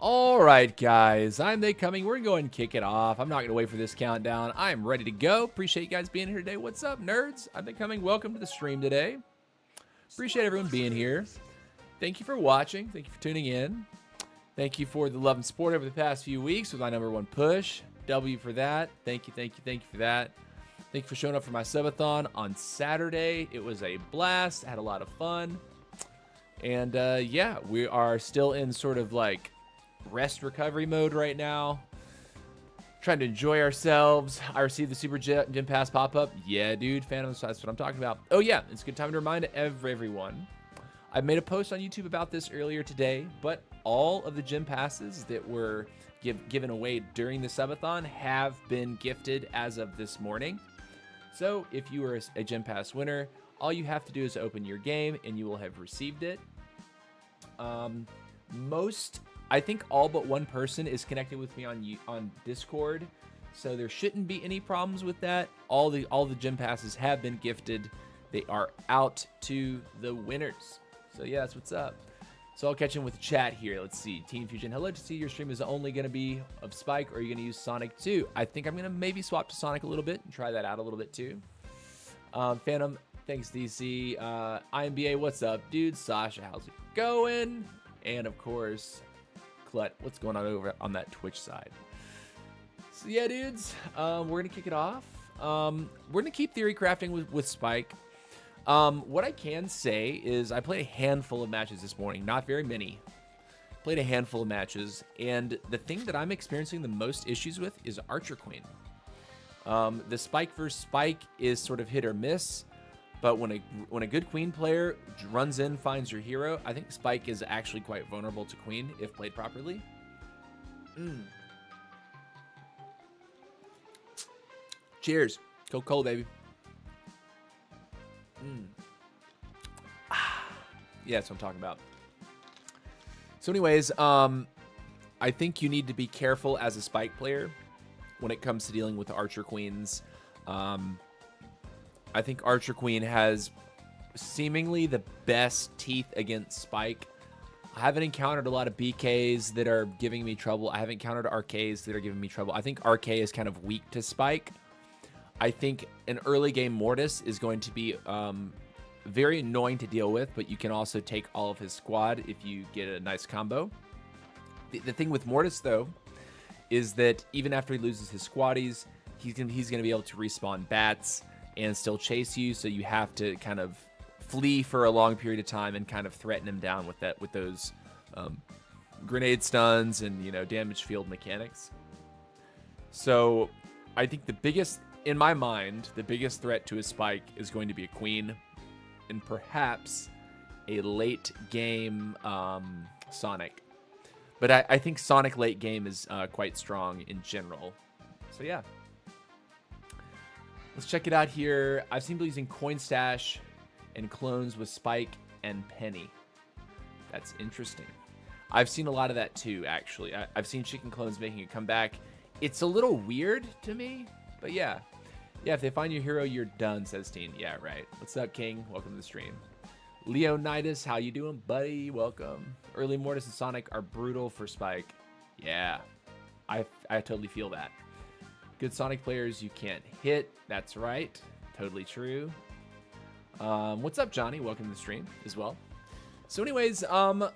All right, guys, I'm They Coming. We're going to go ahead and kick it off. I'm not going to wait for this countdown. I'm ready to go. Appreciate you guys being here today. What's up, nerds? I'm They Coming. Welcome to the stream today. Appreciate everyone being here. Thank you for watching. Thank you for tuning in. Thank you for the love and support over the past few weeks with my #1 push. W for that. Thank you, thank you, thank you for that. Thank you for showing up for my subathon on Saturday. It was a blast. I had a lot of fun. And yeah, we are still in sort of like rest recovery mode right now, trying to enjoy ourselves. I received the Super Gym Pass pop-up. Yeah, dude, Phantom, that's what I'm talking about. Oh yeah, it's a good time to remind everyone. I made a post on YouTube about this earlier today, but all of the gym passes that were given away during the subathon have been gifted as of this morning. So if you were a gym pass winner, all you have to do is open your game and you will have received it. I think all but one person is connected with me on Discord, so there shouldn't be any problems with that. All the gym passes have been gifted. They are out to the winners. So yeah, that's what's up. So I'll catch in with the chat here. Let's see. Team Fusion, hello. To see your stream is only going to be of Spike, or are you going to use Sonic too? I think I'm going to maybe swap to Sonic a little bit and try that out a little bit too. Phantom, thanks DC. IMBA, what's up, dude? Sasha, how's it going? And of course, Clut, what's going on over on that Twitch side? So yeah, dudes, we're gonna kick it off. We're gonna keep theory crafting with Spike. What I can say is I played a handful of matches this morning, not very many. Played a handful of matches, and the thing that I'm experiencing the most issues with is Archer Queen. The Spike versus Spike is sort of hit or miss. But when a good Queen player runs in, finds your hero, I think Spike is actually quite vulnerable to Queen if played properly. Cheers. Coca-Cola, baby. Yeah, that's what I'm talking about. So anyways, I think you need to be careful as a Spike player when it comes to dealing with Archer Queens. I think Archer Queen has seemingly the best teeth against Spike. I haven't encountered a lot of BKs that are giving me trouble. I haven't encountered RKs that are giving me trouble. I think RK is kind of weak to Spike. I think an early game Mortis is going to be very annoying to deal with, but you can also take all of his squad if you get a nice combo. The thing with Mortis, though, is that even after he loses his squaddies, he's going to be able to respawn bats and still chase you, so you have to kind of flee for a long period of time and kind of threaten him down with those grenade stuns and, you know, damage field mechanics. So I think in my mind, the biggest threat to his Spike is going to be a Queen and perhaps a late game Sonic. But I think Sonic late game is quite strong in general. So yeah. Let's check it out here. I've seen people using Coin Stash and clones with Spike and Penny. That's interesting. I've seen a lot of that too, actually. I've seen chicken clones making a comeback. It's a little weird to me, but yeah. Yeah, if they find your hero, you're done, says Teen. Yeah, right. What's up, King? Welcome to the stream. Leonidas, how you doing, buddy? Welcome. Early Mortis and Sonic are brutal for Spike. Yeah, I totally feel that. Good Sonic players you can't hit. That's right. Totally true. What's up, Johnny? Welcome to the stream as well. So anyways,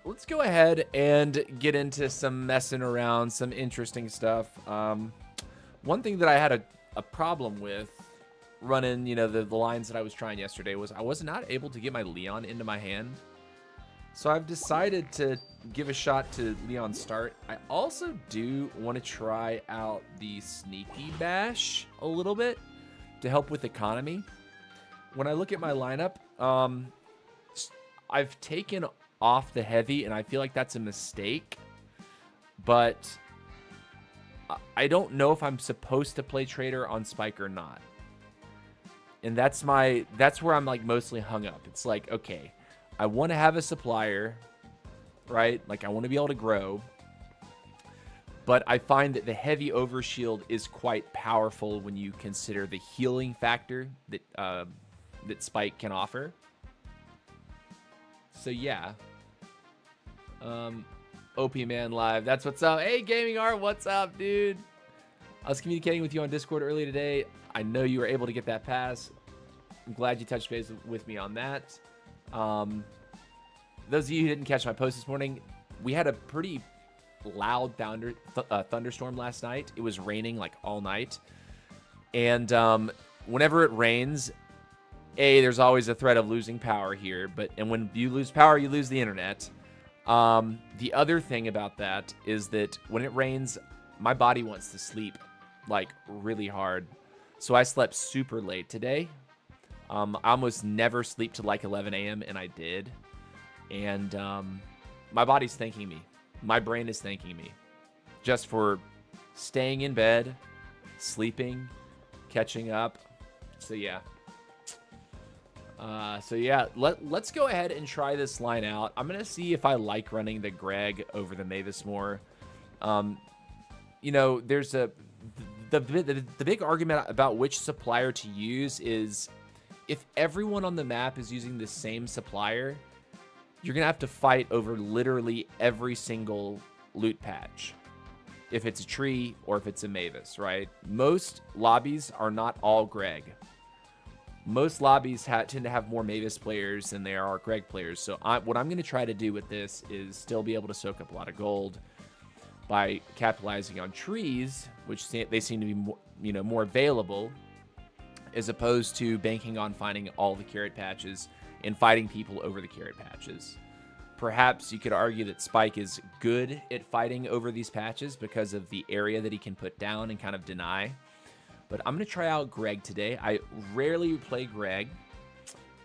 let's go ahead and get into some messing around, some interesting stuff. One thing that I had a problem with running, you know, the lines that I was trying yesterday was I was not able to get my Leon into my hand. So I've decided to give a shot to Leon start. I also do want to try out the Sneaky Bash a little bit to help with economy. When I look at my lineup, I've taken off the heavy, and I feel like that's a mistake. But I don't know if I'm supposed to play Trader on Spike or not. And that's where I'm like mostly hung up. It's like, okay, I want to have a supplier, right? Like I want to be able to grow. But I find that the heavy overshield is quite powerful when you consider the healing factor that that Spike can offer. So yeah. OP Man Live. That's what's up. Hey, Gaming Art, what's up, dude? I was communicating with you on Discord earlier today. I know you were able to get that pass. I'm glad you touched base with me on that. Those of you who didn't catch my post this morning, we had a pretty loud thunderstorm last night. It was raining like all night. And whenever it rains, there's always a threat of losing power here. And when you lose power, you lose the internet. The other thing about that is that when it rains, my body wants to sleep like really hard. So I slept super late today. I almost never sleep till like 11 a.m. and I did. And my body's thanking me. My brain is thanking me just for staying in bed, sleeping, catching up. So yeah. Let's go ahead and try this line out. I'm going to see if I like running the Greg over the Mavis more. You know, there's the big argument about which supplier to use is if everyone on the map is using the same supplier, you're going to have to fight over literally every single loot patch. If it's a tree or if it's a Mavis, right? Most lobbies are not all Greg. Most lobbies tend to have more Mavis players than there are Greg players. So what I'm going to try to do with this is still be able to soak up a lot of gold by capitalizing on trees, which they seem to be more available, as opposed to banking on finding all the carrot patches and fighting people over the carrot patches. Perhaps you could argue that Spike is good at fighting over these patches because of the area that he can put down and kind of deny. But I'm going to try out Greg today. I rarely play Greg,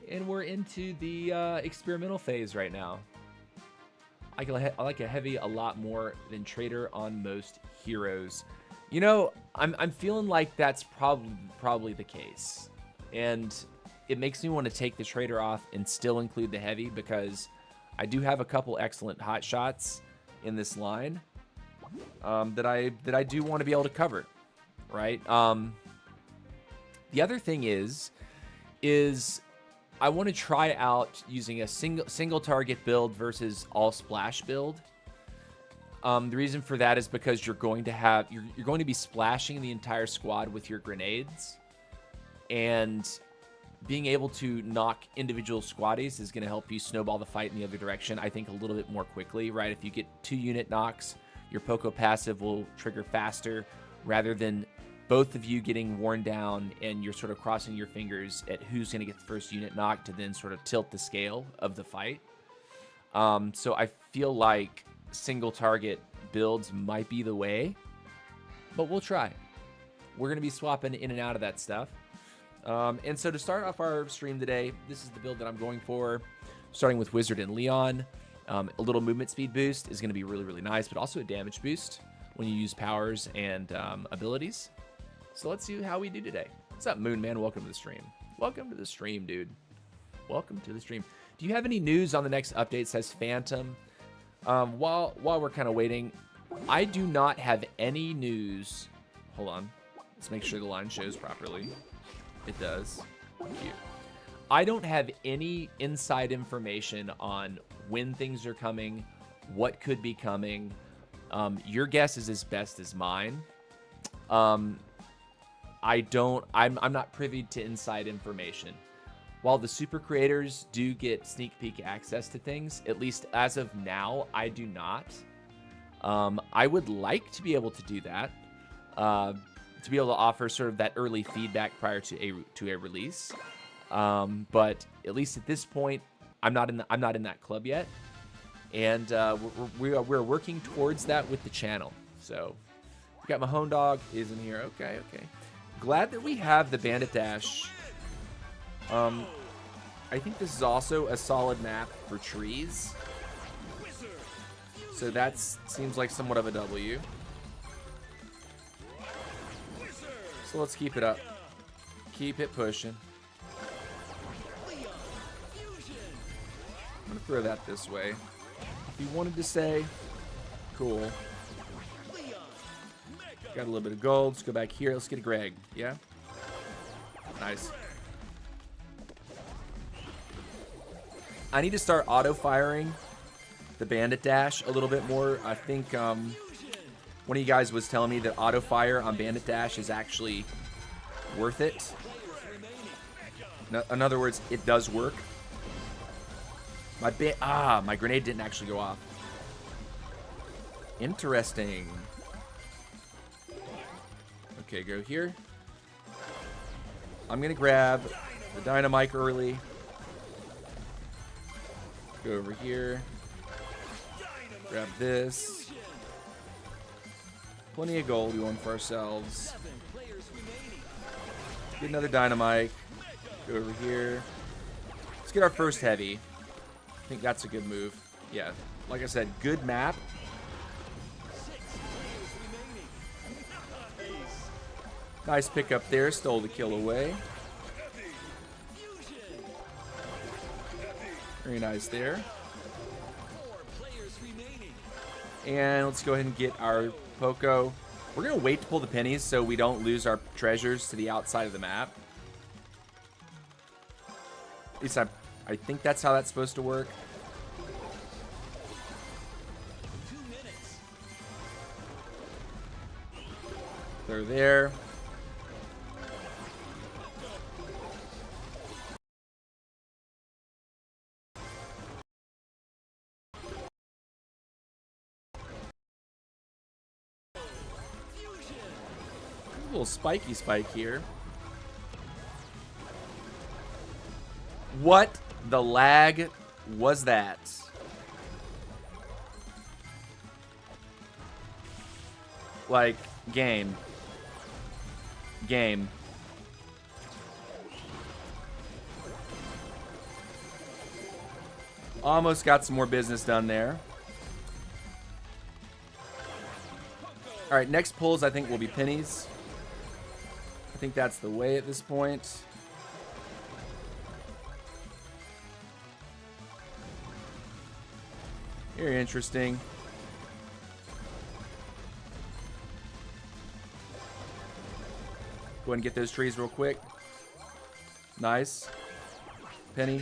and we're into the experimental phase right now. I like a heavy a lot more than Trader on most heroes. You know, I'm feeling like that's probably the case. And it makes me want to take the Trader off and still include the heavy because I do have a couple excellent hot shots in this line that I do want to be able to cover. Right. The other thing is I want to try out using a single target build versus all splash build. The reason for that is because you're going to be splashing the entire squad with your grenades, and being able to knock individual squaddies is going to help you snowball the fight in the other direction, I think, a little bit more quickly, right? If you get 2 unit knocks, your Poco passive will trigger faster rather than both of you getting worn down and you're sort of crossing your fingers at who's going to get the first unit knock to then sort of tilt the scale of the fight. So I feel like single target builds might be the way, but we'll try. We're going to be swapping in and out of that stuff. And so to start off our stream today, this is the build that I'm going for, starting with Wizard and Leon. A little movement speed boost is going to be really, really nice, but also a damage boost when you use powers and abilities. So let's see how we do today. What's up, Moon Man? Welcome to the stream. Welcome to the stream, dude. Welcome to the stream. Do you have any news on the next update? Says Phantom. While we're kind of waiting, I do not have any news. Hold on. Let's make sure the line shows properly. It does. Cute. I don't have any inside information on when things are coming, what could be coming. Your guess is as best as mine. I'm not privy to inside information. While the super creators do get sneak peek access to things, at least as of now, I do not. I would like to be able to do that, to be able to offer sort of that early feedback prior to a release. But at least at this point, I'm not in that club yet, and we're working towards that with the channel. So we got Mahone Dog is in here. Okay. Glad that we have the Bandit Dash. I think this is also a solid map for trees. So that seems like somewhat of a W. So let's keep it up. Keep it pushing. I'm gonna throw that this way. If you wanted to say, cool. Got a little bit of gold. Let's go back here. Let's get a Greg. Yeah? Nice. I need to start auto-firing the bandit dash a little bit more. I think one of you guys was telling me that auto fire on bandit dash is actually worth it. No, in other words, it does work. My grenade didn't actually go off. Interesting. Okay, go here. I'm gonna grab the dynamite early. Go over here. Grab this. Plenty of gold we want for ourselves. Get another dynamite. Go over here. Let's get our first heavy. I think that's a good move. Yeah, like I said, good map. Nice pickup there. Stole the kill away. Very nice there. And let's go ahead and get our Poco. We're going to wait to pull the pennies so we don't lose our treasures to the outside of the map. At least I think that's how that's supposed to work. They're there. A little spiky spike here. What the lag was that? Like, game. Almost got some more business done there. All right, next pulls I think will be pennies. I think that's the way at this point. Very interesting. Go ahead and get those trees real quick. Nice. Penny.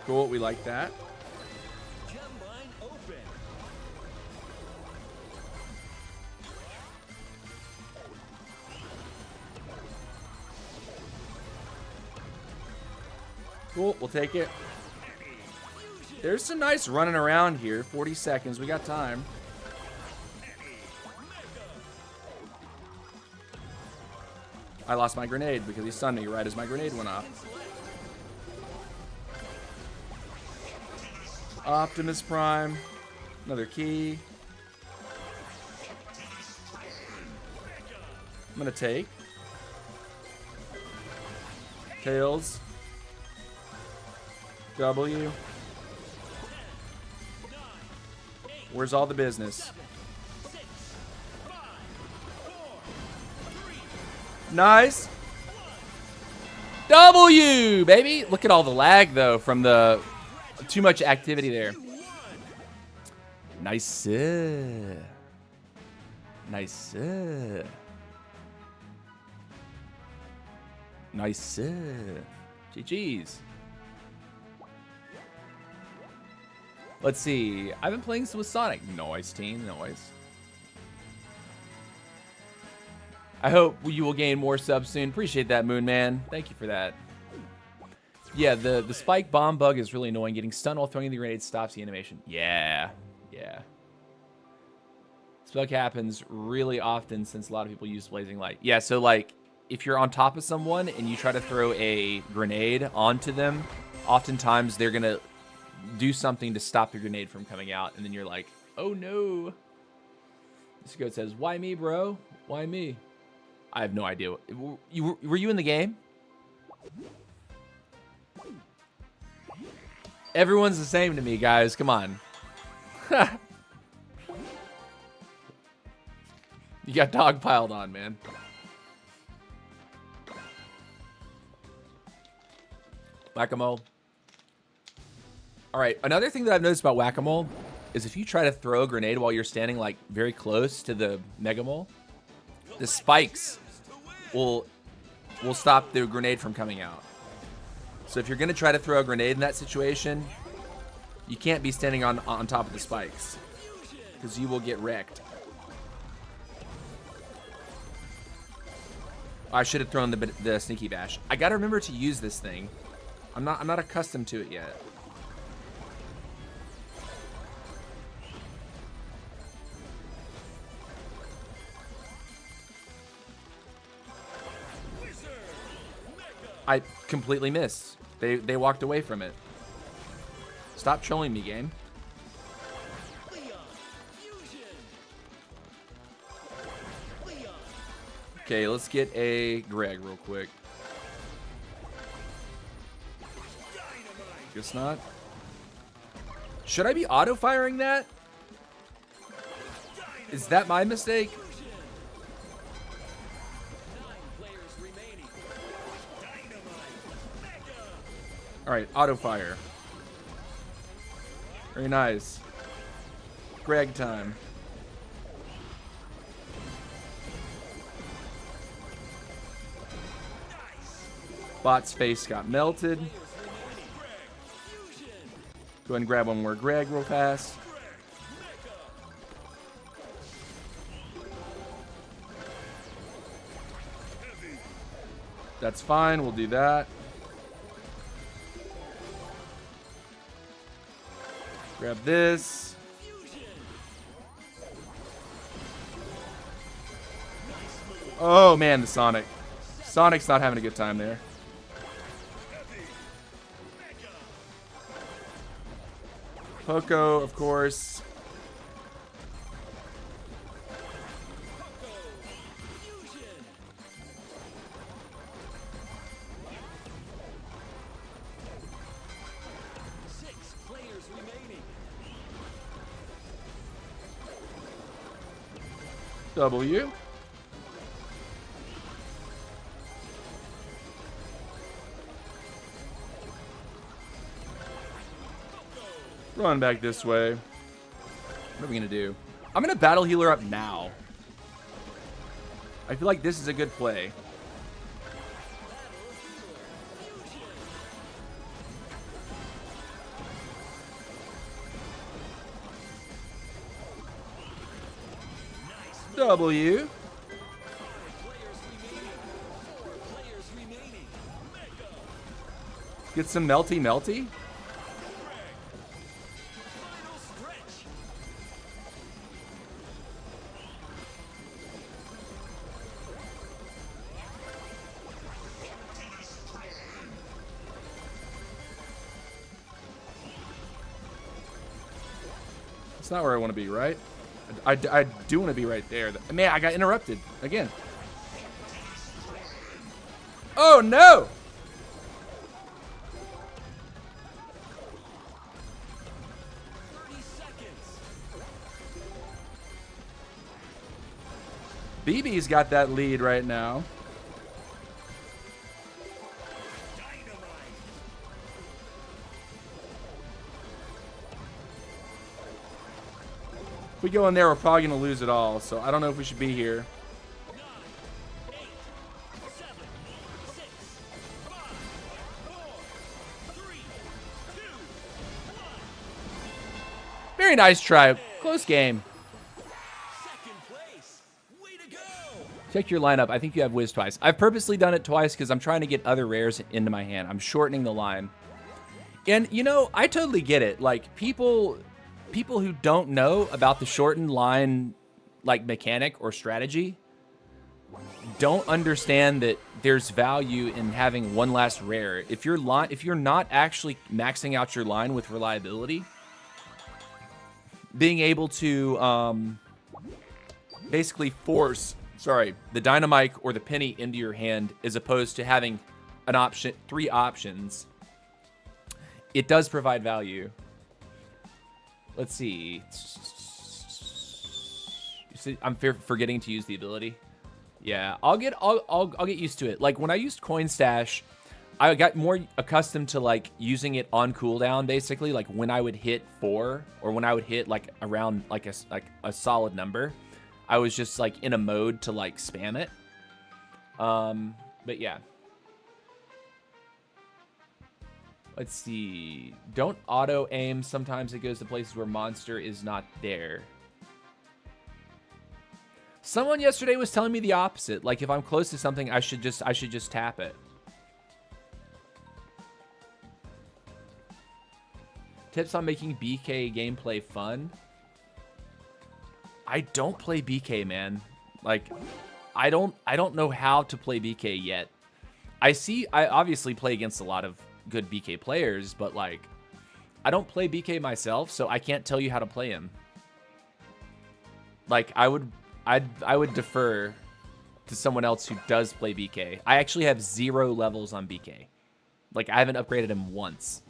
Cool, we like that. Cool, we'll take it. There's some nice running around here. 40 seconds, we got time. I lost my grenade because he stunned me right as my grenade went off. Optimus Prime. Another key. I'm gonna take. Tails. W. Where's all the business? Nice. W, baby. Look at all the lag, though, from the too much activity there. Nice. Nice. Nice. GG's. Let's see. I've been playing some with Sonic. Noise, team. Noise. I hope you will gain more subs soon. Appreciate that, Moon Man. Thank you for that. Yeah, the spike bomb bug is really annoying. Getting stunned while throwing the grenade stops the animation. Yeah. Yeah. This bug happens really often since a lot of people use blazing light. Yeah, so like if you're on top of someone and you try to throw a grenade onto them, oftentimes they're going to do something to stop your grenade from coming out, and then you're like, oh no. This goat says, why me, bro? Why me? I have no idea. Were you in the game? Everyone's the same to me, guys. Come on. You got dog piled on, man. Whack-a-mole. All right, another thing that I've noticed about Whack-a-mole is if you try to throw a grenade while you're standing like very close to the Mega Mole, the spikes will stop the grenade from coming out. So if you're gonna try to throw a grenade in that situation, you can't be standing on top of the spikes, because you will get wrecked. I should have thrown the sneaky bash. I gotta remember to use this thing. I'm not accustomed to it yet. I completely missed. They walked away from it. Stop trolling me, game. Okay, let's get a Greg real quick. Guess not. Should I be auto-firing that? Is that my mistake? Alright, auto-fire. Very nice. Greg time. Bot's face got melted. Go ahead and grab one more Greg real fast. That's fine, we'll do that. Grab this. Oh man, the Sonic. Sonic's not having a good time there. Poco, of course. W. Run back this way. What are we gonna do? I'm gonna battle healer up now. I feel like this is a good play. W. Get some melty. That's not where I want to be, right? I do want to be right there. Man, I got interrupted again. Oh, no! BB's got that lead right now. If we go in there, we're probably going to lose it all, so I don't know if we should be here. Very nice try. Close game. Check your lineup. I think you have Wiz twice. I've purposely done it twice because I'm trying to get other rares into my hand. I'm shortening the line. And, you know, I totally get it. Like, people who don't know about the shortened line, like, mechanic or strategy don't understand that there's value in having one last rare. If you're not actually maxing out your line with reliability, being able to basically force the Dynamite or the Penny into your hand as opposed to having an option, 3 options, it does provide value. Let's see. I'm forgetting to use the ability. Yeah, I'll get used to it. Like when I used Coin Stash, I got more accustomed to like using it on cooldown, basically. Like when I would hit 4 or when I would hit like around like a solid number, I was just like in a mode to like spam it. But yeah. Let's see. Don't auto aim. Sometimes it goes to places where monster is not there. Someone yesterday was telling me the opposite. Like if I'm close to something, I should just tap it. Tips on making BK gameplay fun. I don't play BK, man. Like I don't know how to play BK yet. I obviously play against a lot of good BK players, but like I don't play BK myself, so I can't tell you how to play him. Like I would defer to someone else who does play BK. I actually have 0 levels on BK. Like I haven't upgraded him once.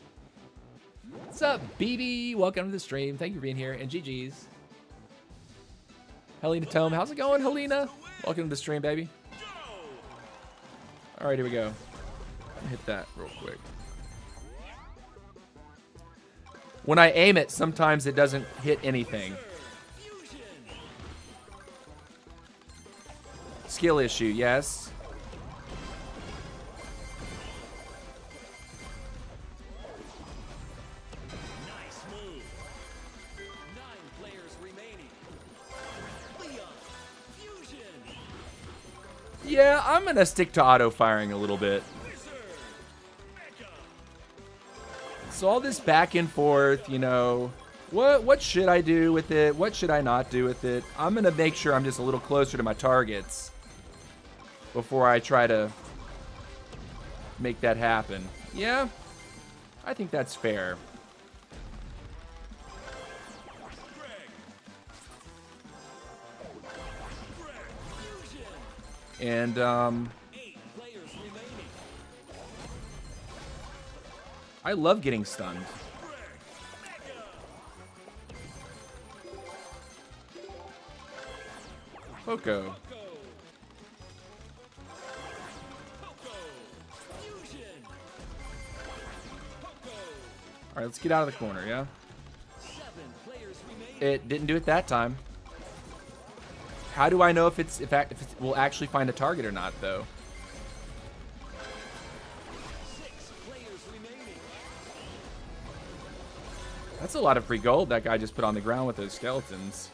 What's up, BB? Welcome to the stream. Thank you for being here. And GG's. Helena Tome, how's it going, Helena? Welcome to the stream, baby. All right, here we go. Hit that real quick. When I aim it, sometimes it doesn't hit anything. Skill issue, yes. Nice move. 9 players remaining. Leon, fusion. Yeah, I'm gonna stick to auto firing a little bit. So all this back and forth, you know, what should I do with it? What should I not do with it? I'm gonna make sure I'm just a little closer to my targets before I try to make that happen. Yeah, I think that's fair. And, 8 players remaining. I love getting stunned. Poco. Alright, let's get out of the corner, yeah? 7 players remaining. It didn't do it that time. How do I know if it will actually find a target or not, though? 6 players remaining. That's a lot of free gold that guy just put on the ground with those skeletons.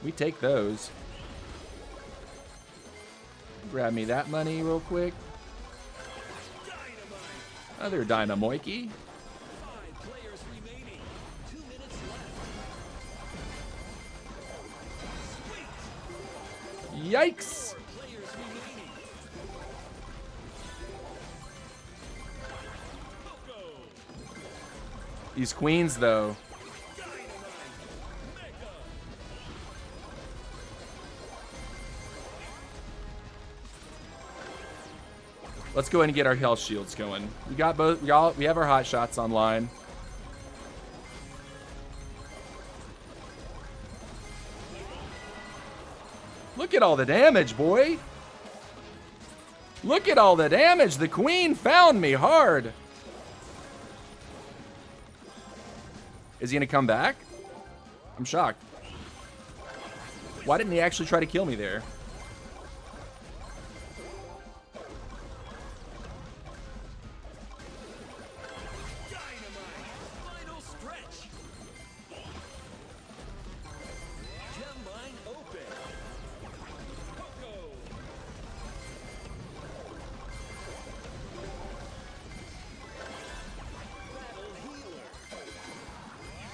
We take those. Grab me that money real quick. Another Dynamoiki. 5 players remaining. 2 minutes left. Yikes! 4 players remaining. Poco. These queens, though. Let's go ahead and get our health shields going. We got both. We have our hot shots online. Look at all the damage, boy. Look at all the damage. The queen found me hard. Is he gonna come back? I'm shocked. Why didn't he actually try to kill me there? Final stretch. Gem mine open. Poco. Battle healer.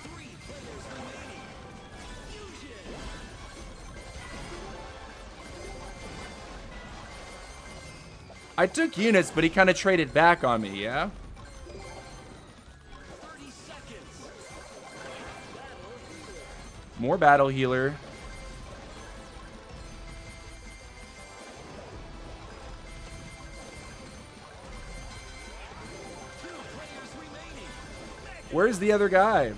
3 players remaining. Fusion. I took units, but he kind of traded back on me, yeah? 30 seconds. Battle healer. More battle healer. Two players remaining. Where's the other guy? 10, 9,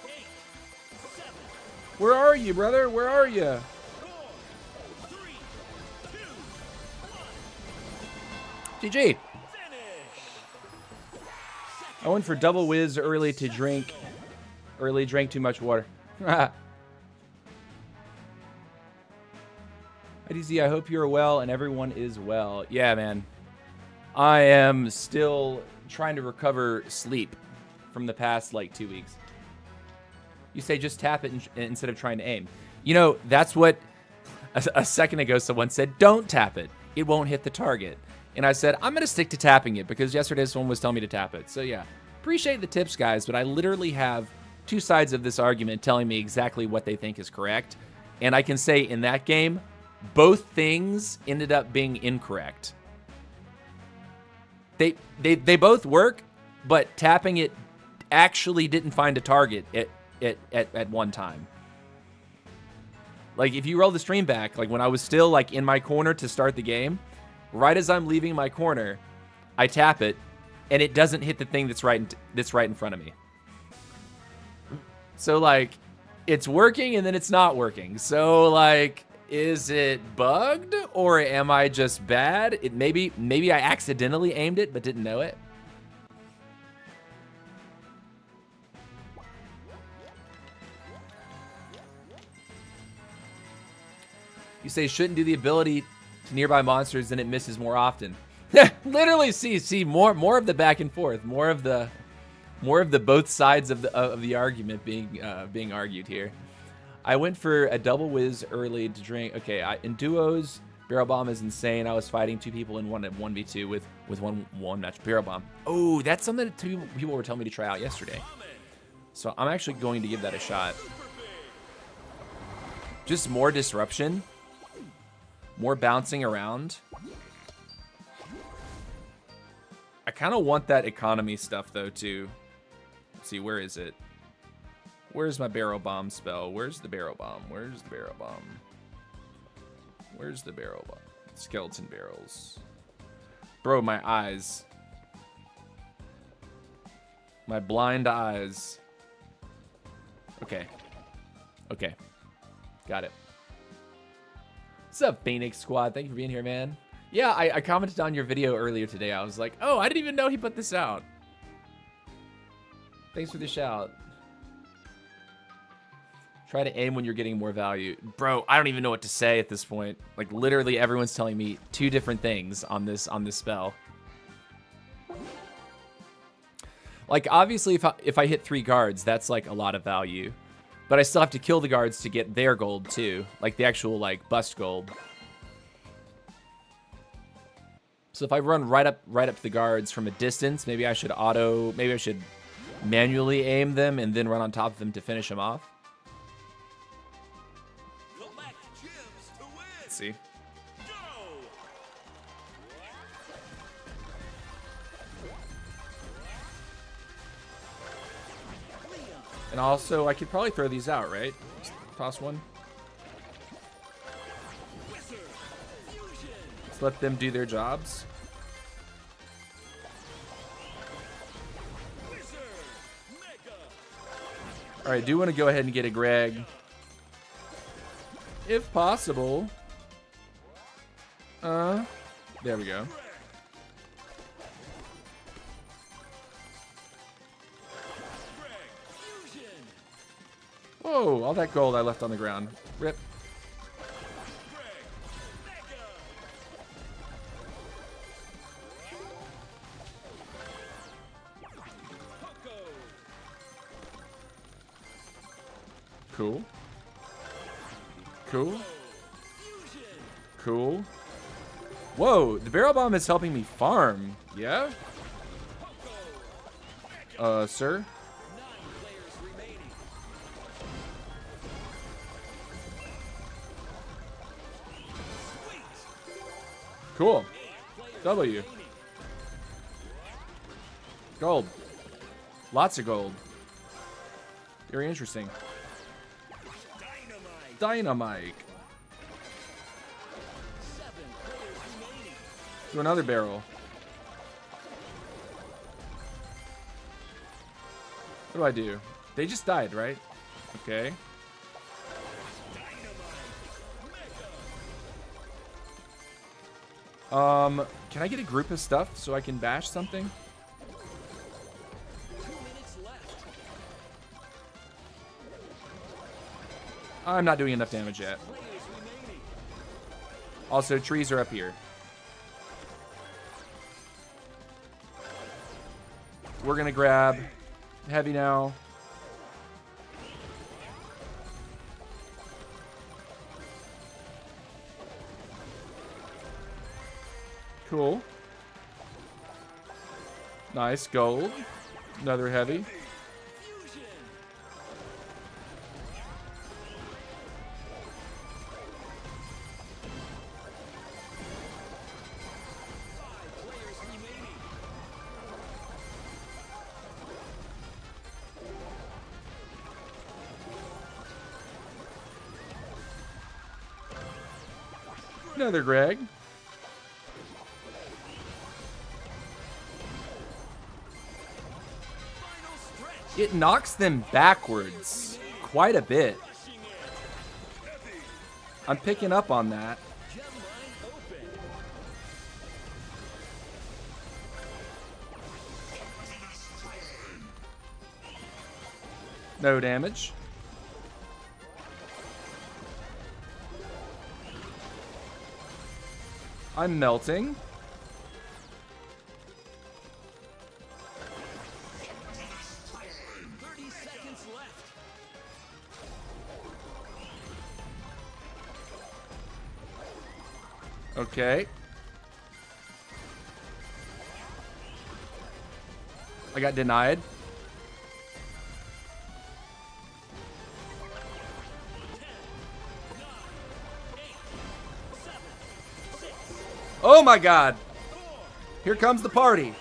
8, 7, Where are you, brother? Where are you? 4, 3, 2, 1. GG. Finish. I went for double whiz early to drink. Early drank too much water. That's IDZ, I hope you're well and everyone is well. Yeah, man. I am still trying to recover sleep from the past, like, 2 weeks. You say just tap it instead of trying to aim. You know, that's what a second ago someone said, don't tap it. It won't hit the target. And I said, I'm going to stick to tapping it because yesterday someone was telling me to tap it. So, yeah. Appreciate the tips, guys, but I literally have two sides of this argument telling me exactly what they think is correct. And I can say in that game, both things ended up being incorrect. They both work, but tapping it actually didn't find a target at one time. Like, if you roll the stream back, like when I was still like in my corner to start the game, right as I'm leaving my corner, I tap it, and it doesn't hit the thing that's right in front of me. So, like, it's working and then it's not working. So, like, is it bugged or am I just bad? Maybe I accidentally aimed it but didn't know it. You say shouldn't do the ability to nearby monsters, then it misses more often. Literally, see more of the back and forth, more of the both sides of the argument being argued here. I went for a double whiz early to drink. Okay, in duos, barrel bomb is insane. I was fighting two people in 1v2 with one match barrel bomb. Oh, that's something that two people were telling me to try out yesterday. So I'm actually going to give that a shot. Just more disruption, more bouncing around. I kind of want that economy stuff though too. Let's see, where is it? Where's my barrel bomb spell? Where's the barrel bomb? Where's the barrel bomb? Where's the barrel bomb? Skeleton barrels. Bro, my eyes. My blind eyes. Okay. Okay. Got it. What's up, Phoenix Squad? Thank you for being here, man. Yeah, I commented on your video earlier today. I was like, oh, I didn't even know he put this out. Thanks for the shout. Try to aim when you're getting more value. Bro, I don't even know what to say at this point. Like, literally everyone's telling me two different things on this spell. Like, obviously, if I hit 3 guards, that's, like, a lot of value. But I still have to kill the guards to get their gold, too. Like, the actual, like, bust gold. So if I run right up to the guards from a distance, maybe I should manually aim them and then run on top of them to finish them off. Let's see. And also, I could probably throw these out, right? Just toss one. Let's let them do their jobs. All right, I do want to go ahead and get a Greg, if possible. There we go. Whoa, all that gold I left on the ground. Rip. Cool. Cool. Cool. Whoa, the barrel bomb is helping me farm. Yeah? Sir? Cool. W. Gold. Lots of gold. Very interesting. Dynamite. Do another barrel. What do I do? They just died, right? Okay. Can I get a group of stuff so I can bash something? 2 minutes left. I'm not doing enough damage yet. Players remaining. Also, trees are up here. We're going to grab heavy now. Cool. Nice. Gold. Another heavy. Another Greg. It knocks them backwards quite a bit. I'm picking up on that. No damage. I'm melting. Okay. I got denied. Oh my god. Here comes the party.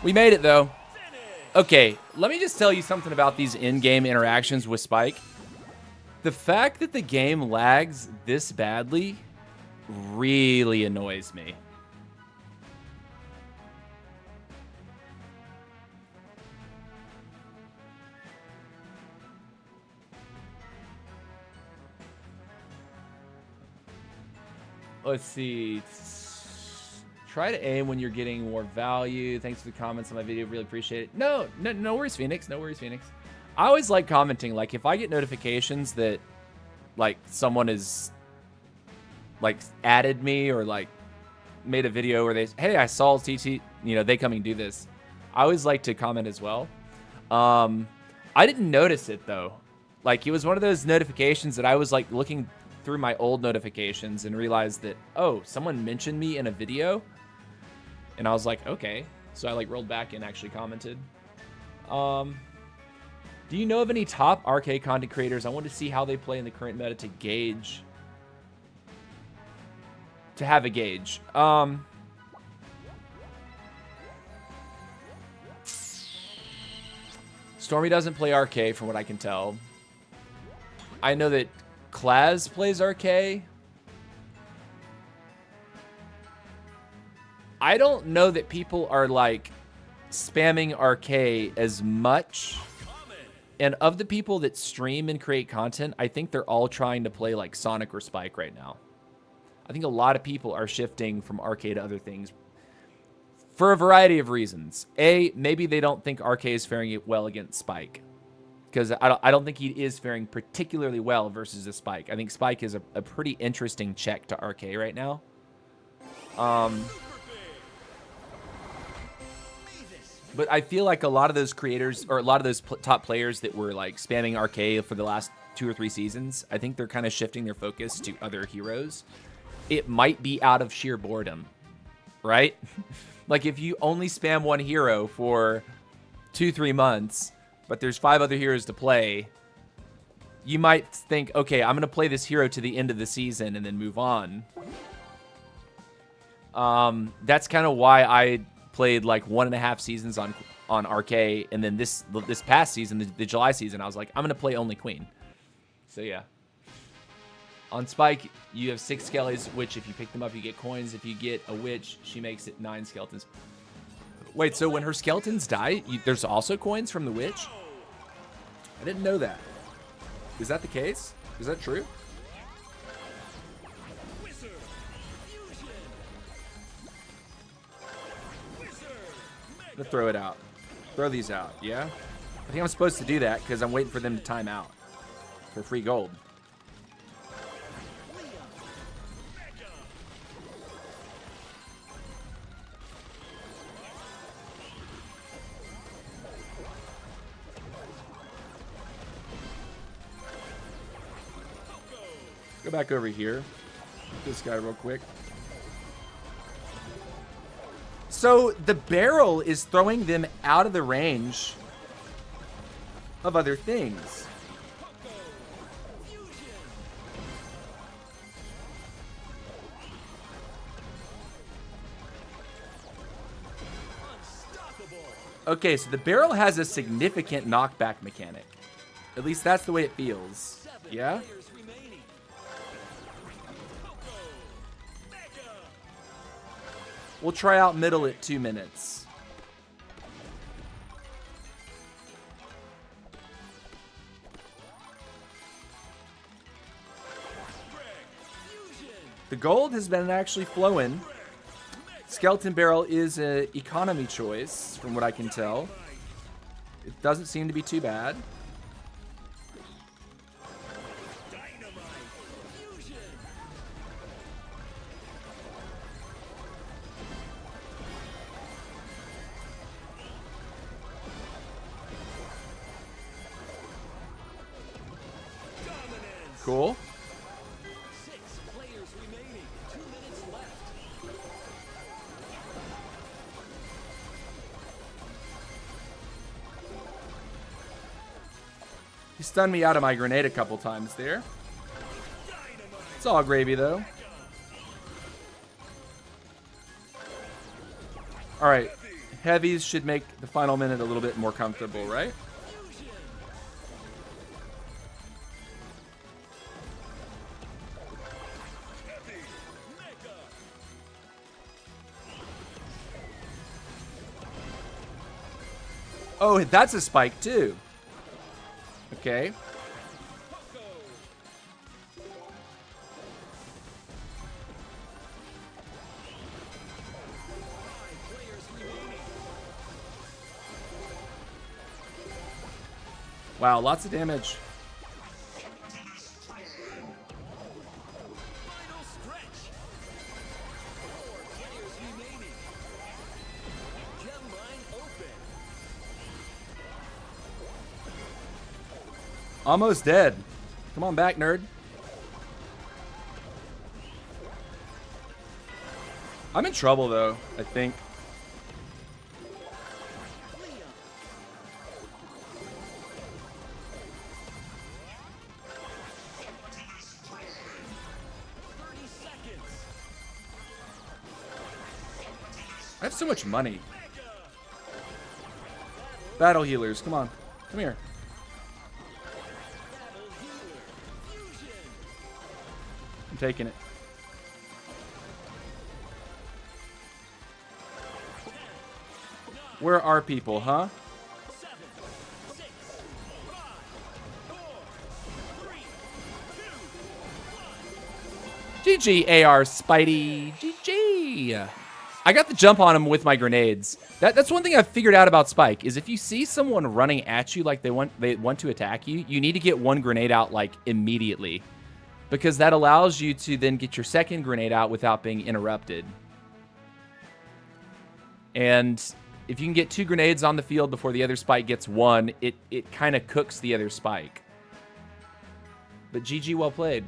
We made it though. Okay, let me just tell you something about these in-game interactions with Spike. The fact that the game lags this badly really annoys me. Let's see. Try to aim when you're getting more value. Thanks for the comments on my video. Really appreciate it. No worries, Phoenix. No worries, Phoenix. I always like commenting. Like, if I get notifications that, like, someone is, like, added me or, like, made a video where they, hey, I saw TT, you know, they coming do this. I always like to comment as well. I didn't notice it, though. Like, it was one of those notifications that I was, like, looking through my old notifications and realized that, oh, someone mentioned me in a video. And I was like, okay. So I, like, rolled back and actually commented. Do you know of any top RK content creators? I want to see how they play in the current meta to gauge. To have a gauge. Stormy doesn't play RK from what I can tell. I know that Klaz plays RK. I don't know that people are like spamming RK as much. And of the people that stream and create content, I think they're all trying to play like Sonic or Spike right now. I think a lot of people are shifting from RK to other things for a variety of reasons. A, maybe they don't think RK is faring well against Spike. Because I don't think he is faring particularly well versus a Spike. I think Spike is a pretty interesting check to RK right now. But I feel like a lot of those creators, or a lot of those top players that were like spamming RK for the last 2 or 3 seasons, I think they're kind of shifting their focus to other heroes. It might be out of sheer boredom, right? Like if you only spam one hero for 2-3 months, but there's 5 other heroes to play, you might think, okay, I'm going to play this hero to the end of the season and then move on. That's kind of why I played like 1.5 seasons on RK, and then this past season, the July season, I was like, I'm going to play only Queen. So yeah. On Spike, you have 6 skellies, which if you pick them up, you get coins. If you get a witch, she makes it 9 skeletons. Wait, so when her skeletons die, there's also coins from the witch? I didn't know that. Is that the case? Is that true? Let's throw it out. Throw these out, yeah? I think I'm supposed to do that because I'm waiting for them to time out for free gold. Go back over here. This guy real quick. So the barrel is throwing them out of the range of other things. Okay, so the barrel has a significant knockback mechanic. At least that's the way it feels. Yeah? We'll try out middle at 2 minutes. The gold has been actually flowing. Skeleton barrel is an economy choice, from what I can tell. It doesn't seem to be too bad. Cool. 6 players remaining. 2 minutes left. He stunned me out of my grenade a couple times there. It's all gravy, though. All right. Heavies should make the final minute a little bit more comfortable, right? Oh, that's a spike, too. Okay. Wow, lots of damage. Final stretch. 4 players remaining. Gem line open. Almost dead. Come on back, nerd. I'm in trouble, though, I think. I have so much money. Battle healers, come on. Come here. I'm taking it. Where are people, huh? 7, 6, 5, 4, 3, 2, 1. GG, AR Spidey. GG. I got the jump on him with my grenades. That's one thing I've figured out about Spike, is if you see someone running at you like they want to attack you, you need to get one grenade out like immediately. Because that allows you to then get your second grenade out without being interrupted. And if you can get 2 grenades on the field before the other Spike gets one, it kind of cooks the other Spike. But GG, well played.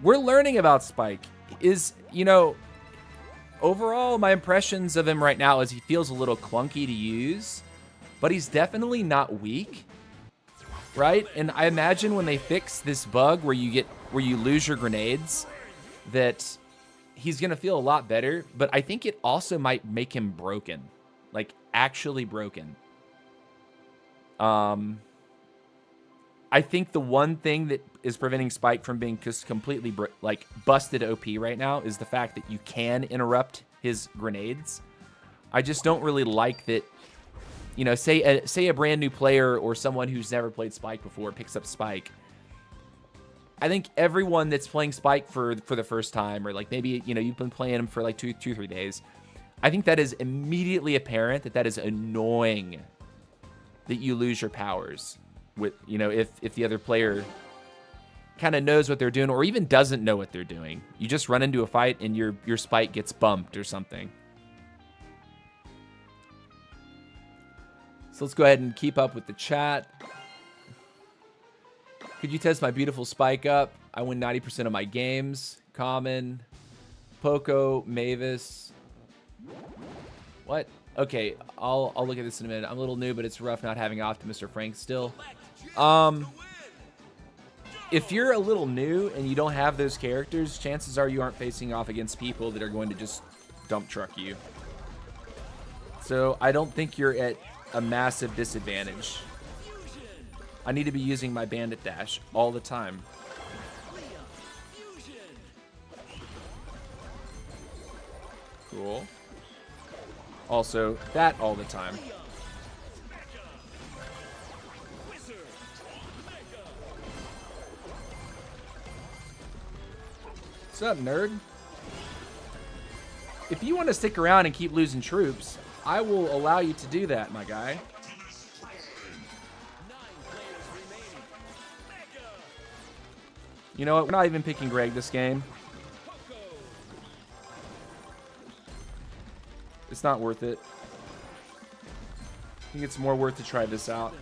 We're learning about Spike. Overall, my impressions of him right now is he feels a little clunky to use, but he's definitely not weak, right? And I imagine when they fix this bug where you lose your grenades, that he's gonna feel a lot better. But I think it also might make him broken, like actually broken. I think the one thing that is preventing Spike from being just completely busted OP right now is the fact that you can interrupt his grenades. I just don't really like that. Say a brand new player or someone who's never played Spike before picks up Spike. I think everyone that's playing Spike for the first time, or like maybe you've been playing him for like 2-3 days, I think that is immediately apparent that is annoying that you lose your powers. With if the other player kind of knows what they're doing or even doesn't know what they're doing, you just run into a fight and your Spike gets bumped or something. So let's go ahead and keep up with the chat. Could you test my beautiful spike up? I win 90% of my games. Common. Poco, Mavis. What? Okay, I'll look at this in a minute. I'm a little new, but it's rough not having Optimus or Frank still. If you're a little new and you don't have those characters, chances are you aren't facing off against people that are going to just dump truck you. So I don't think you're at a massive disadvantage. I need to be using my bandit dash all the time. Cool. Also, that all the time. What's up, nerd? If you want to stick around and keep losing troops, I will allow you to do that, my guy. You know what? We're not even picking Greg this game. It's not worth it. I think it's more worth to try this out.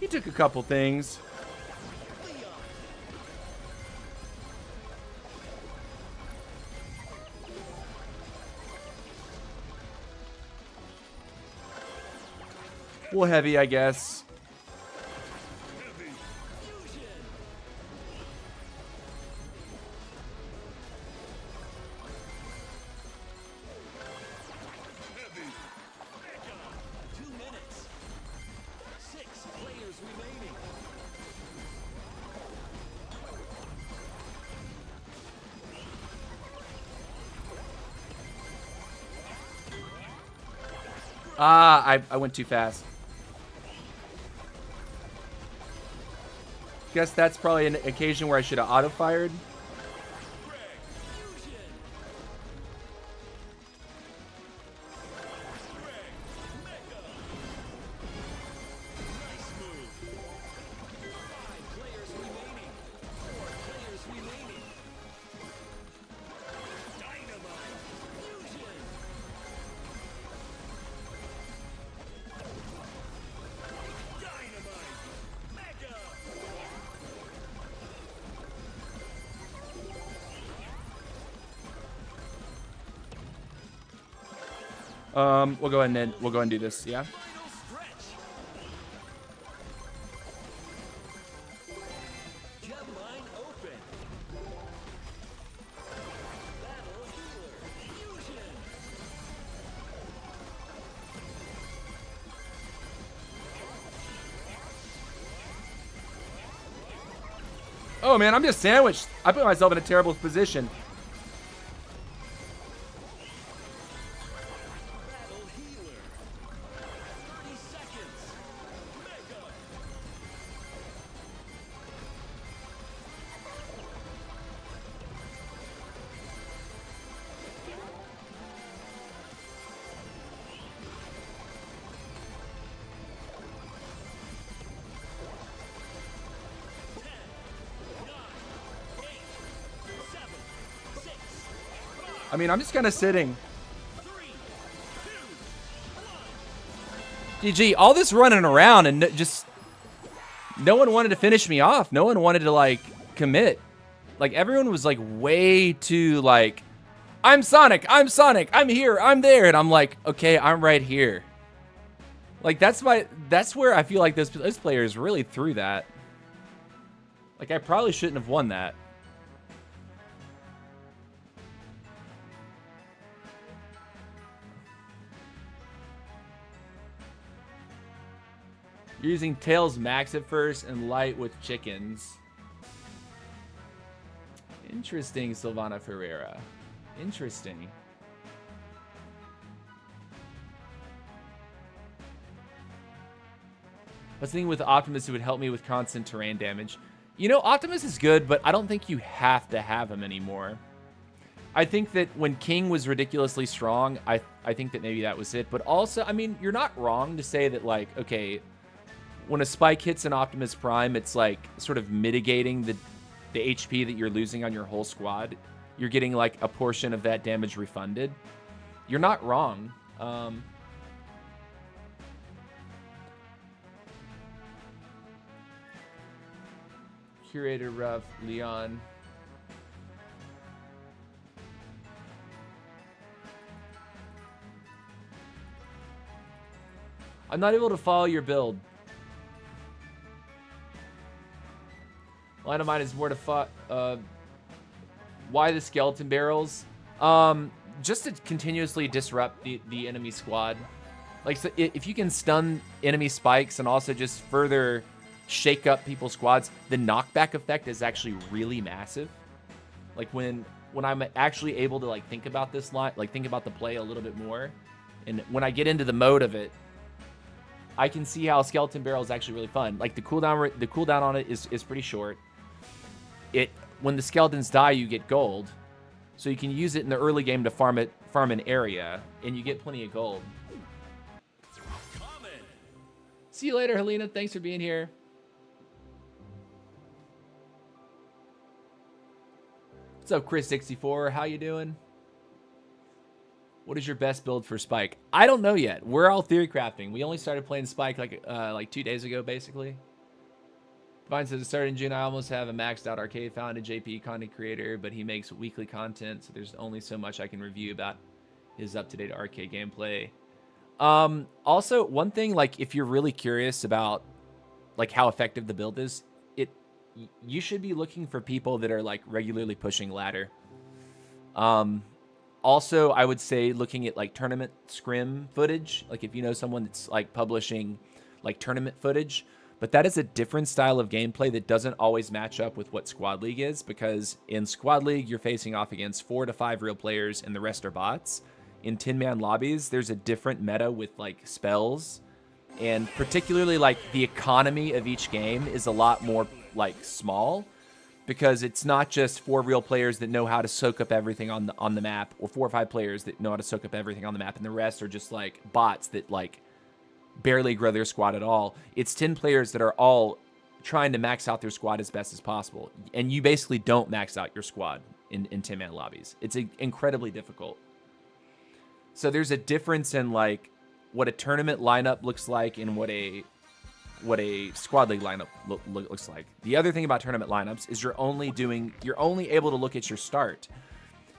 He took a couple things. Well, heavy, I guess. Ah, I went too fast. Guess that's probably an occasion where I should have auto-fired. We'll go ahead and do this, yeah? Oh man, I'm just sandwiched. I put myself in a terrible position. I mean, I'm just kind of sitting. GG, all this running around and just no one wanted to finish me off. No one wanted to like commit. Like everyone was like way too like, I'm Sonic, I'm here, I'm there. And I'm like, okay, I'm right here. Like that's where I feel like this players really threw that. Like I probably shouldn't have won that. You're using Tails Max at first and Light with chickens. Interesting, Silvana Ferreira. Interesting. I was thinking with Optimus it would help me with constant terrain damage. You know, Optimus is good, but I don't think you have to have him anymore. I think that when King was ridiculously strong, I think that maybe that was it. But also, I mean, you're not wrong to say that, like, okay, when a spike hits an Optimus Prime, it's like sort of mitigating the HP that you're losing on your whole squad. You're getting like a portion of that damage refunded. You're not wrong. Curator Rough, Leon. I'm not able to follow your build. Line of mine is more to why the skeleton barrels? Just to continuously disrupt the enemy squad. Like, so if you can stun enemy spikes and also just further shake up people's squads, the knockback effect is actually really massive. Like when I'm actually able to like think about this line, like think about the play a little bit more, and when I get into the mode of it, I can see how skeleton barrel is actually really fun. Like the cooldown on it is pretty short. When the skeletons die, you get gold, so you can use it in the early game to farm an area, and you get plenty of gold. See you later, Helena. Thanks for being here. What's up, Chris64? How you doing? What is your best build for Spike? I don't know yet. We're all theory crafting. We only started playing Spike like 2 days ago, basically. Vine says it started in June. I almost have a maxed out arcade found a JP content creator, but he makes weekly content, so there's only so much I can review about his up-to-date arcade gameplay. Also, one thing, like, if you're really curious about like how effective the build is, you should be looking for people that are like regularly pushing ladder. Also, I would say looking at like tournament scrim footage, like if you know someone that's like publishing like tournament footage, but that is a different style of gameplay that doesn't always match up with what Squad League is, because in Squad League, you're facing off against 4 to 5 real players and the rest are bots. In 10-man lobbies, there's a different meta with like spells, and particularly like the economy of each game is a lot more like small, because it's not just 4 real players that know how to soak up everything on the map, or 4 or 5 players that know how to soak up everything on the map, and the rest are just like bots that like barely grow their squad at all. It's 10 players that are all trying to max out their squad as best as possible, and you basically don't max out your squad in 10-man lobbies. It's incredibly difficult. So there's a difference in like what a tournament lineup looks like and what a Squad League lineup looks like. The other thing about tournament lineups is you're only able to look at your start.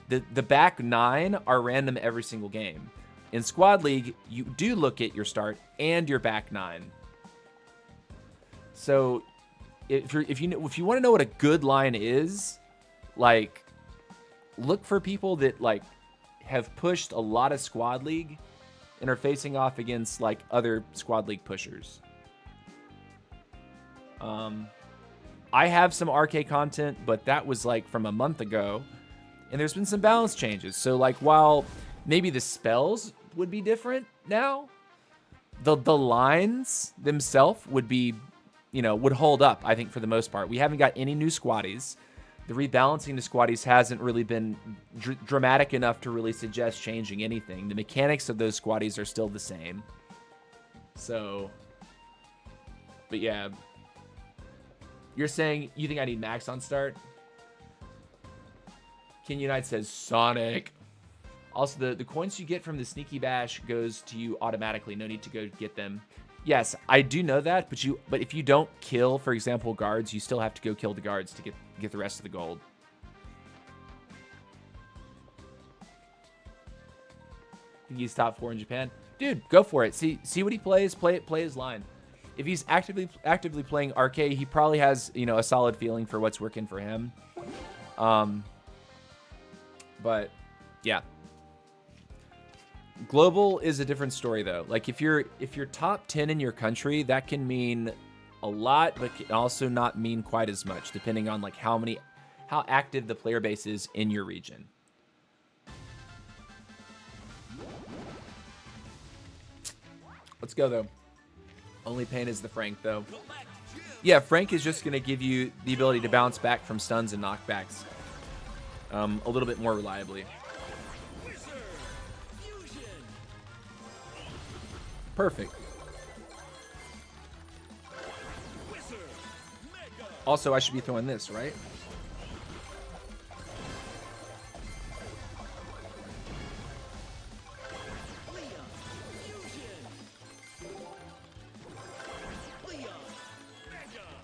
The back 9 are random every single game. In Squad League, you do look at your start and your back 9. So if you want to know what a good line is, like, look for people that like have pushed a lot of Squad League and are facing off against like other Squad League pushers. I have some RK content, but that was like from a month ago, and there's been some balance changes. So like, while maybe the spells would be different now, the lines themselves would be, would hold up, I think, for the most part. We haven't got any new squaddies. The rebalancing the squaddies hasn't really been dramatic enough to really suggest changing anything. The mechanics of those squaddies are still the same. So, but yeah. You're saying you think I need max on start? King Unite says Sonic. Also, the coins you get from the Sneaky Bash goes to you automatically. No need to go get them. Yes, I do know that, but if you don't kill, for example, guards, you still have to go kill the guards to get the rest of the gold. Think he's top 4 in Japan? Dude, go for it. See what he plays. Play his line. If he's actively playing RK, he probably has, a solid feeling for what's working for him. But yeah. Global is a different story though. Like if you're top 10 in your country, that can mean a lot, but can also not mean quite as much, depending on like how active the player base is in your region. Let's go though. Only pain is the Frank, though. Yeah, Frank is just going to give you the ability to bounce back from stuns and knockbacks a little bit more reliably. Perfect. Also, I should be throwing this, right?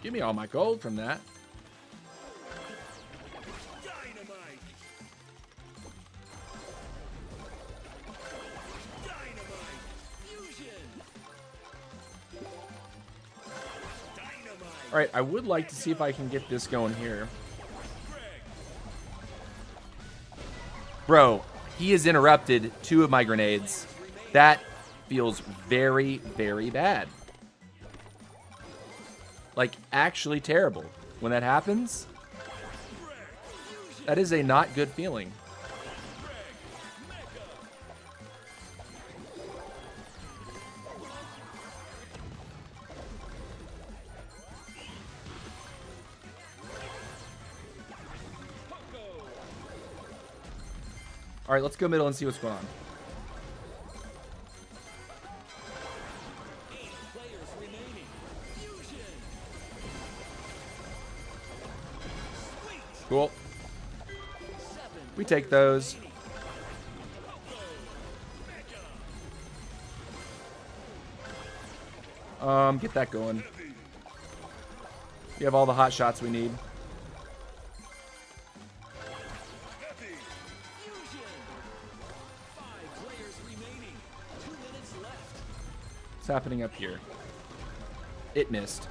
Give me all my gold from that. All right, I would like to see if I can get this going here. Bro, he has interrupted 2 of my grenades. That feels very, very bad. Like, actually terrible. When that happens, that is a not good feeling. All right, let's go middle and see what's going on. Cool. We take those. Get that going. We have all the hot shots we need. What's happening up here? It missed.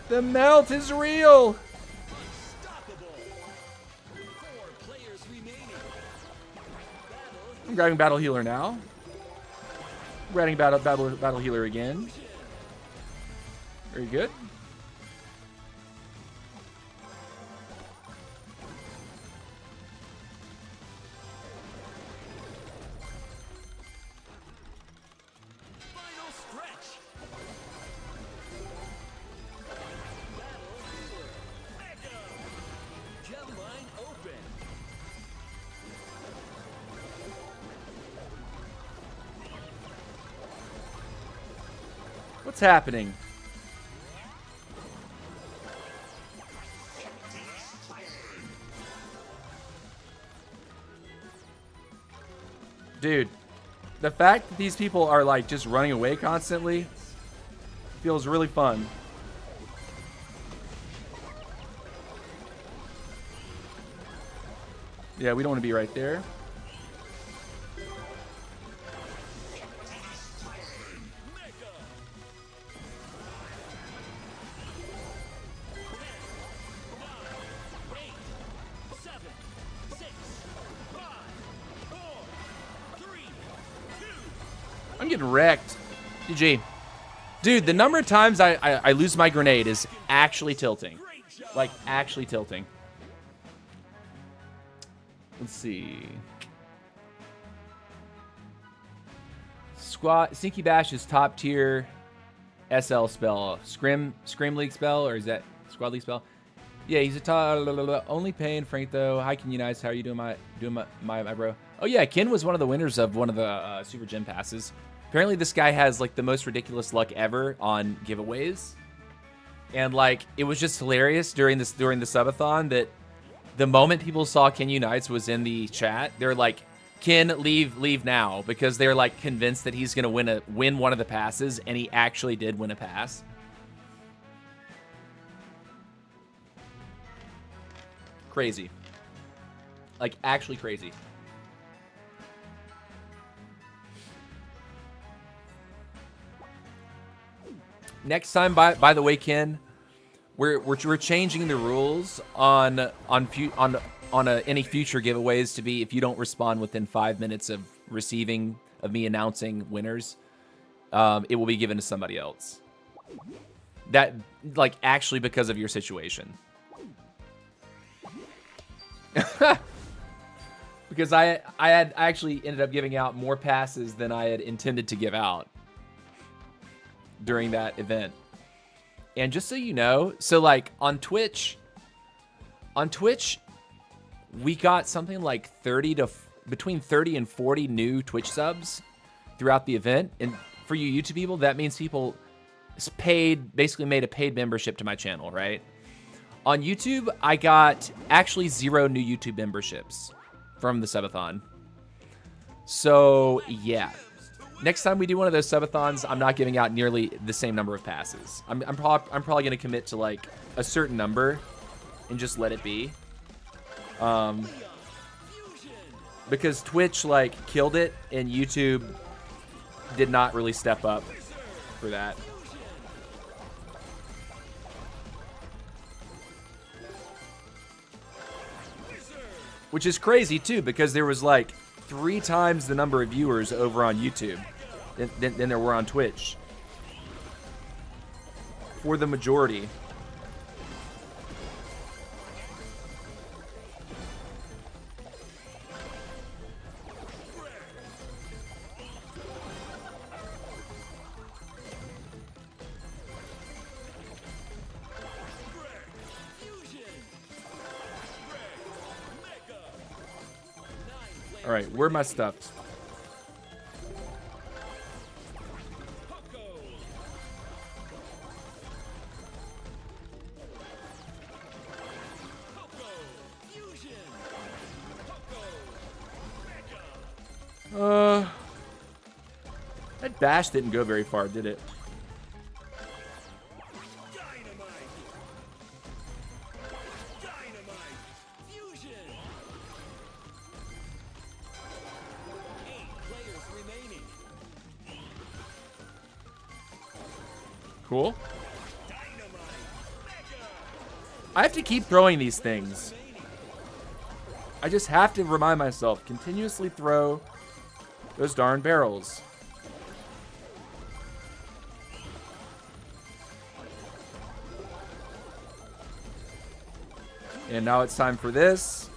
The melt is real. I'm grabbing battle healer now. Grabbing battle healer again. Very good. What's happening? Dude, the fact that these people are like just running away constantly feels really fun. Yeah, we don't want to be right there. I'm getting wrecked. GG. Dude, the number of times I lose my grenade is actually tilting. Like, actually tilting. Let's see. Sneaky Bash is top tier SL spell. Scrim League spell, or is that Squad League spell? Yeah, he's a top only paying Frank though. Hi, can you guys? How are you doing, my bro? Oh yeah, Ken was one of the winners of one of the Super Gym passes. Apparently, this guy has like the most ridiculous luck ever on giveaways, and like it was just hilarious during the subathon that the moment people saw Ken Unites was in the chat, they're like, "Ken, leave now," because they're like convinced that he's gonna win one of the passes, and he actually did win a pass. Crazy. Like, actually crazy. Next time, by the way, Ken, We're changing the rules on any future giveaways to be if you don't respond within 5 minutes of me announcing winners, it will be given to somebody else. That, like, actually because of your situation. Because I actually ended up giving out more passes than I had intended to give out during that event. And just so you know, so like on Twitch, we got something like between 30 and 40 new Twitch subs throughout the event. And for you YouTube people, that means people basically made a paid membership to my channel, right? On YouTube, I got actually 0 new YouTube memberships from the subathon. So yeah, next time we do one of those subathons, I'm not giving out nearly the same number of passes. I'm probably gonna commit to like a certain number and just let it be. Because Twitch like killed it and YouTube did not really step up for that. Which is crazy too, because there was like 3 times the number of viewers over on YouTube than there were on Twitch. For the majority. All right, where are my stuff? That dash didn't go very far, did it? Cool. I have to keep throwing these things. I just have to remind myself, continuously throw those darn barrels. And now it's time for this.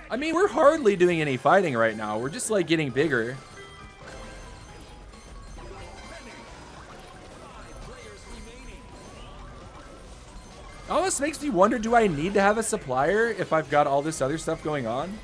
I mean, we're hardly doing any fighting right now. We're just like getting bigger. Almost makes me wonder, do I need to have a supplier if I've got all this other stuff going on?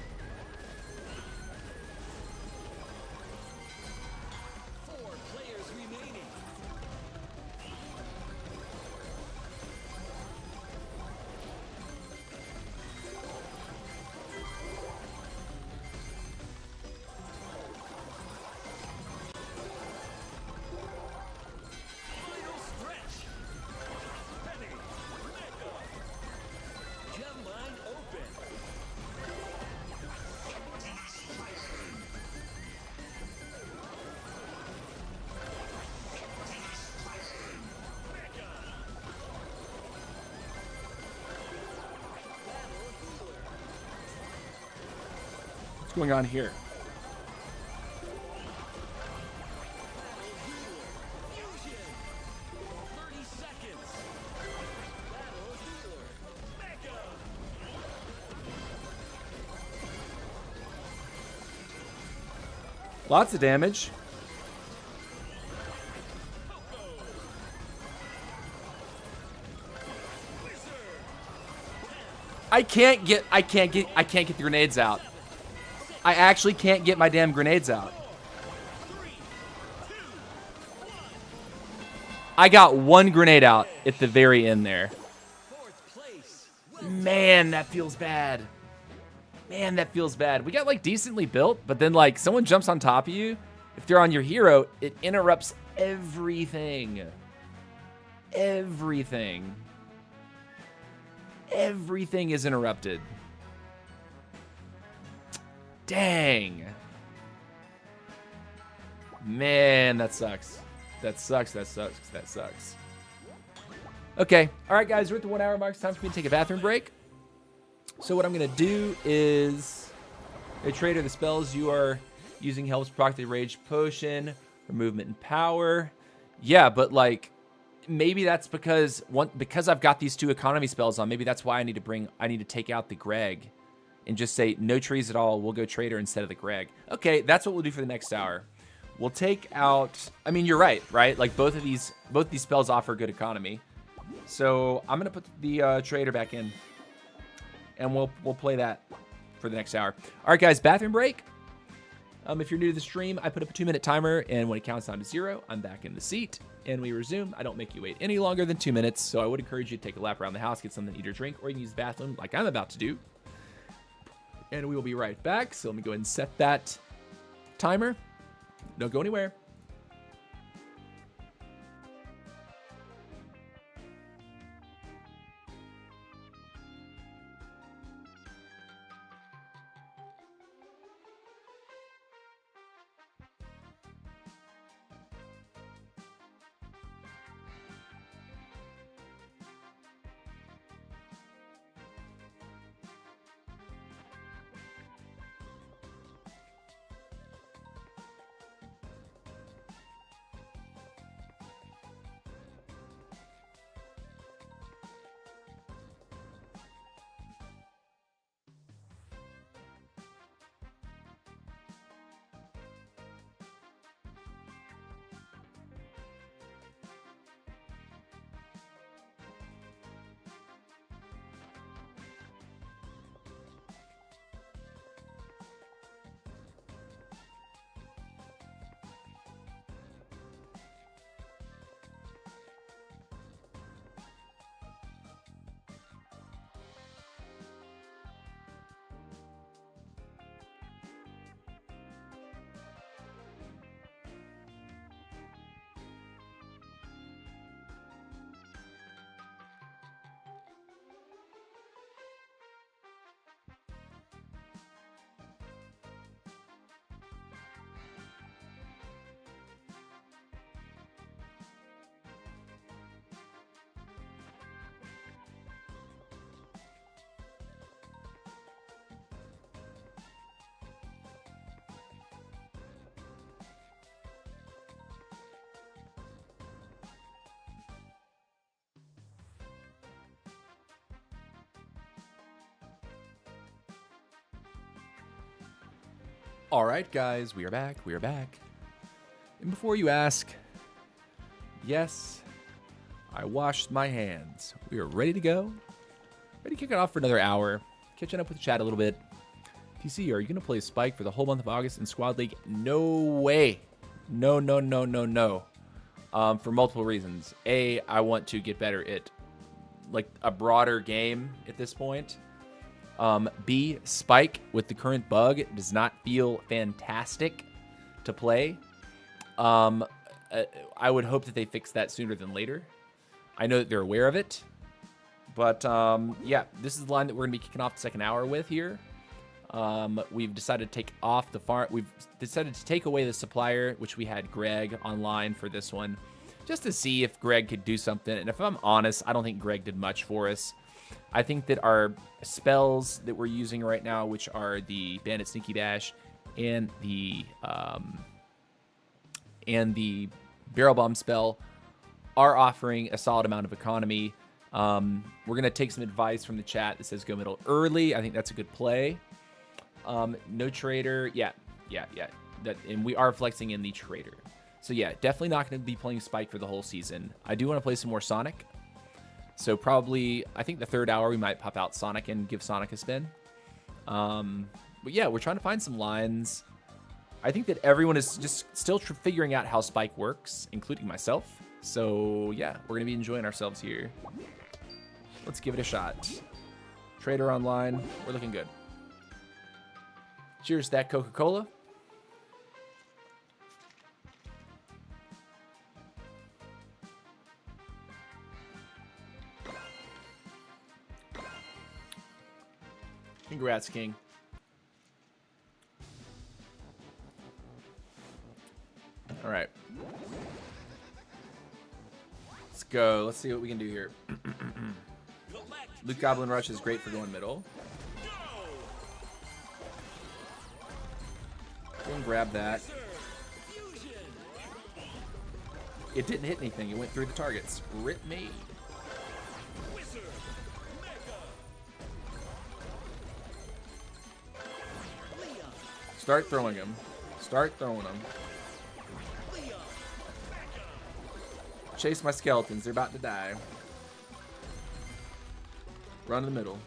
What's going on here? Lots of damage. I can't get the grenades out. I actually can't get my damn grenades out. I got one grenade out at the very end there. Man, that feels bad. Man, that feels bad. We got like decently built, but then like someone jumps on top of you If they're on your hero, it interrupts everything. Everything. Everything is interrupted. Dang. Man, that sucks. That sucks, that sucks, that sucks. Okay. All right, guys, we're at the 1 hour mark. It's time for me to take a bathroom break. So what I'm going to do is, a trader, the spells you are using helps proc the rage potion, or movement and power. Yeah, but like, maybe that's because I've got these 2 economy spells on. Maybe that's why I need to take out the Greg and just say no trees at all. We'll go trader instead of the Greg. Okay, that's what we'll do for the next hour. We'll take out, I mean, you're right? Like both of these spells offer good economy. So I'm gonna put the trader back in, and we'll play that for the next hour. All right, guys, bathroom break. If you're new to the stream, I put up a 2-minute timer, and when it counts down to 0, I'm back in the seat, and we resume. I don't make you wait any longer than 2 minutes, so I would encourage you to take a lap around the house, get something to eat or drink, or you can use the bathroom like I'm about to do. And we will be right back, so let me go ahead and set that timer. Don't go anywhere. All right, guys, we are back. We are back. And before you ask, yes, I washed my hands. We are ready to go. Ready to kick it off for another hour. Catching up with the chat a little bit. TC, are you going to play Spike for the whole month of August in Squad League? No way. No, no, no, no, no. For multiple reasons. A, I want to get better at like a broader game at this point. B, Spike with the current bug does not feel fantastic to play. I would hope that they fix that sooner than later. I know that they're aware of it, but yeah, this is the line that we're gonna be kicking off the second hour with here. We've decided to take off the farm. We've decided to take away the supplier, which we had Greg online for this one, just to see if Greg could do something. And if I'm honest, I don't think Greg did much for us. I think that our spells that we're using right now, which are the Bandit Sneaky Dash and the Barrel Bomb spell, are offering a solid amount of economy. We're going to take some advice from the chat that says go middle early. I think that's a good play. No trader. Yeah. And we are flexing in the trader. So yeah, definitely not going to be playing Spike for the whole season. I do want to play some more Sonic. So probably, I think the third hour we might pop out Sonic and give Sonic a spin. But yeah, we're trying to find some lines. I think that everyone is just still figuring out how Spike works, including myself. So yeah, we're going to be enjoying ourselves here. Let's give it a shot. Trader online, we're looking good. Cheers to that Coca-Cola. Congrats, King. All right. Let's go. Let's see what we can do here. Luke Goblin Rush is great for going middle. Go and grab that. It didn't hit anything. It went through the targets. Rip me. Start throwing him. Start throwing him. Chase my skeletons. They're about to die. Run in the middle.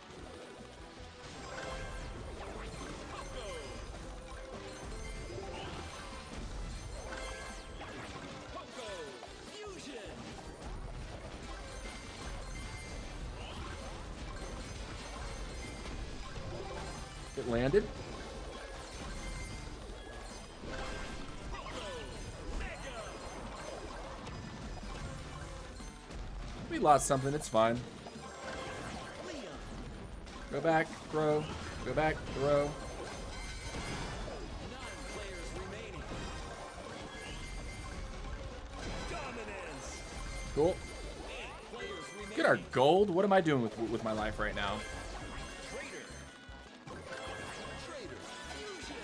It landed. We lost something. It's fine. Go back, throw. Go back, throw. 9 players remaining. Dominance. Cool. 8 players remaining. Get our gold. What am I doing with my life right now? Traitor. Traitor. Fusion.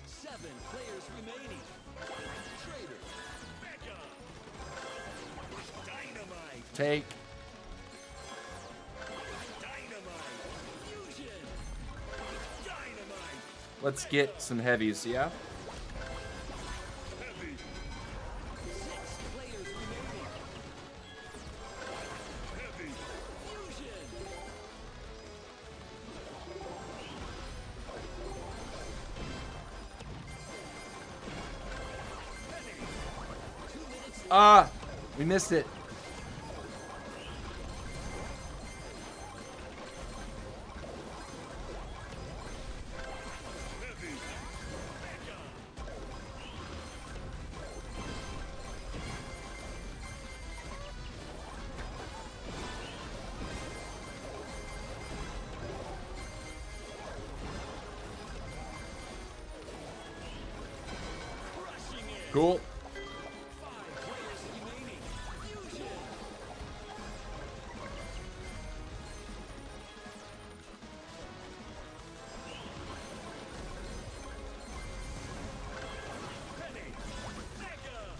7 players remaining. Traitor. Backup. Dynamite. Take. Fusion. Dynamite. Let's get some heavies, yeah? Heavy. 6 players remaining. Heavy. Fusion. Heavy. 2 minutes left. Ah! We missed it. Heavy. Backup. Crushing it. Cool. 5 players remaining. Fusion. Penny. Backup.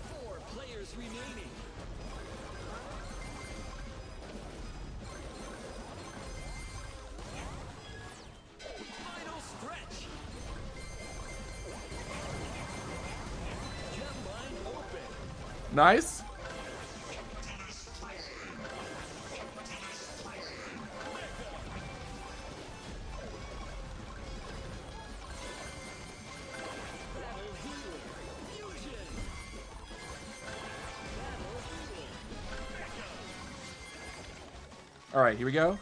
4 players remaining. Final stretch. Gem line open. Nice. Battle healer. Fusion. Battle healer. Backup. All right, here we go.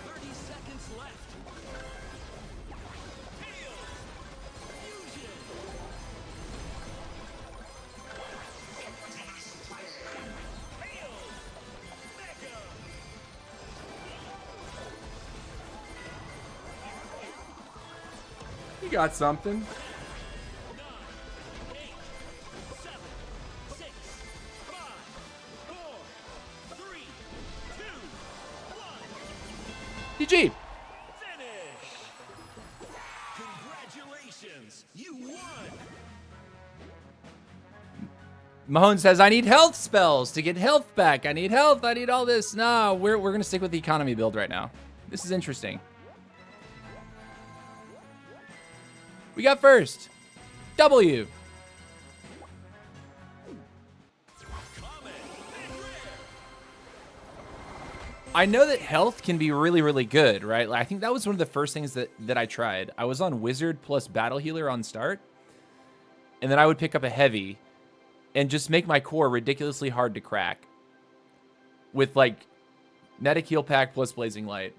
30 seconds left. Hail. Fusion. Hail. Backup. You got something. 9, 8, 7, 6, 5, 4, 3, 2, 1. GG. Finish! Congratulations! You won! Mahone says, I need health spells to get health back. I need health. I need all this. No, we're going to stick with the economy build right now. This is interesting. We got first. W. Common and rare. I know that health can be really, really good, right? Like, I think that was one of the first things that I tried. I was on Wizard plus Battle Healer on start. And then I would pick up a heavy and just make my core ridiculously hard to crack. With, like, Medic Heal Pack plus Blazing Light.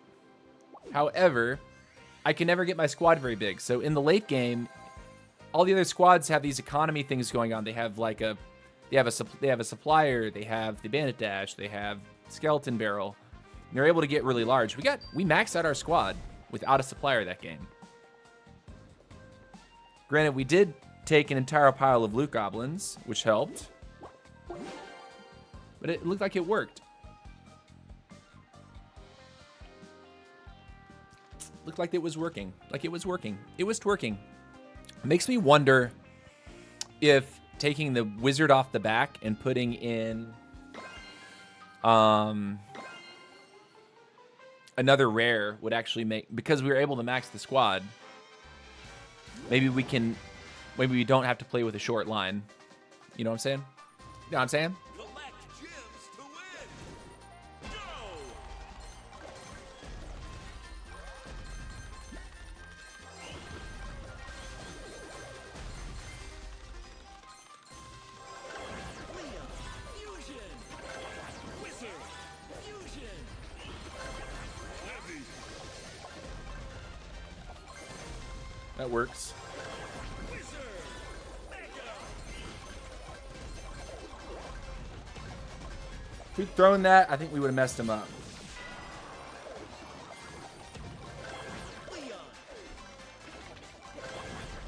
However, I can never get my squad very big. So in the late game, all the other squads have these economy things going on. They have, like, a They have a supplier. They have the bandit dash. They have skeleton barrel. And they're able to get really large. We maxed out our squad without a supplier that game. Granted, we did take an entire pile of loot goblins, which helped. But it looked like it worked. Looked like it was working. Like it was working. It was twerking. It makes me wonder if taking the wizard off the back and putting in another rare would actually make, because we were able to max the squad, maybe we don't have to play with a short line. You know what I'm saying? You know what I'm saying? Collect gems to win. Go. Leon, fusion. Wizard, fusion. Heavy. That works. Wizard, mega. If we'd thrown that, I think we would have messed him up. Leon.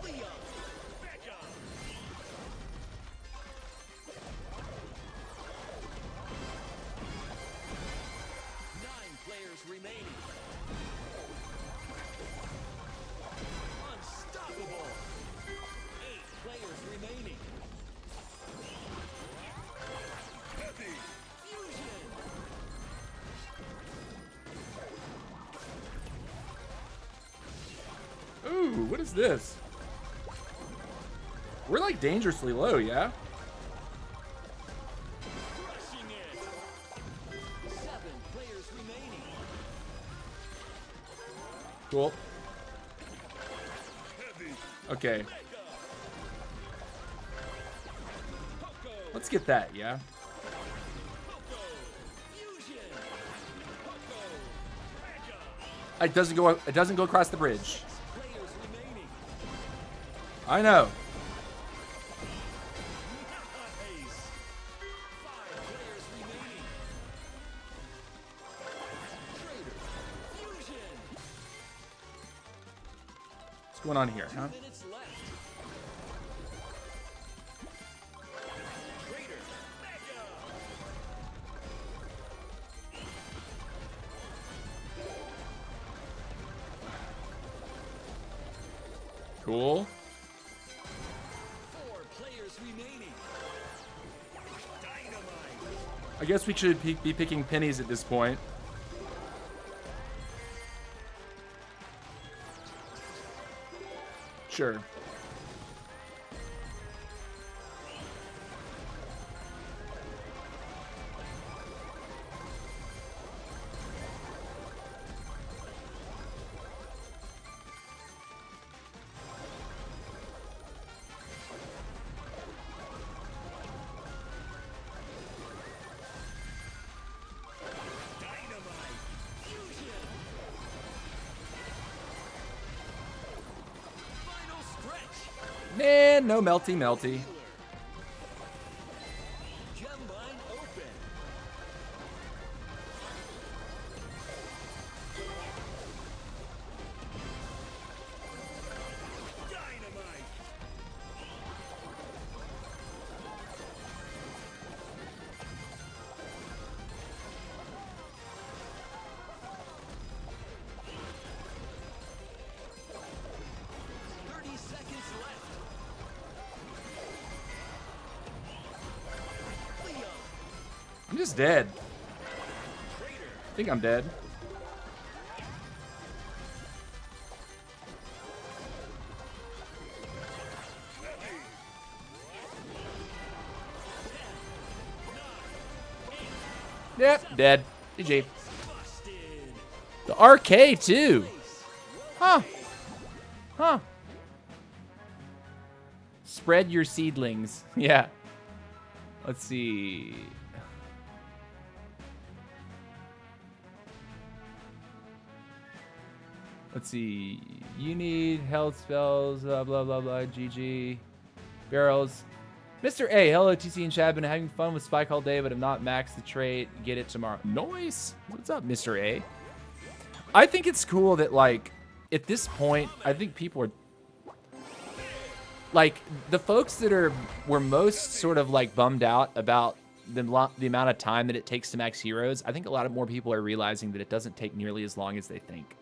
Leon, mega. 9 players remaining. Unstoppable. 8 players remaining. Heavy. Fusion. Ooh, what is this? We're like dangerously low, yeah? Crushing it. 7 players remaining. Cool. Heavy. Okay, Mega. Poco. let's get that, yeah? Poco. Fusion. Poco. Mega. It doesn't go across the bridge. Players remaining. I know. Nice. 5 players remaining. Trader. Fusion. What's going on here, 2 huh? minutes left. Trader. Mega. Cool. 4 players remaining. Dynamite. I guess we should be picking pennies at this point. Sure. Dynamite. Fusion. Final stretch. Man, no melty melty. Gem mine open. Dynamite. Thirty seconds left. Leon. I'm just dead. Trader. I think I'm dead. Yep, dead. GG. Busted. The RK too. Huh. Huh. Spread your seedlings. Yeah. Let's see. Let's see. You need health spells, blah, blah, blah, blah, GG. Barrels. Mr. A, hello, TC and Chad. Been having fun with Spike all day, but have not maxed the trait. Get it tomorrow. Nice. What's up, Mr. A? I think it's cool that, like, at this point, I think people are, like, the folks that were most sort of, like, bummed out about the amount of time that it takes to max heroes. I think a lot of more people are realizing that it doesn't take nearly as long as they think.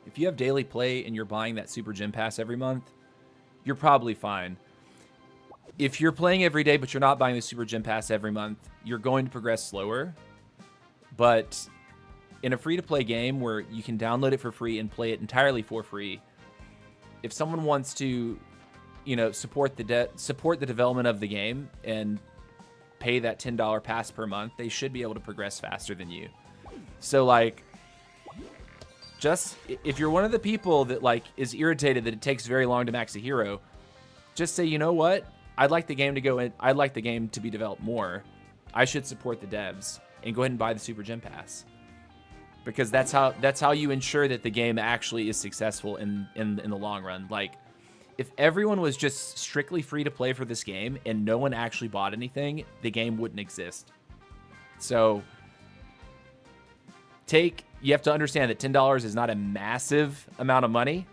If you have daily play and you're buying that Super Gym Pass every month, you're probably fine. If you're playing every day, but you're not buying the Super Gym Pass every month, you're going to progress slower. But in a free-to-play game where you can download it for free and play it entirely for free, if someone wants to, you know, support the development of the game and pay that $10 pass per month, they should be able to progress faster than you. So, like, just if you're one of the people that, like, is irritated that it takes very long to max a hero, just say, you know what? I'd like the game to go in. I'd like the game to be developed more. I should support the devs and go ahead and buy the Super Gym Pass, because that's how you ensure that the game actually is successful in the long run. Like, if everyone was just strictly free to play for this game and no one actually bought anything, the game wouldn't exist. So you have to understand that $10 is not a massive amount of money.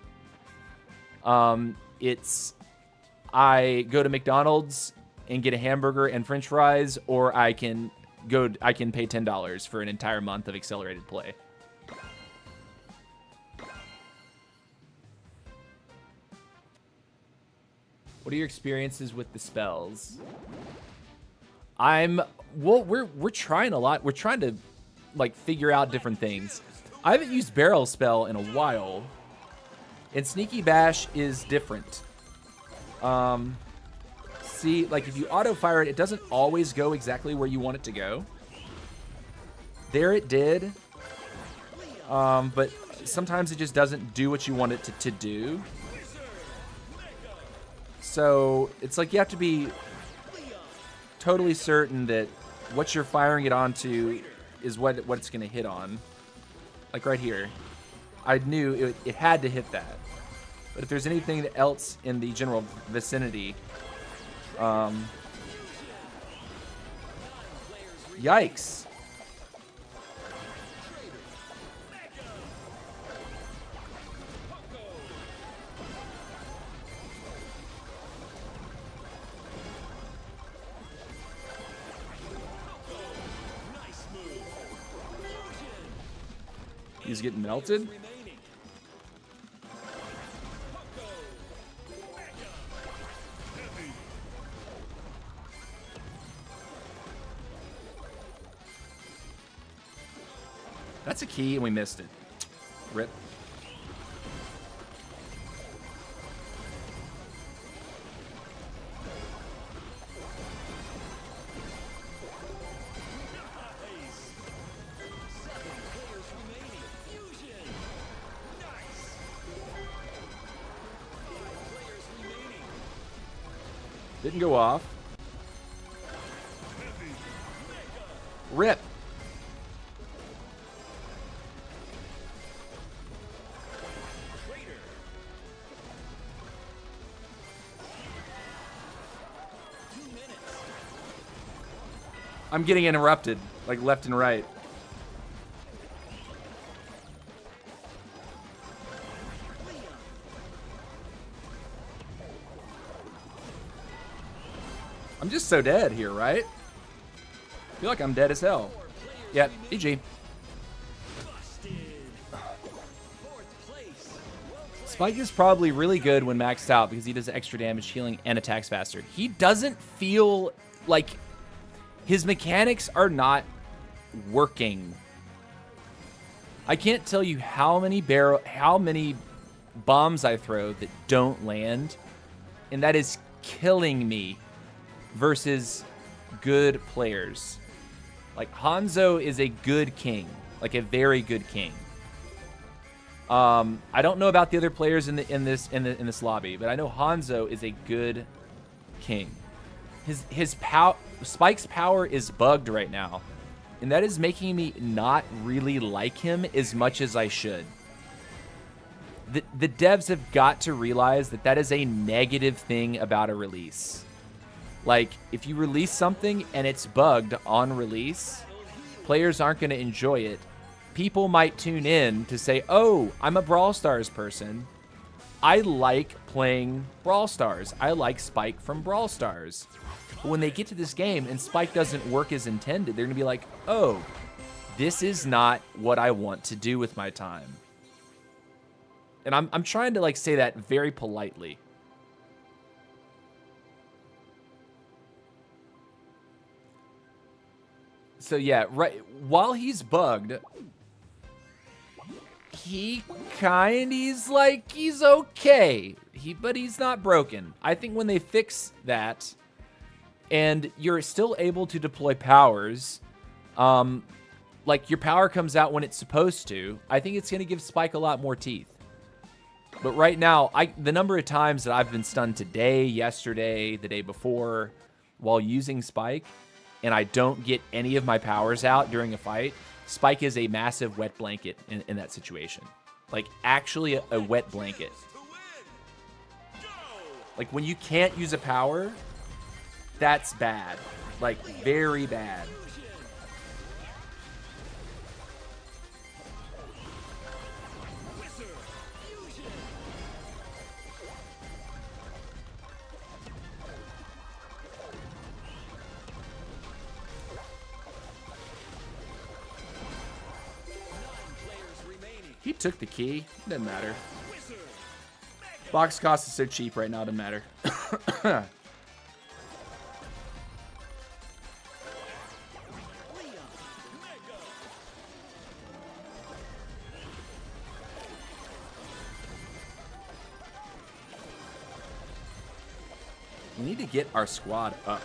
I go to McDonald's and get a hamburger and French fries, or I can pay $10 for an entire month of accelerated play. What are your experiences with the spells? We're trying a lot. We're trying to, like, figure out different things. I haven't used Barrel Spell in a while, and Sneaky Bash is different. See, like, if you auto-fire it, it doesn't always go exactly where you want it to go. There it did. But sometimes it just doesn't do what you want it to do. So it's like you have to be totally certain that what you're firing it onto is what it's going to hit on. Like right here. I knew it had to hit that. But if there's anything else in the general vicinity, yikes. He's getting melted. That's a key, and we missed it. Rip. Didn't go off. Rip. I'm getting interrupted, like left and right. I'm just so dead here, right? I feel like I'm dead as hell. Yep, GG. Spike is probably really good when maxed out because he does extra damage, healing, and attacks faster. He doesn't feel like his mechanics are not working. I can't tell you how many bombs I throw that don't land, and that is killing me versus good players. Like Hanzo is a good king, like a very good king. I don't know about the other players in this lobby, but I know Hanzo is a good king. Spike's power is bugged right now, and that is making me not really like him as much as I should. The devs have got to realize that that is a negative thing about a release. Like, if you release something and it's bugged on release, players aren't going to enjoy it. People might tune in to say, oh, I'm a Brawl Stars person. I like playing Brawl Stars. I like Spike from Brawl Stars. But when they get to this game and Spike doesn't work as intended, they're going to be like, oh, this is not what I want to do with my time. And I'm trying to like say that very politely. So yeah, right while he's bugged, he's okay. But he's not broken. I think when they fix that and you're still able to deploy powers, like your power comes out when it's supposed to, I think it's going to give Spike a lot more teeth. But right now, the number of times that I've been stunned today, yesterday, the day before, while using Spike, and I don't get any of my powers out during a fight, Spike is a massive wet blanket in that situation. Like, actually a wet blanket. Like, when you can't use a power, that's bad. Like, very bad. He took the key. Doesn't matter. Box cost is so cheap right now. Doesn't matter. We need to get our squad up.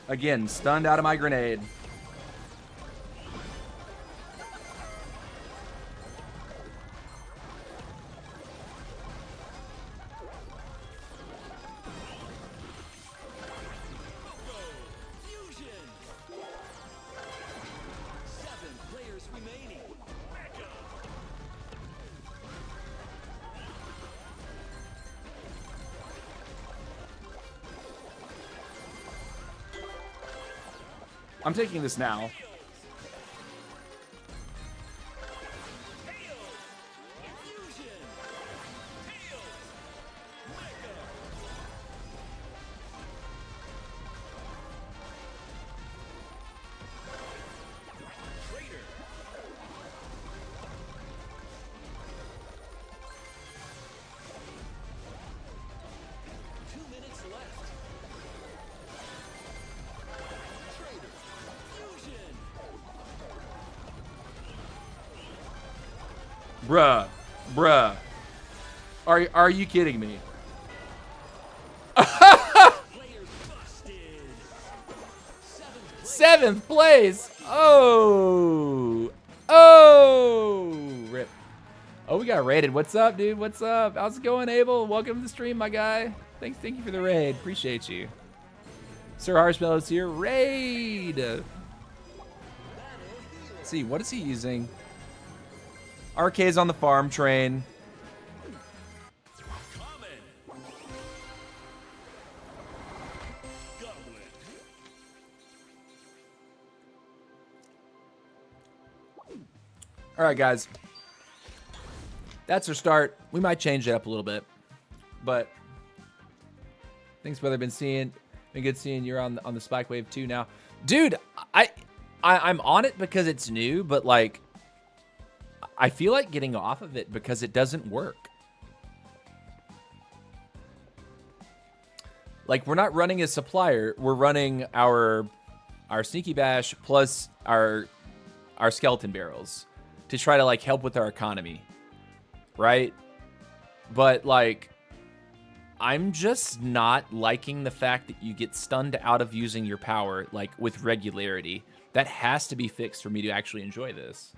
Again, stunned out of my grenade. I'm taking this now. Bruh. Are you kidding me? Seventh place. Oh, rip. Oh, we got raided. What's up, dude? What's up? How's it going, Abel? Welcome to the stream, my guy. Thank you for the raid. Appreciate you. Sir Harspell is here. Raid. Let's see, what is he using? RK's on the farm train. All right, guys. That's our start. We might change it up a little bit, but thanks, brother. Been good seeing you're on the Spike Wave 2 now, dude. I'm on it because it's new, but like, I feel like getting off of it because it doesn't work. Like, we're not running a supplier. We're running our sneaky bash plus our skeleton barrels to try to like help with our economy, right? But like, I'm just not liking the fact that you get stunned out of using your power like with regularity. That has to be fixed for me to actually enjoy this.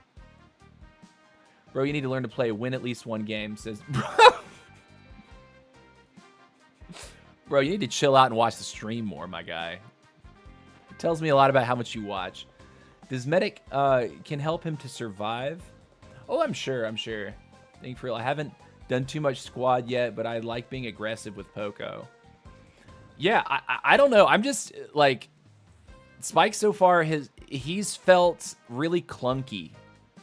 Bro, you need to learn to play win at least one game, says bro, you need to chill out and watch the stream more, my guy. It tells me a lot about how much you watch. Does medic can help him to survive? Oh, I'm sure. Think for real. I haven't done too much squad yet, but I like being aggressive with Poco. Yeah, I don't know. I'm just like Spike so far he's felt really clunky.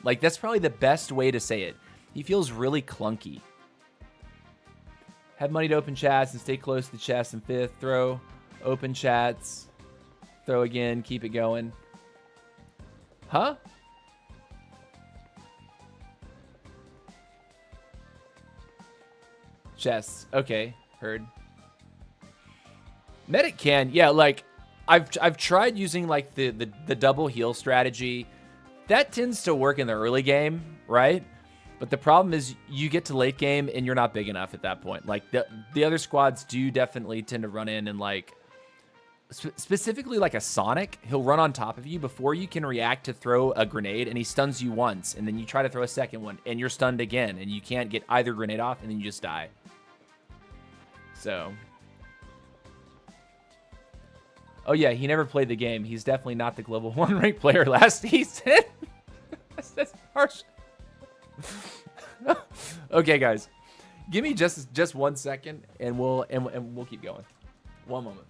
Like that's probably the best way to say it. He feels really clunky. Have money to open chats and stay close to the chest in 5th. Throw, open chats, throw again, keep it going. Huh? Chests. Okay, heard. Medic can, yeah, like I've tried using like the double heal strategy. That tends to work in the early game, right? But the problem is you get to late game and you're not big enough at that point. Like the other squads do definitely tend to run in and like specifically like a Sonic, he'll run on top of you before you can react to throw a grenade, and he stuns you once, and then you try to throw a second one and you're stunned again, and you can't get either grenade off, and then you just die. So oh yeah, he never played the game. He's definitely not the global 1 ranked player last season. That's harsh. Okay, guys, give me just 1 second, and we'll keep going. One moment.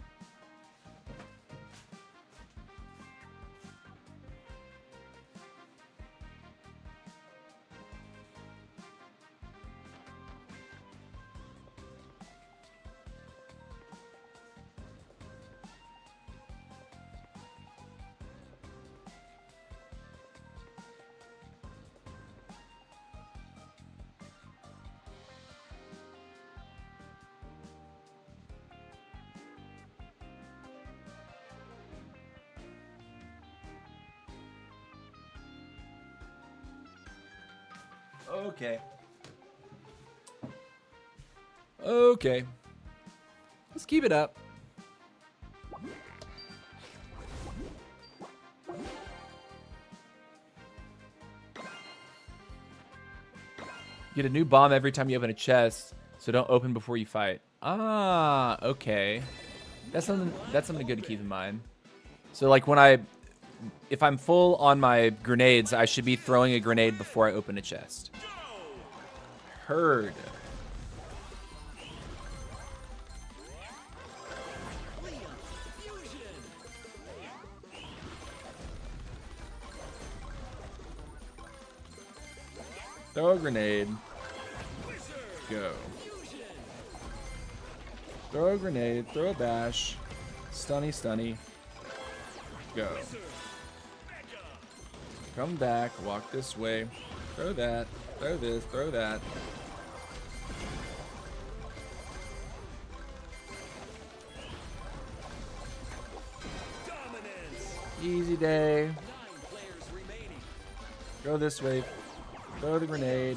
Okay. Okay. Let's keep it up. Get a new bomb every time you open a chest, so don't open before you fight. Ah, okay. That's something good to keep in mind. So like if I'm full on my grenades, I should be throwing a grenade before I open a chest. Heard. Throw a grenade. Go. Throw a grenade. Throw a bash. Stunny, stunny. Go. Come back. Walk this way. Throw that. Throw this. Throw that. Easy day. Go this way. Throw the grenade.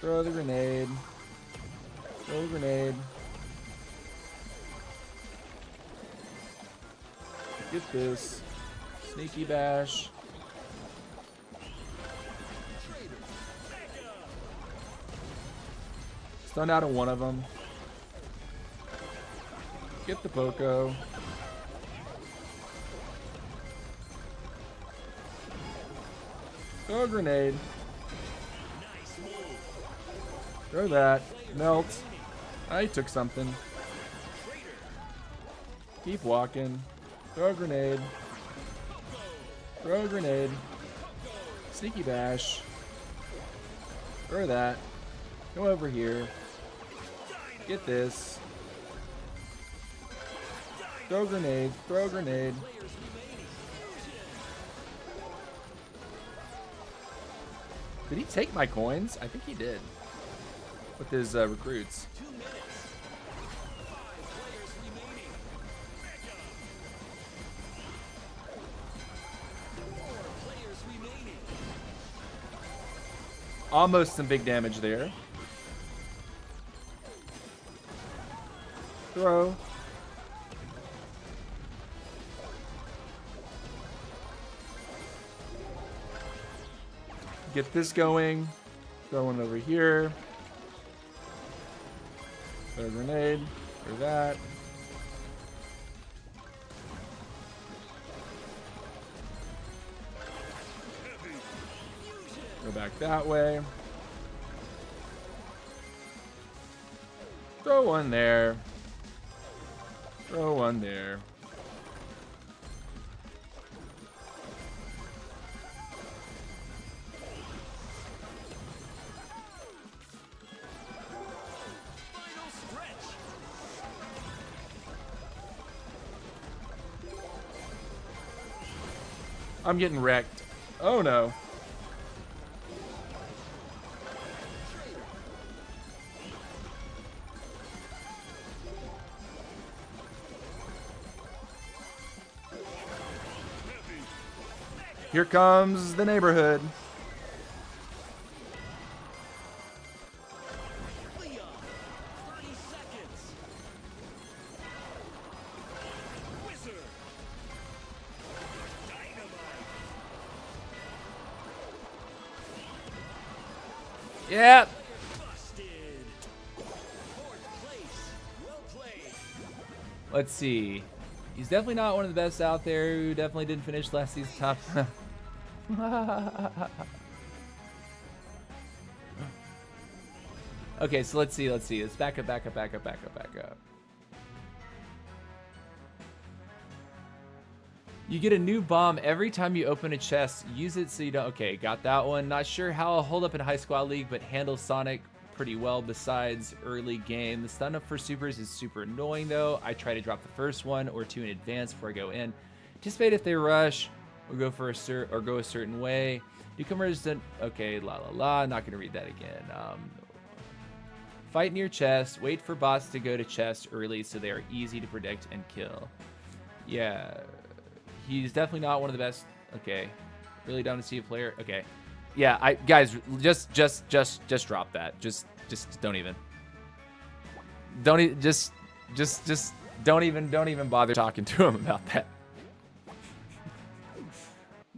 Throw the grenade. Throw the grenade. Get this. Sneaky bash. Stunned out of one of them. Get the Poco. Throw a grenade. Throw that. Melt. I took something. Keep walking. Throw a grenade. Throw a grenade. Sneaky bash. Throw that. Go over here. Get this. Throw a grenade. Throw a grenade. Did he take my coins? I think he did. With his recruits. Almost some big damage there. Throw. Get this going. Throw one over here. Throw a grenade. Throw that. Go back that way. Throw one there. Throw one there. Final stretch. I'm getting wrecked. Oh no. Here comes the neighborhood. Leon. 30 seconds. Wizard. Dynamite. Yeah. Busted. Fourth place. Well played. Let's see. He's definitely not one of the best out there. Who definitely didn't finish last season top. Okay, so let's see. Let's back up. You get a new bomb every time you open a chest. Use it so you don't. Okay, got that one. Not sure how I'll hold up in High Squad League, but handle Sonic pretty well besides early game. The stun up for supers is super annoying though. I try to drop the first one or two in advance before I go in. Anticipate if they rush or go for a certain way. Newcomers don't. Okay, not gonna read that again. Fight near chest. Wait for bots to go to chest early so they are easy to predict and kill. Yeah, he's definitely not one of the best. Okay, really down to see a player. Okay, yeah, guys just drop that. Just don't even bother talking to him about that.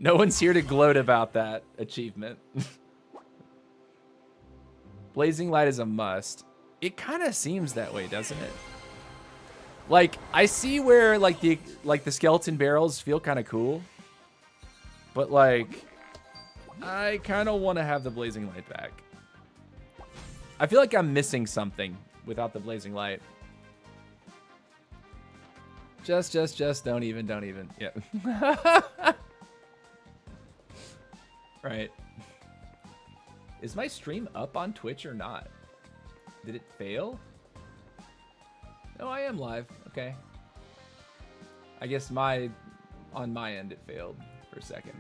No one's here to gloat about that achievement. Blazing light is a must. It kind of seems that way, doesn't it? Like, I see where like the skeleton barrels feel kind of cool, but like I kind of want to have the blazing light back. I feel like I'm missing something without the blazing light. Just don't even. Yeah. Right. Is my stream up on Twitch or not? Did it fail? No, I am live. Okay. I guess on my end it failed for a second.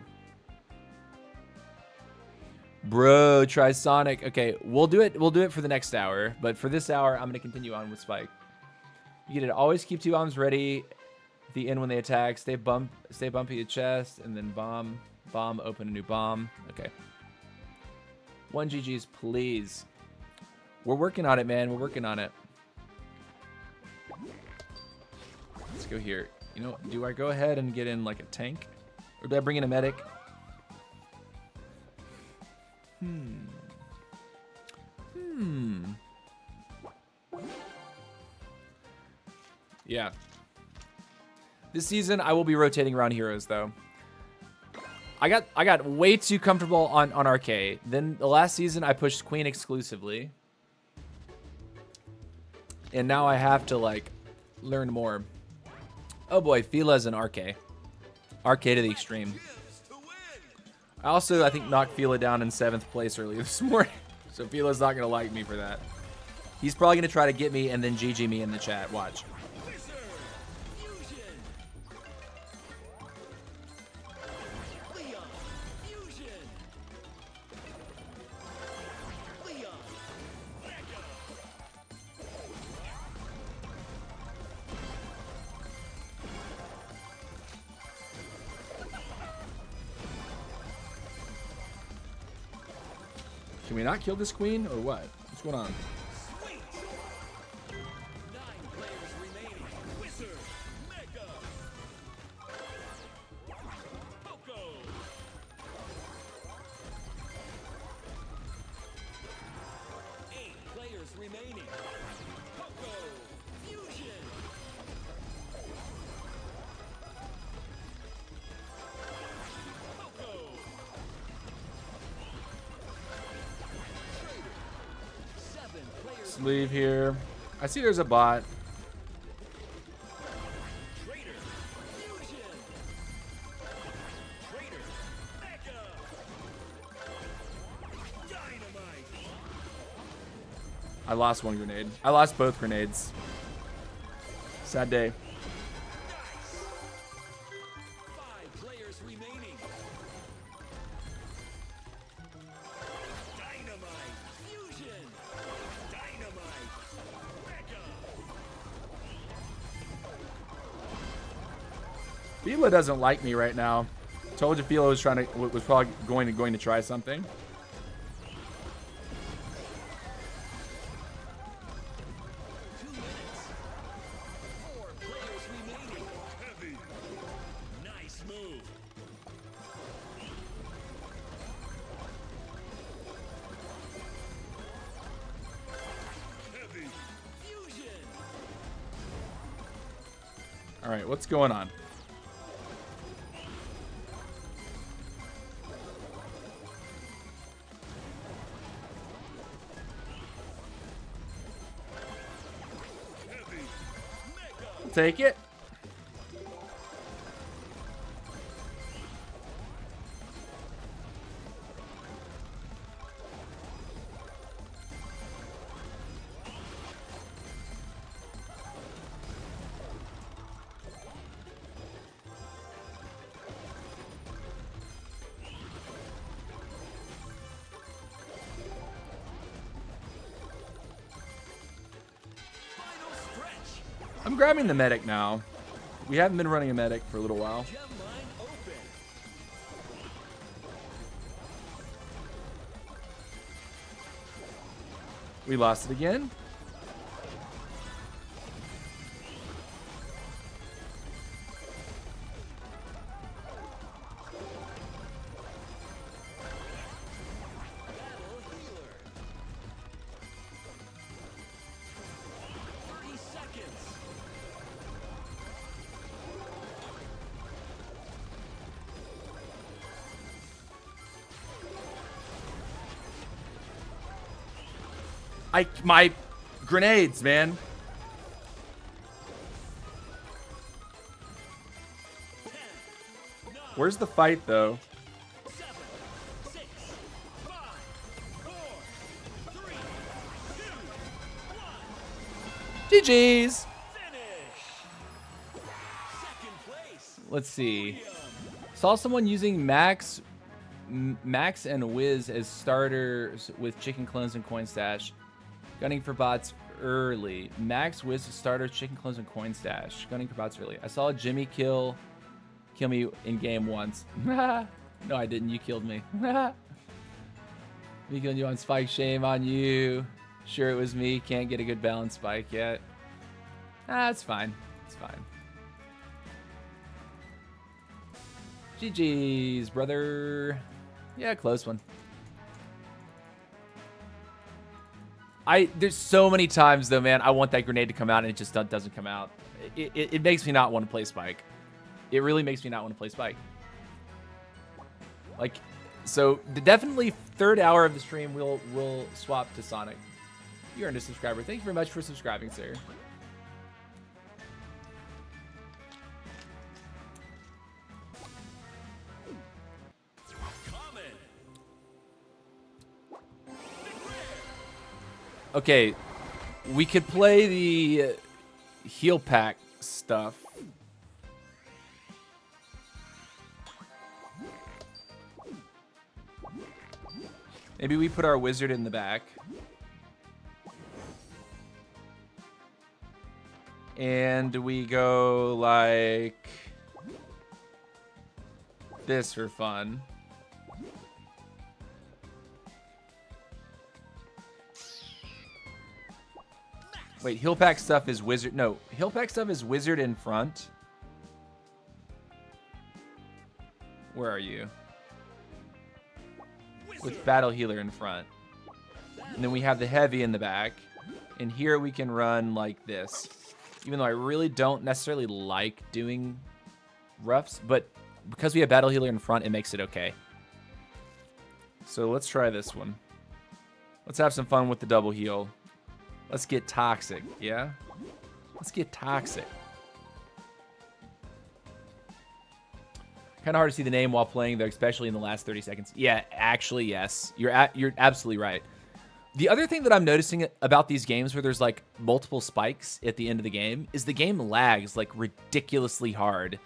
Bro, try Sonic. Okay, we'll do it for the next hour, but for this hour I'm gonna continue on with Spike. You get to always keep two bombs ready at the end when they attack. Stay bumpy at chest, and then bomb, open a new bomb. Okay. 1 GG's, please. We're working on it, man. We're working on it. Let's go here. You know, do I go ahead and get in like a tank? Or do I bring in a medic? Yeah. This season, I will be rotating around heroes, though. I got way too comfortable on RK. Then the last season, I pushed Queen exclusively. And now I have to, like, learn more. Oh boy, Fila's an RK. RK to the extreme. I think, knocked Fila down in 7th place earlier this morning. So Fila's not going to like me for that. He's probably going to try to get me and then GG me in the chat. Watch. Can we not kill this queen or what? What's going on? Sweet. 9 players remaining. Wizard. Mega. Poco. 8 players remaining. Poco. Fusion. Poco. Let's leave here. I see there's a bot. Traitor. Fusion. Traitor. Mega. Dynamite. I lost one grenade. I lost both grenades. Sad day. Nice. 5 players remaining. Dynamite. Fusion. Dynamite. Mega. Fila doesn't like me right now. Told you Fila was was probably going to try something. 2 minutes. 4 players remaining. Heavy. Nice move. Heavy. Fusion. All right, what's going on? Heavy. Mega. Take it. Final stretch. I'm grabbing the medic now. We haven't been running a medic for a little while. Gem line open. We lost it again. Battle healer. 30 seconds. My grenades, man. 10, 9, Where's the fight though? 7, 6, 5, 4, 3, 2, 1. GG's. Finish. Second place. Let's see. Podium. Saw someone using Max and Wiz as starters with chicken clones and coin stash. Gunning for bots early. Max, Wiz, starters, chicken clones and coin stash. Gunning for bots early. I saw Jimmy kill me in game once. No, I didn't. You killed me. Me killing you on Spike. Shame on you. Sure, it was me. Can't get a good balance Spike yet. It's fine. It's fine. GG's, brother. Yeah, close one. There's so many times though, man. I want that grenade to come out and it just doesn't come out. It makes me not want to play Spike. It really makes me not want to play Spike. Like, so definitely third hour of the stream we'll swap to Sonic. You earned a subscriber. Thank you very much for subscribing, sir. Comment. Okay, we could play the heal pack stuff. Maybe we put our wizard in the back. And we go like this for fun. Wait, heal pack stuff is wizard. No, heal pack stuff is wizard in front. Where are you? With battle healer in front. And then we have the heavy in the back. And here we can run like this. Even though I really don't necessarily like doing roughs, but because we have battle healer in front, it makes it okay. So let's try this one. Let's have some fun with the double heal. Let's get toxic, yeah? Let's get toxic. Kind of hard to see the name while playing, though, especially in the last 30 seconds. Yeah, actually, yes. You're absolutely right. The other thing that I'm noticing about these games where there's, like, multiple spikes at the end of the game is the game lags, like, ridiculously hard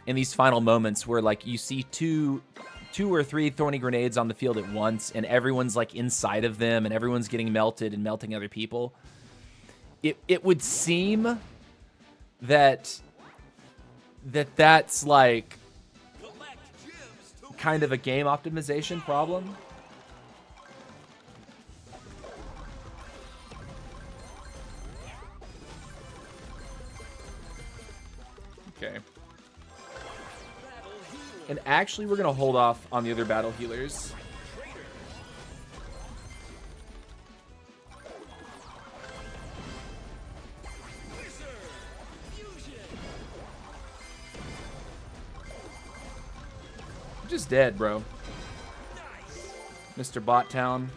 in these final moments where, like, you see two or three thorny grenades on the field at once, and everyone's, like, inside of them, and everyone's getting melted and melting other people. It would seem that's, like, kind of a game optimization problem. Okay. And actually, we're going to hold off on the other battle healers. I'm just dead, bro. Mr. Bot Town.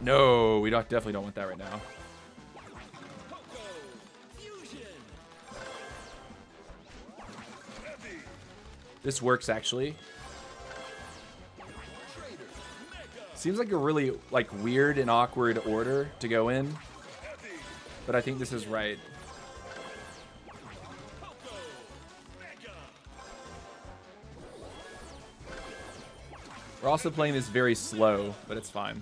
No, we definitely don't want that right now. This works, actually. Seems like a really, like, weird and awkward order to go in, but I think this is right. We're also playing this very slow, but it's fine.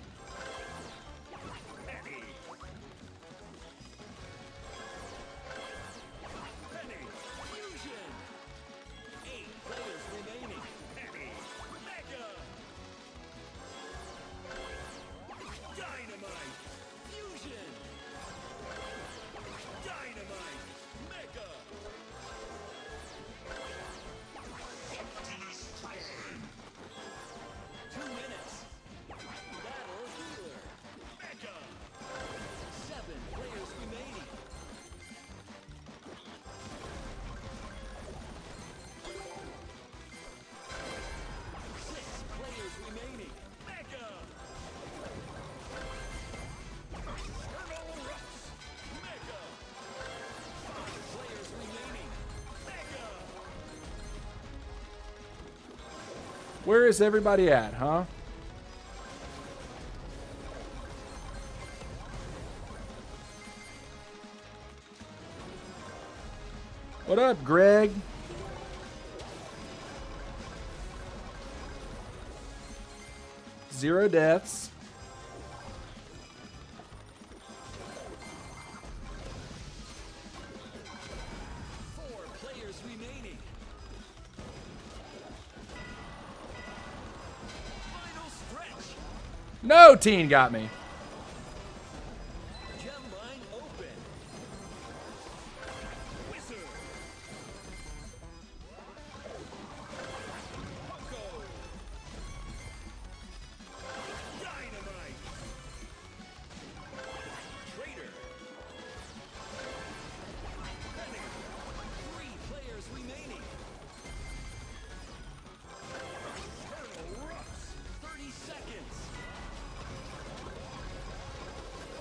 Where is everybody at, huh? What up, Greg? Zero deaths. No, teen got me.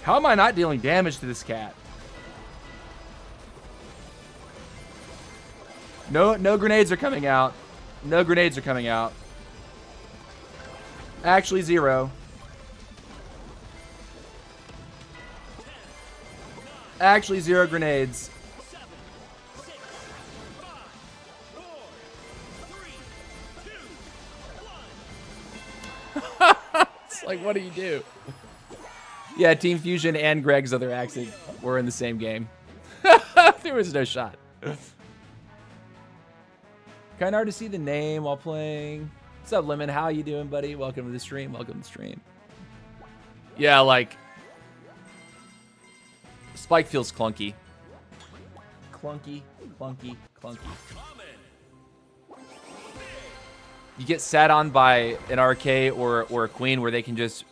How am I not dealing damage to this cat? No grenades are coming out. No grenades are coming out. Actually, zero. Actually, zero grenades. It's like, what do you do? Yeah, Team Fusion and Greg's other accent were in the same game. There was no shot. Kind of hard to see the name while playing. What's up, Lemon? How you doing, buddy? Welcome to the stream. Welcome to the stream. Yeah, like, Spike feels clunky. Clunky, clunky, clunky. you get sat on by an RK or a queen where they can just,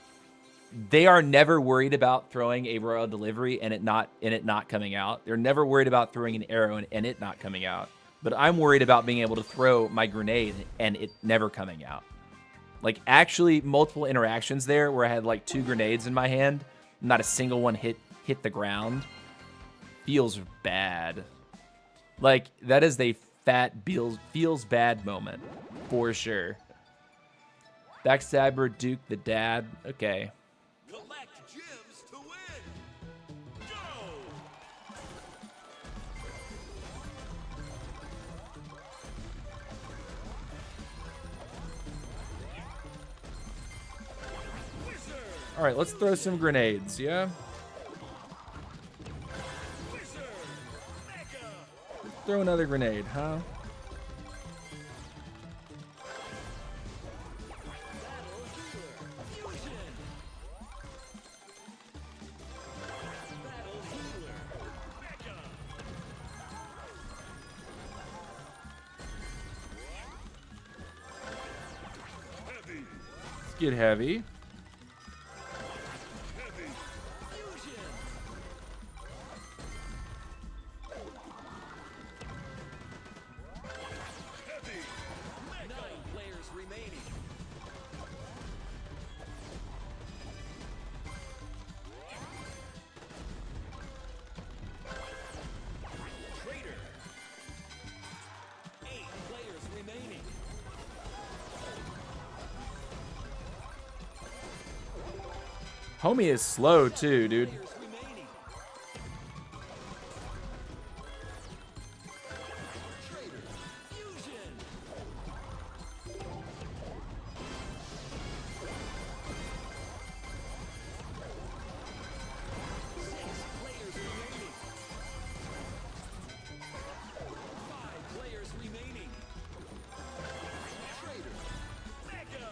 they are never worried about throwing a royal delivery and it not coming out. They're never worried about throwing an arrow and it not coming out. But I'm worried about being able to throw my grenade and it never coming out. Like, actually, multiple interactions there where I had like 2 grenades in my hand, not a single one hit the ground. Feels bad. Like, that is a fat feels bad moment for sure. Backstabber, Duke the dad. Okay. Collect gems to win. Go! Wizard! All right, let's throw some grenades, yeah? Wizard! Mega! Throw another grenade, huh? Battle healer! Fusion! Battle healer! Mega! Heavy! Let's get heavy. Heavy! Fusion! Heavy! 9 players remaining. Traitor! 8 players remaining. Homie is slow too, dude. Players remaining. Traitor! Fusion! Six players remaining. 5 players remaining. Traitor! Mega!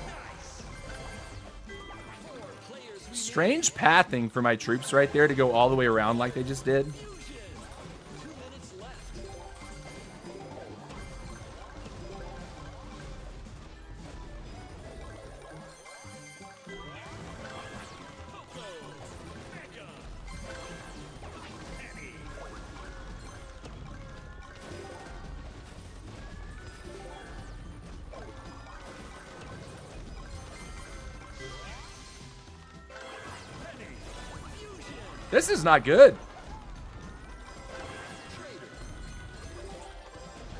Nice! 4 players remaining. Strange pathing for my troops right there to go all the way around like they just did. Fusion! 2 minutes left. Poco! Mega! Penny! Penny! Fusion! This is not good. Traitor!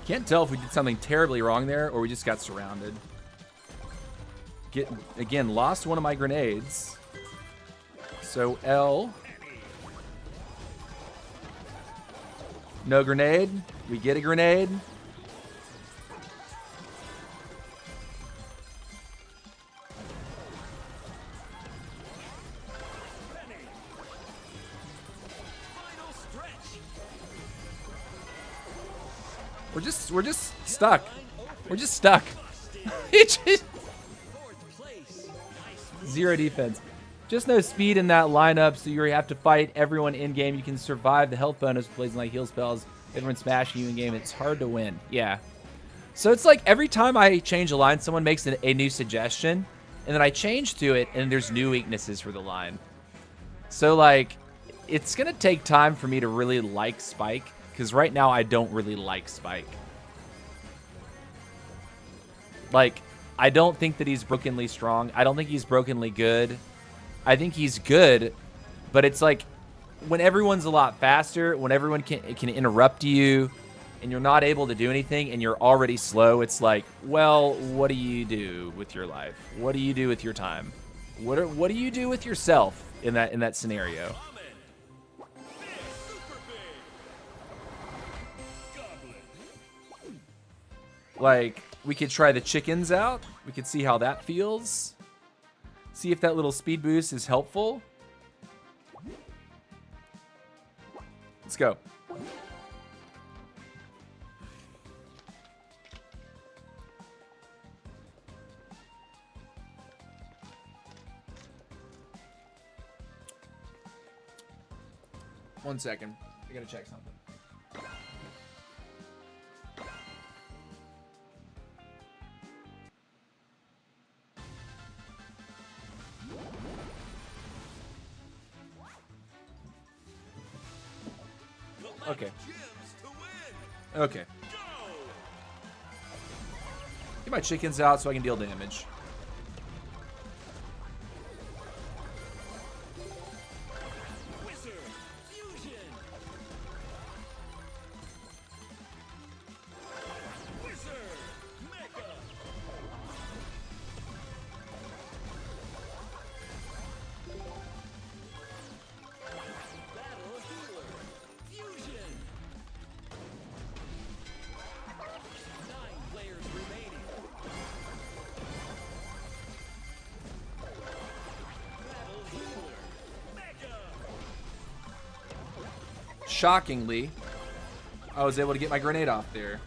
Can't tell if we did something terribly wrong there or we just got surrounded. Again, lost one of my grenades. So L. No grenade. We get a grenade. Penny! Final stretch! We're just stuck. Line open. We're just stuck. Busted. It's just 4th place. Nice move. 0 defense. Just no speed in that lineup, so you have to fight everyone in game. You can survive the health bonus with blazing like heal spells. Everyone's smashing you in game. It's hard to win. Yeah. So it's like every time I change a line, someone makes a new suggestion, and then I change to it, and there's new weaknesses for the line. So like, it's gonna take time for me to really like Spike, because right now I don't really like Spike. Like, I don't think that he's brokenly strong. I don't think he's brokenly good. I think he's good, but it's like when everyone's a lot faster, when everyone can interrupt you, and you're not able to do anything, and you're already slow, it's like, well, what do you do with your life? What do you do with your time? What do you do with yourself in that scenario? Common. Big, super big. Goblin. Like, we could try the chickens out. We could see how that feels. See if that little speed boost is helpful. Let's go. One second. I gotta check something. Okay. Okay. Get my chickens out so I can deal damage. Shockingly, I was able to get my grenade off there.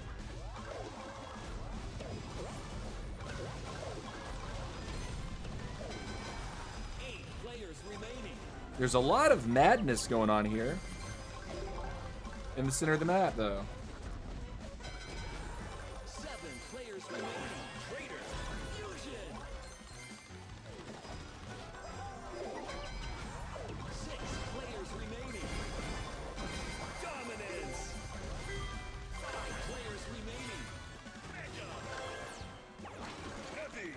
There's a lot of madness going on here. In the center of the map, though. 7 players remaining. Traitor. Fusion. 6 players remaining. Dominance. 5 players remaining. Mega. Heavy.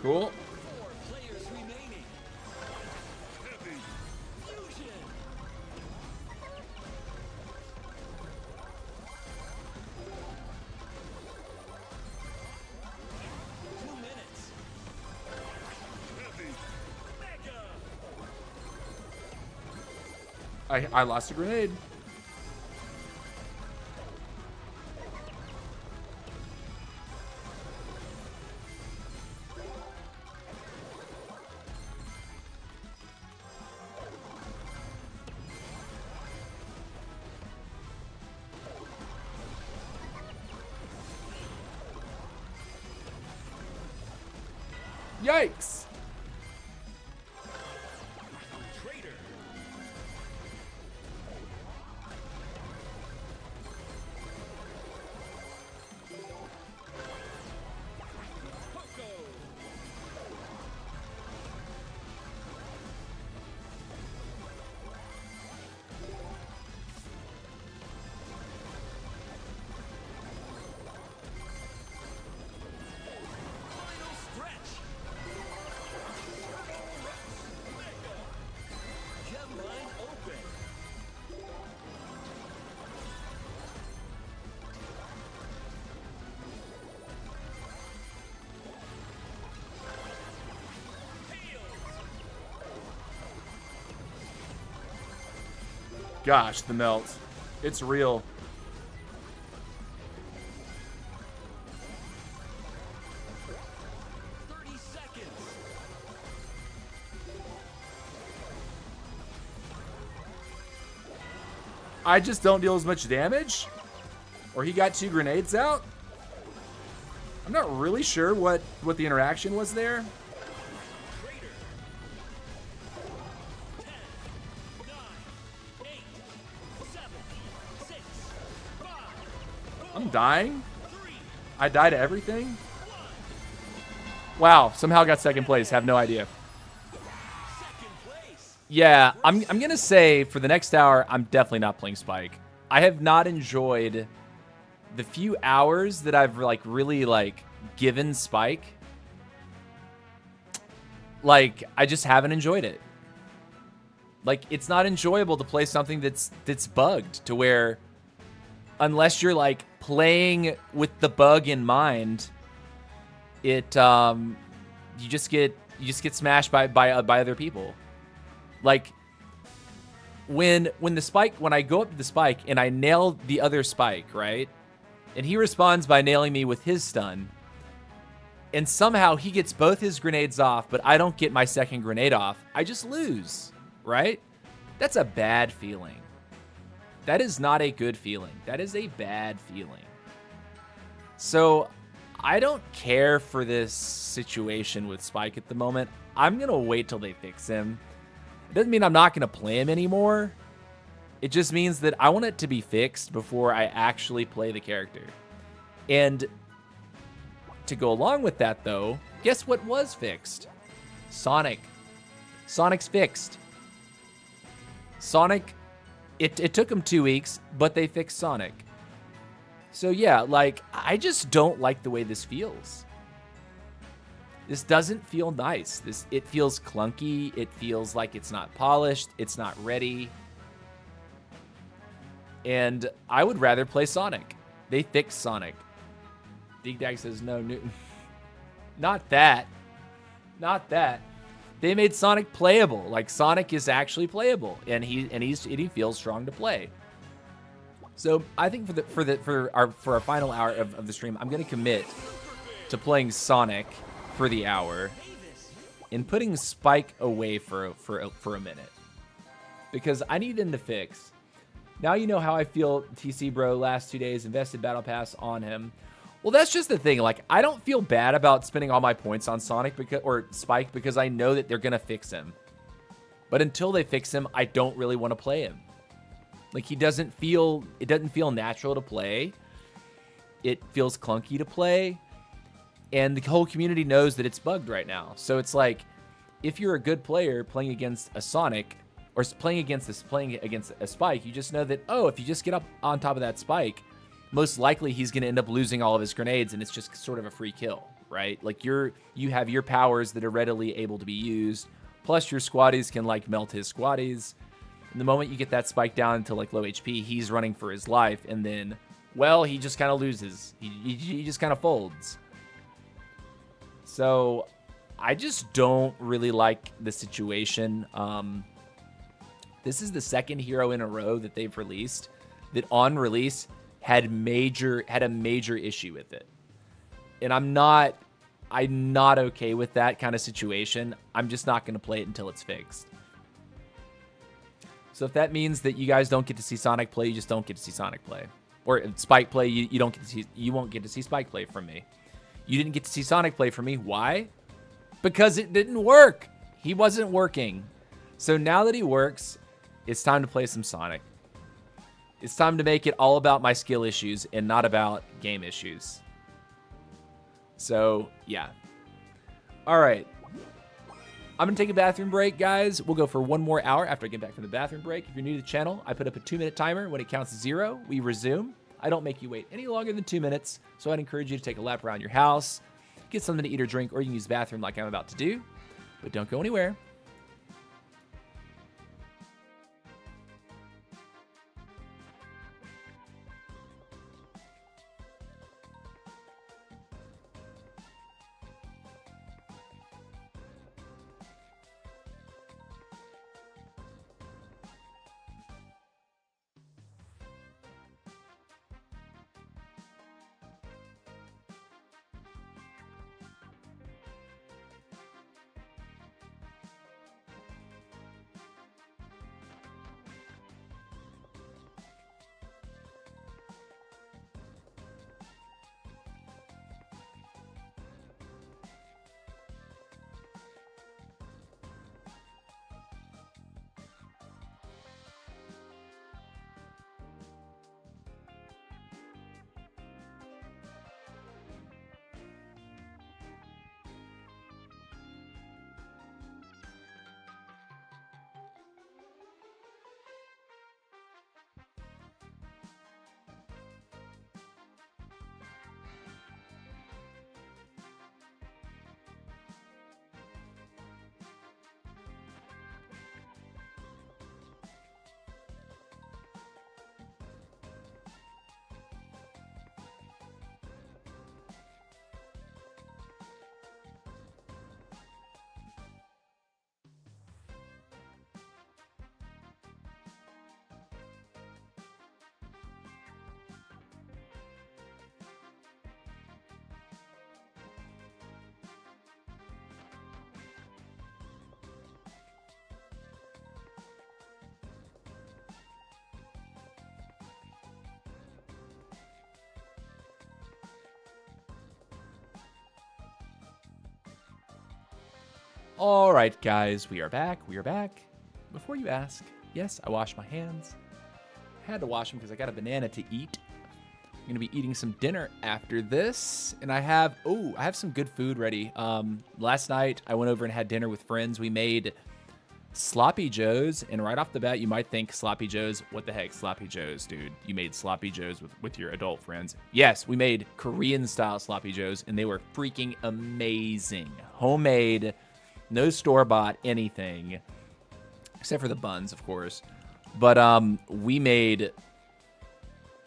Cool. 4 players remaining. Heavy. Fusion. 2 minutes. Heavy. Mega. I lost a grenade. Yikes! Traitor. Poco. Final stretch. Mega. Gem line open. Gosh, the melt. It's real. Seconds. I just don't deal as much damage? Or he got 2 grenades out? I'm not really sure what the interaction was there. Traitor. 10, 9, 8, 7, 6, 5, I'm dying. 3, I died to everything. Wow, somehow got second place. Have no idea. second place. Yeah, I'm gonna say for the next hour, I'm definitely not playing Spike. I have not enjoyed the few hours that I've really given Spike. Like, I just haven't enjoyed it. Like, it's not enjoyable to play something that's bugged to where, unless you're like playing with the bug in mind, it you just get smashed by other people. Like when I go up to the Spike and I nail the other Spike, right? And he responds by nailing me with his stun. And somehow he gets both his grenades off, but I don't get my second grenade off. I just lose, right? That's a bad feeling. That is not a good feeling. That is a bad feeling. So I don't care for this situation with Spike at the moment. I'm going to wait till they fix him. It doesn't mean I'm not going to play him anymore. It just means that I want it to be fixed before I actually play the character. And to go along with that, though, guess what was fixed? Sonic. Sonic's fixed. Sonic, it took them 2 weeks, but they fixed Sonic. So yeah, like, I just don't like the way this feels. This doesn't feel nice. It feels clunky. It feels like it's not polished. It's not ready. And I would rather play Sonic. They fixed Sonic. Dig says, no, Newton. Not that. Not that. They made Sonic playable. Like, Sonic is actually playable, and he feels strong to play. So I think for our final hour of the stream, I'm gonna commit to playing Sonic for the hour and putting Spike away for a minute, because I need him to fix. Now you know how I feel, TC bro. Last 2 days, invested Battle Pass on him. Well, that's just the thing. Like, I don't feel bad about spending all my points on Sonic or Spike because I know that they're gonna fix him. But until they fix him, I don't really want to play him. Like, it doesn't feel natural to play. It feels clunky to play. And the whole community knows that it's bugged right now. So it's like, if you're a good player playing against a Sonic or playing against a Spike, you just know that, oh, if you just get up on top of that Spike, most likely he's going to end up losing all of his grenades, and it's just sort of a free kill, right? Like, you have your powers that are readily able to be used, plus your squaddies can, like, melt his squaddies. And the moment you get that Spike down to, like, low HP, he's running for his life, and then, well, he just kind of loses. He just kind of folds. So I just don't really like the situation. This is the second hero in a row that they've released that on release had a major issue with it. And I'm not okay with that kind of situation. I'm just not going to play it until it's fixed. So if that means that you guys don't get to see Sonic play, you just don't get to see Sonic play. Or Spike play, you won't get to see Spike play from me. You didn't get to see Sonic play from me. Why? Because it didn't work. He wasn't working. So now that he works, it's time to play some Sonic. It's time to make it all about my skill issues and not about game issues. So, yeah. All right. I'm going to take a bathroom break, guys. We'll go for one more hour after I get back from the bathroom break. If you're new to the channel, I put up a 2-minute timer. When it counts 0, we resume. I don't make you wait any longer than 2 minutes, so I'd encourage you to take a lap around your house, get something to eat or drink, or you can use the bathroom like I'm about to do. But don't go anywhere. All right, guys, we are back. We are back. Before you ask, yes, I washed my hands. I had to wash them because I got a banana to eat. I'm gonna be eating some dinner after this, and I have some good food ready. Last night I went over and had dinner with friends. We made Sloppy Joes, and right off the bat, you might think Sloppy Joes, what the heck, Sloppy Joes, dude? You made Sloppy Joes with your adult friends. Yes, we made Korean-style Sloppy Joes, and they were freaking amazing. Homemade, no store-bought anything, except for the buns, of course. But we made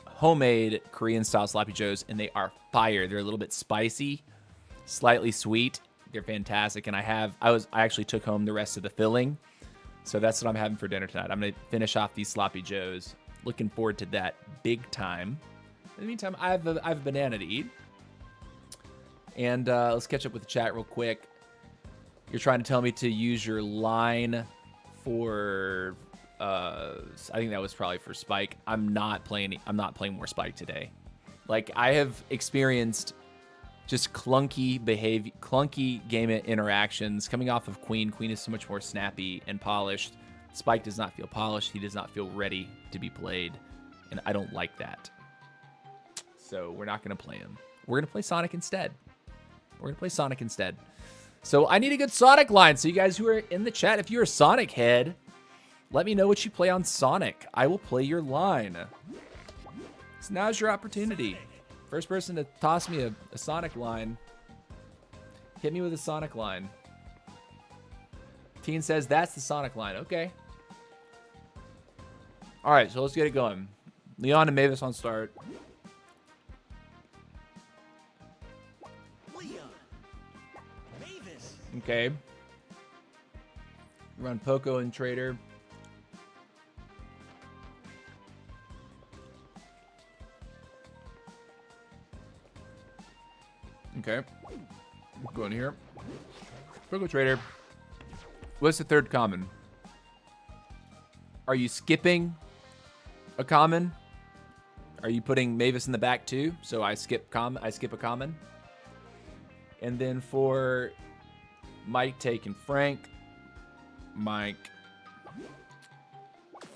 homemade Korean-style Sloppy Joes, and they are fire. They're a little bit spicy, slightly sweet. They're fantastic, and I actually took home the rest of the filling. So that's what I'm having for dinner tonight. I'm going to finish off these Sloppy Joes. Looking forward to that big time. In the meantime, I have a banana to eat. And let's catch up with the chat real quick. You're trying to tell me to use your line for... I think that was probably for Spike. I'm not playing more Spike today. Like, I have experienced just clunky behavior, clunky game interactions coming off of Queen. Queen is so much more snappy and polished. Spike does not feel polished. He does not feel ready to be played, and I don't like that. So we're not going to play him. We're going to play Sonic instead. So I need a good Sonic line. So you guys who are in the chat, if you're a Sonic head, let me know what you play on Sonic. I will play your line. So now's your opportunity. First person to toss me a Sonic line. Hit me with a Sonic line. Teen says that's the Sonic line. Okay. All right, so let's get it going. Leon and Mavis on start. Leon. Mavis. Okay. Run Poco and Trader. Okay. Go in here. Poco Trader. What's the third common? Are you skipping a common? Are you putting Mavis in the back too? So I skip a common. And then for Mike, Take, and Frank. Mike.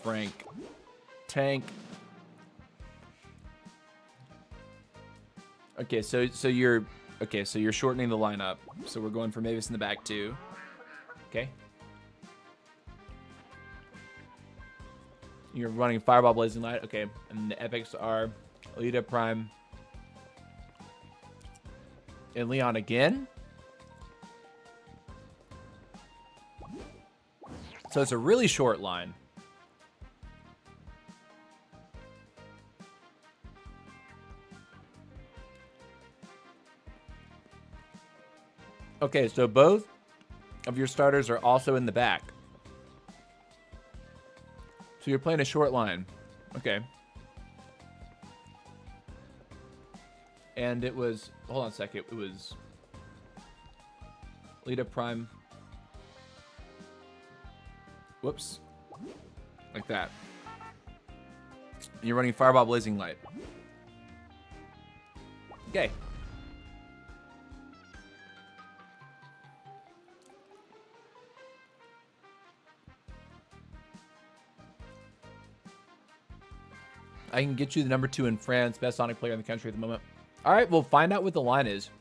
Frank. Tank. Okay, so you're shortening the lineup. So we're going for Mavis in the back too. Okay. You're running Fireball, Blazing Light. Okay, and the epics are Alita, Prime, and Leon again. So it's a really short line. Okay, so both of your starters are also in the back. So you're playing a short line. Okay. And it was... Hold on a second. It was... Lita Prime. Whoops. Like that. And you're running Fireball, Blazing Light. Okay. I can get you the number 2 in France, best Sonic player in the country at the moment. All right, we'll find out what the line is.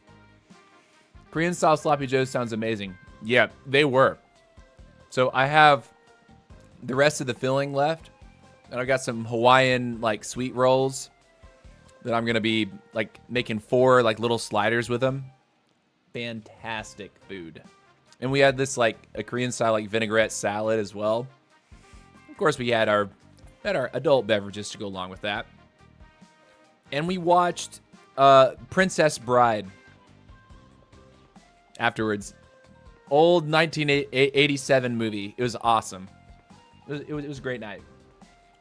Korean style Sloppy Joes sounds amazing. Yeah, they were. So I have the rest of the filling left, and I got some Hawaiian like sweet rolls that I'm gonna be like making 4 like little sliders with them. Fantastic food. And we had this like a Korean style like vinaigrette salad as well. Of course, we had our adult beverages to go along with that. And we watched Princess Bride afterwards. Old 1987 movie. It was awesome. It was a great night.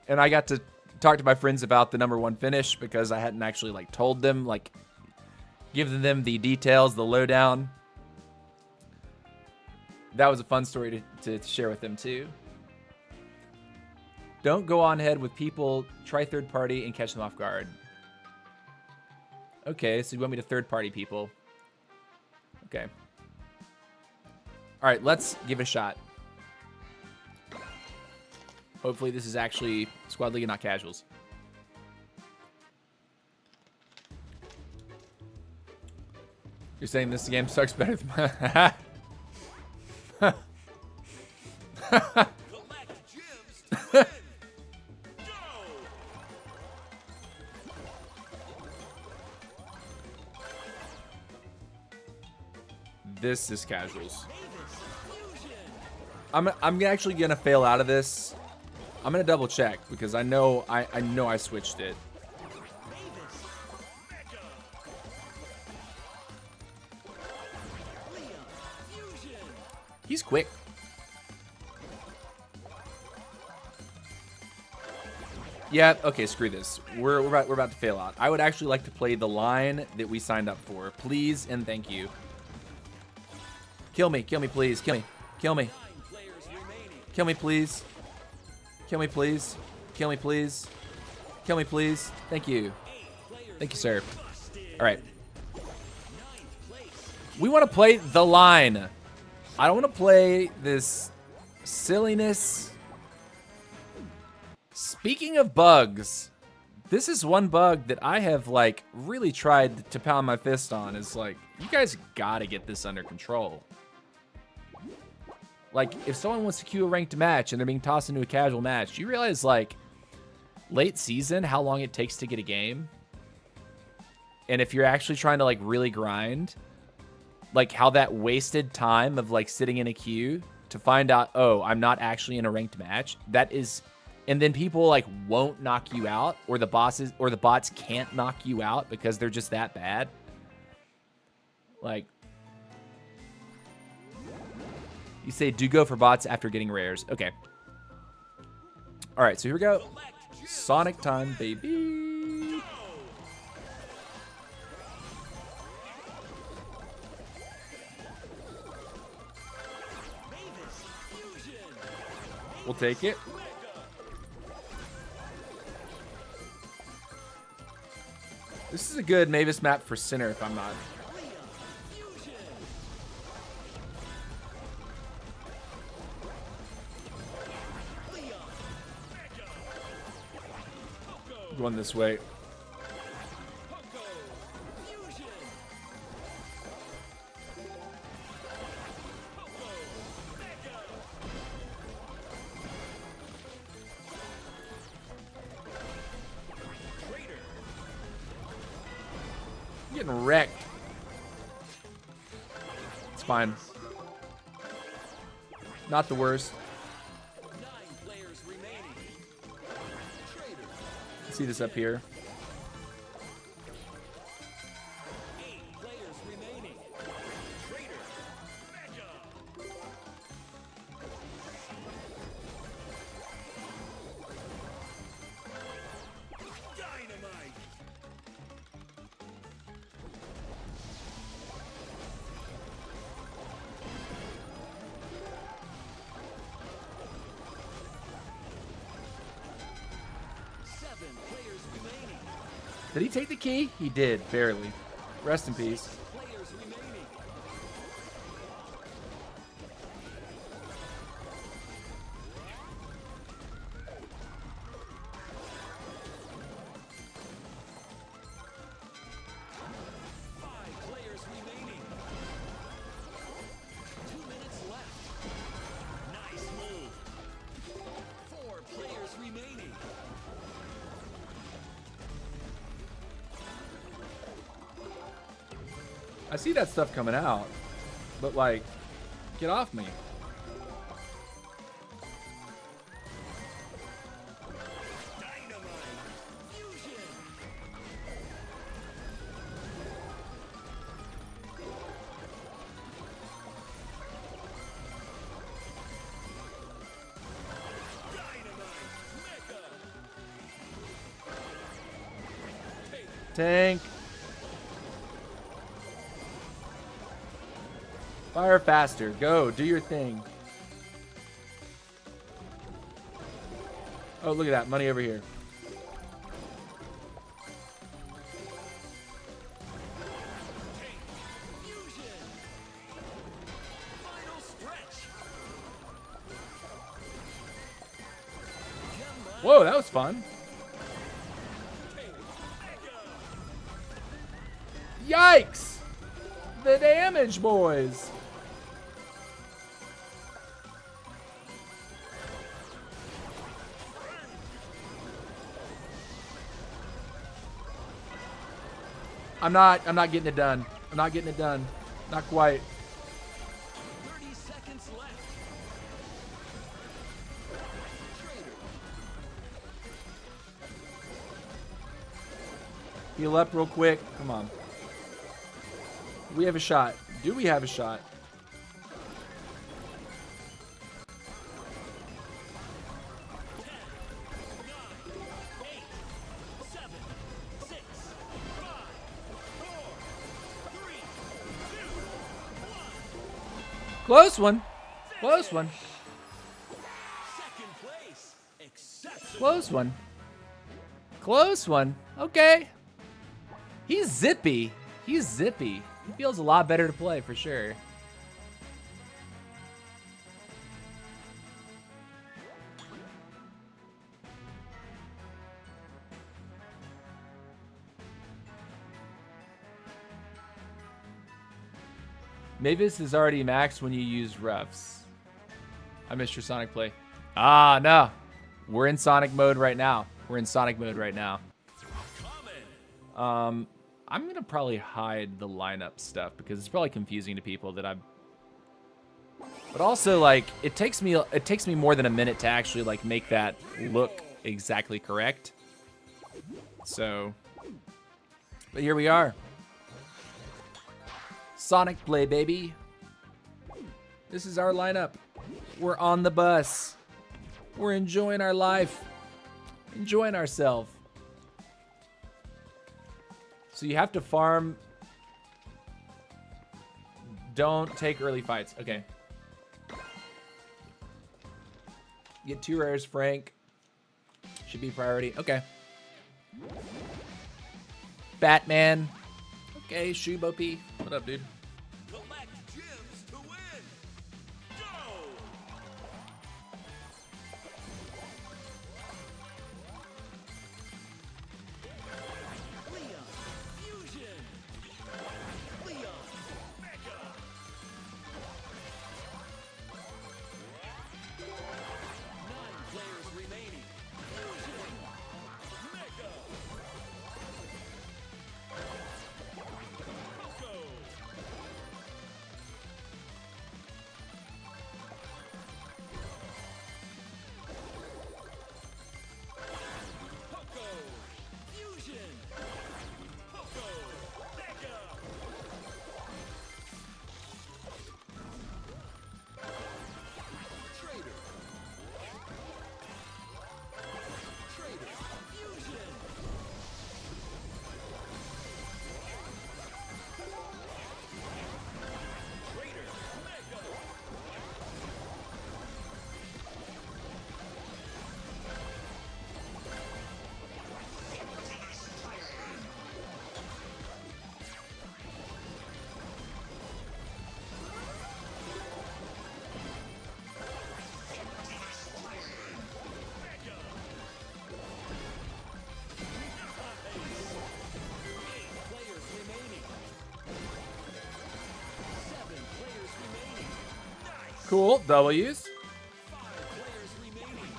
And I got to talk to my friends about the number 1 finish because I hadn't actually like told them, like given them the details, the lowdown. That was a fun story to share with them too. Don't go on ahead with people. Try third party and catch them off guard. Okay, so you want me to third party people. Okay. All right, let's give it a shot. Hopefully this is actually Squad League and not casuals. You're saying this game sucks better than my... Collect gems to win. Go. This is casuals. Mavis fusion. I'm actually gonna fail out of this. I'm gonna double check because I know I switched it. Mavis mega. Leon fusion. He's quick. Yeah, okay, screw this. We're about to fail out. I would actually like to play the line that we signed up for. Please and thank you. Kill me, please. Kill me. 9 players remaining. Kill me, please. Kill me, please. Kill me, please. Kill me, please. Thank you. 8 players. Thank you, sir. Busted. All right. 9th place. We want to play the line. I don't want to play this silliness. Speaking of bugs, this is one bug that I have like really tried to pound my fist on. Is like, you guys gotta get this under control. Like, if someone wants to queue a ranked match and they're being tossed into a casual match, do you realize like late season how long it takes to get a game? And if you're actually trying to like really grind, like how that wasted time of like sitting in a queue to find out, oh, I'm not actually in a ranked match. That is, and then people like won't knock you out, or the bosses or the bots can't knock you out because they're just that bad. Like, you say do go for bots after getting rares. Okay. All right, so here we go. Collect gems. Sonic time, baby. Go. Mavis fusion. We'll take it. Mega. This is a good Mavis map for Sinner if I'm not. Leon fusion. Leon mega. Poco. Going this way. Poco fusion. Poco mega. Traitor. Getting wrecked. It's fine. Not the worst. 9 players remaining. Traitor. See this up here. 8 players remaining. Traitor. Mega. Dynamite. Seven players remaining. Did he take the key? He did, barely. Rest in peace. Players remaining. Five players remaining. 2 minutes left. Nice move. 4 players remaining. I see that stuff coming out, but like, get off me. Dynamite. Fusion. Dynamite. Mega. Hey, Tank. Fire faster. Go. Do your thing. Oh, look at that. Money over here. fusion. Final stretch. Whoa, that was fun. Yikes! The damage, boys. I'm not getting it done. I'm not getting it done. Not quite. 30 seconds left. Heal up real quick. Come on. We have a shot. Do we have a shot? Close one. Close one. Second place. Exceptional. Close one. Close one. Okay. He's zippy. He's zippy. He feels a lot better to play for sure. Mavis is already maxed when you use refs. I missed your Sonic play. Ah, no. We're in Sonic mode right now. We're in Sonic mode right now. I'm gonna probably hide the lineup stuff because it's probably confusing to people that I'm. But also, like, it takes me more than a minute to actually like make that look exactly correct. So, but here we are. Sonic play, baby. This is our lineup. We're on the bus. We're enjoying our life. Enjoying ourselves. So you have to farm. Don't take early fights. Okay. Get 2 rares, Frank. Should be priority. Okay. Batman. Okay, Shubo P. What up, dude? Collect gems to win. Go. Leon. Fusion. Leon. Mega. 9 players remaining. Fusion. Mega. Go. Poco. Fusion. Poco. Mega. Trader. Trader. Fusion. Trader. Mega. Players remaining. 7 players remaining. Nice. Cool. W's. 5 players remaining.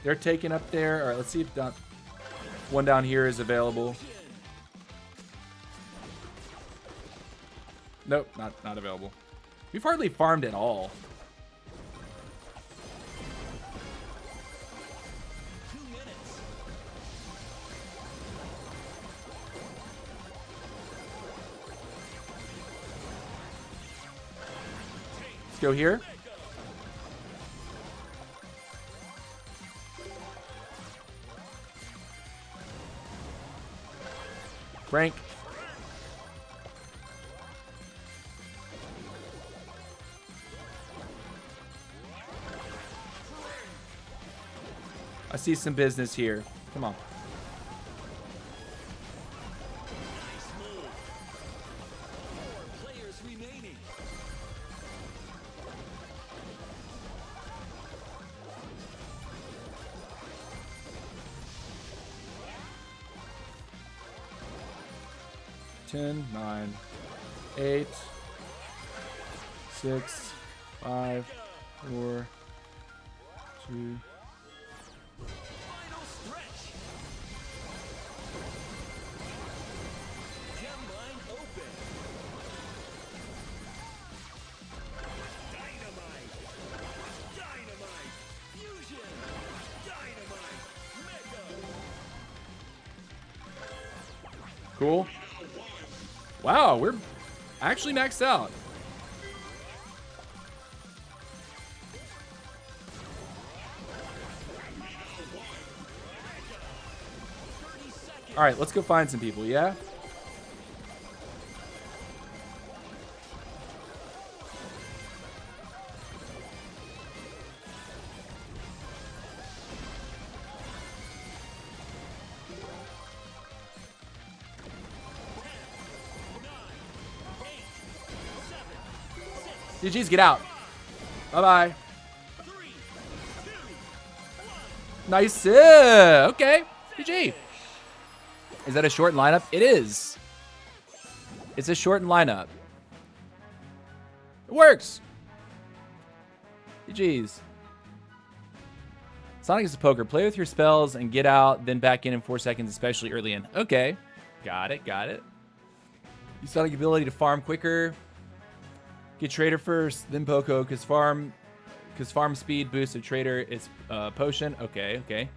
They're taking up there. All right, let's see if one down here is available. Nope, not available. We've hardly farmed at all. 2 minutes. Let's go here. Frank. I see some business here. Come on. Nice move. 4 players remaining. 10, 9, 8, 6, 5, 4, 2. Final stretch. Gem line open. Dynamite. Dynamite. Fusion. Dynamite. Mega. Cool. Wow, we're actually maxed out. All right, let's go find some people, yeah? GG's, get out. Bye-bye. Nice. Okay. GG. Is that a shortened lineup? It is. It's a shortened lineup. It works. GG's. Sonic is a poker. Play with your spells and get out, then back in 4 seconds, especially early in. Okay. Got it. Got it. You Sonic ability to farm quicker. Get Trader first, then Poco, because farm speed boosts a Trader is potion. Okay, okay.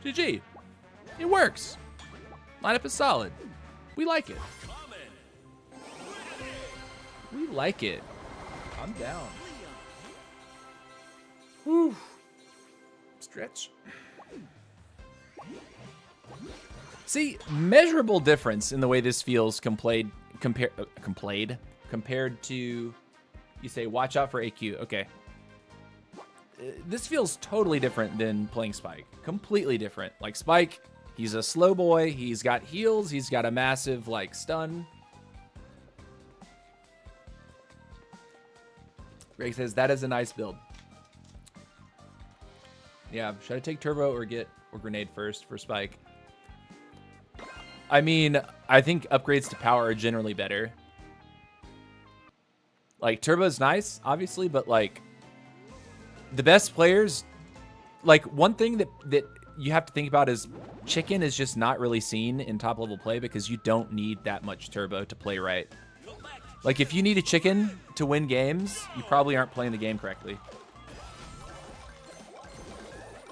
GG. It works. Lineup is solid. We like it. We like it. I'm down. Whew. Stretch. See, measurable difference in the way this feels compared to, you say, watch out for AQ. Okay. This feels totally different than playing Spike. Completely different. Like Spike, he's a slow boy. He's got heals. He's got a massive, like, stun. Greg says, that is a nice build. Yeah, should I take Turbo or Grenade first for Spike? I mean, I think upgrades to power are generally better. Like, Turbo's nice, obviously, but, like, the best players, like, one thing that you have to think about is Chicken is just not really seen in top-level play because you don't need that much Turbo to play right. Like, if you need a Chicken to win games, you probably aren't playing the game correctly.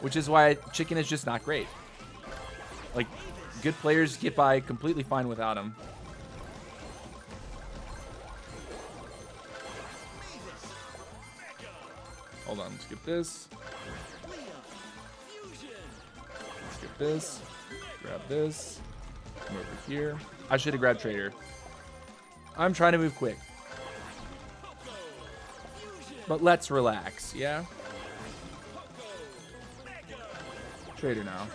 Which is why Chicken is just not great. Like, good players get by completely fine without him. Hold on, skip this. Skip this. Grab this. Come over here. I should have grabbed Trader. I'm trying to move quick. But let's relax, yeah? Trader now.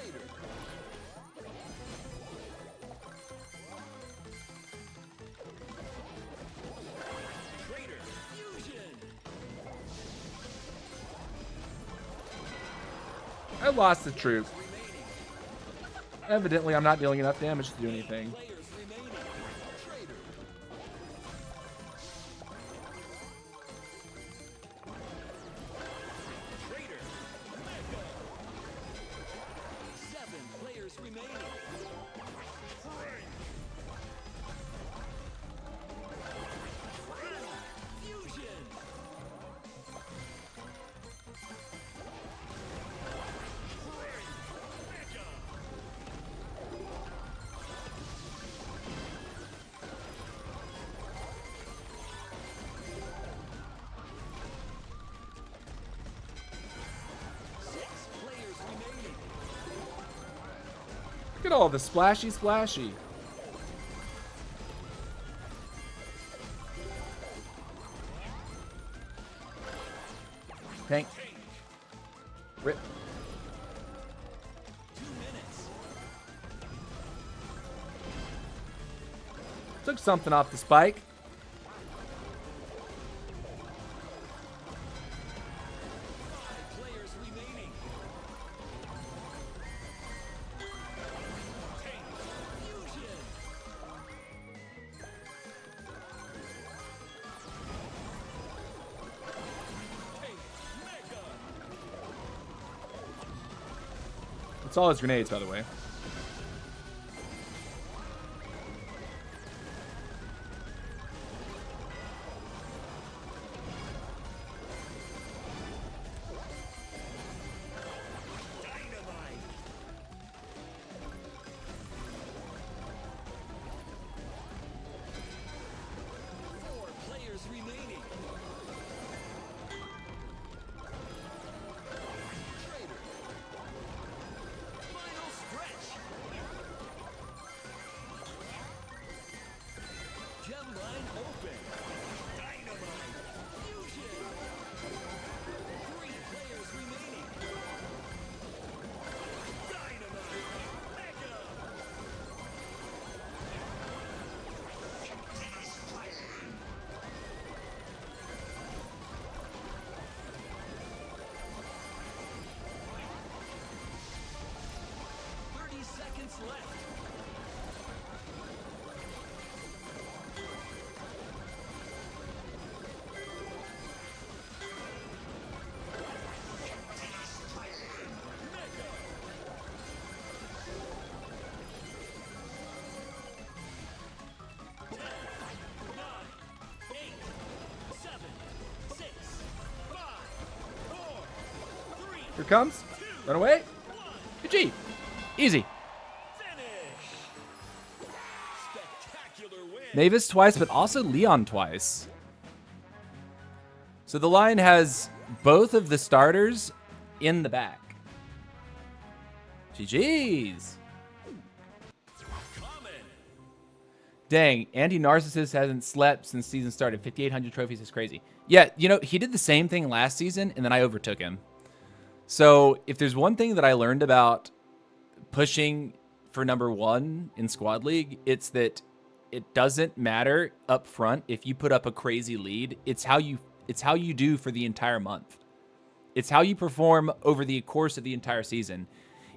I lost the troop. Evidently, I'm not dealing enough damage to do anything. Look at all the splashy. Tank. Rip. 2 minutes. Took something off the Spike. Players remaining. It's all his grenades, by the way. Here comes. Run away. GG. Easy. Mavis twice, but also Leon twice. So the line has both of the starters in the back. GG's. Dang, Anti-Narcissist hasn't slept since season started. 5,800 trophies is crazy. Yeah, you know, he did the same thing last season, and then I overtook him. So if there's one thing that I learned about pushing for #1 in Squad League, it's that it doesn't matter up front if you put up a crazy lead. It's how you do for the entire month. It's how you perform over the course of the entire season.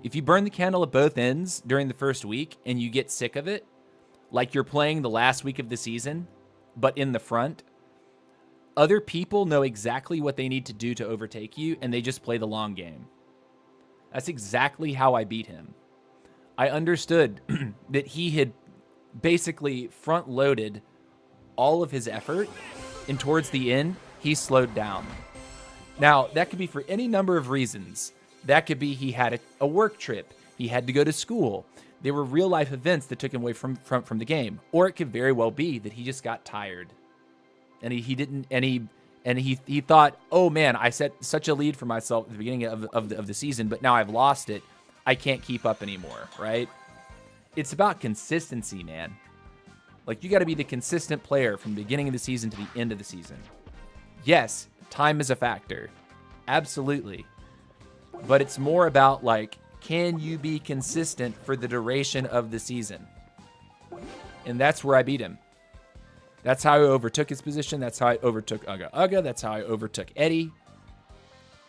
If you burn the candle at both ends during the first week and you get sick of it, like you're playing the last week of the season, but in the front, other people know exactly what they need to do to overtake you, and they just play the long game. That's exactly how I beat him. I understood that he had basically front-loaded all of his effort, and towards the end, he slowed down. Now, that could be for any number of reasons. That could be he had a work trip. He had to go to school. There were real-life events that took him away from the game. Or it could very well be that he just got tired. And he thought, oh man, I set such a lead for myself at the beginning of the season, but now I've lost it. I can't keep up anymore, right? It's about consistency, man. Like, you got to be the consistent player from the beginning of the season to the end of the season. Yes, time is a factor. Absolutely. But it's more about, like, can you be consistent for the duration of the season? And that's where I beat him. That's how I overtook his position. That's how I overtook Uga. That's how I overtook Eddie.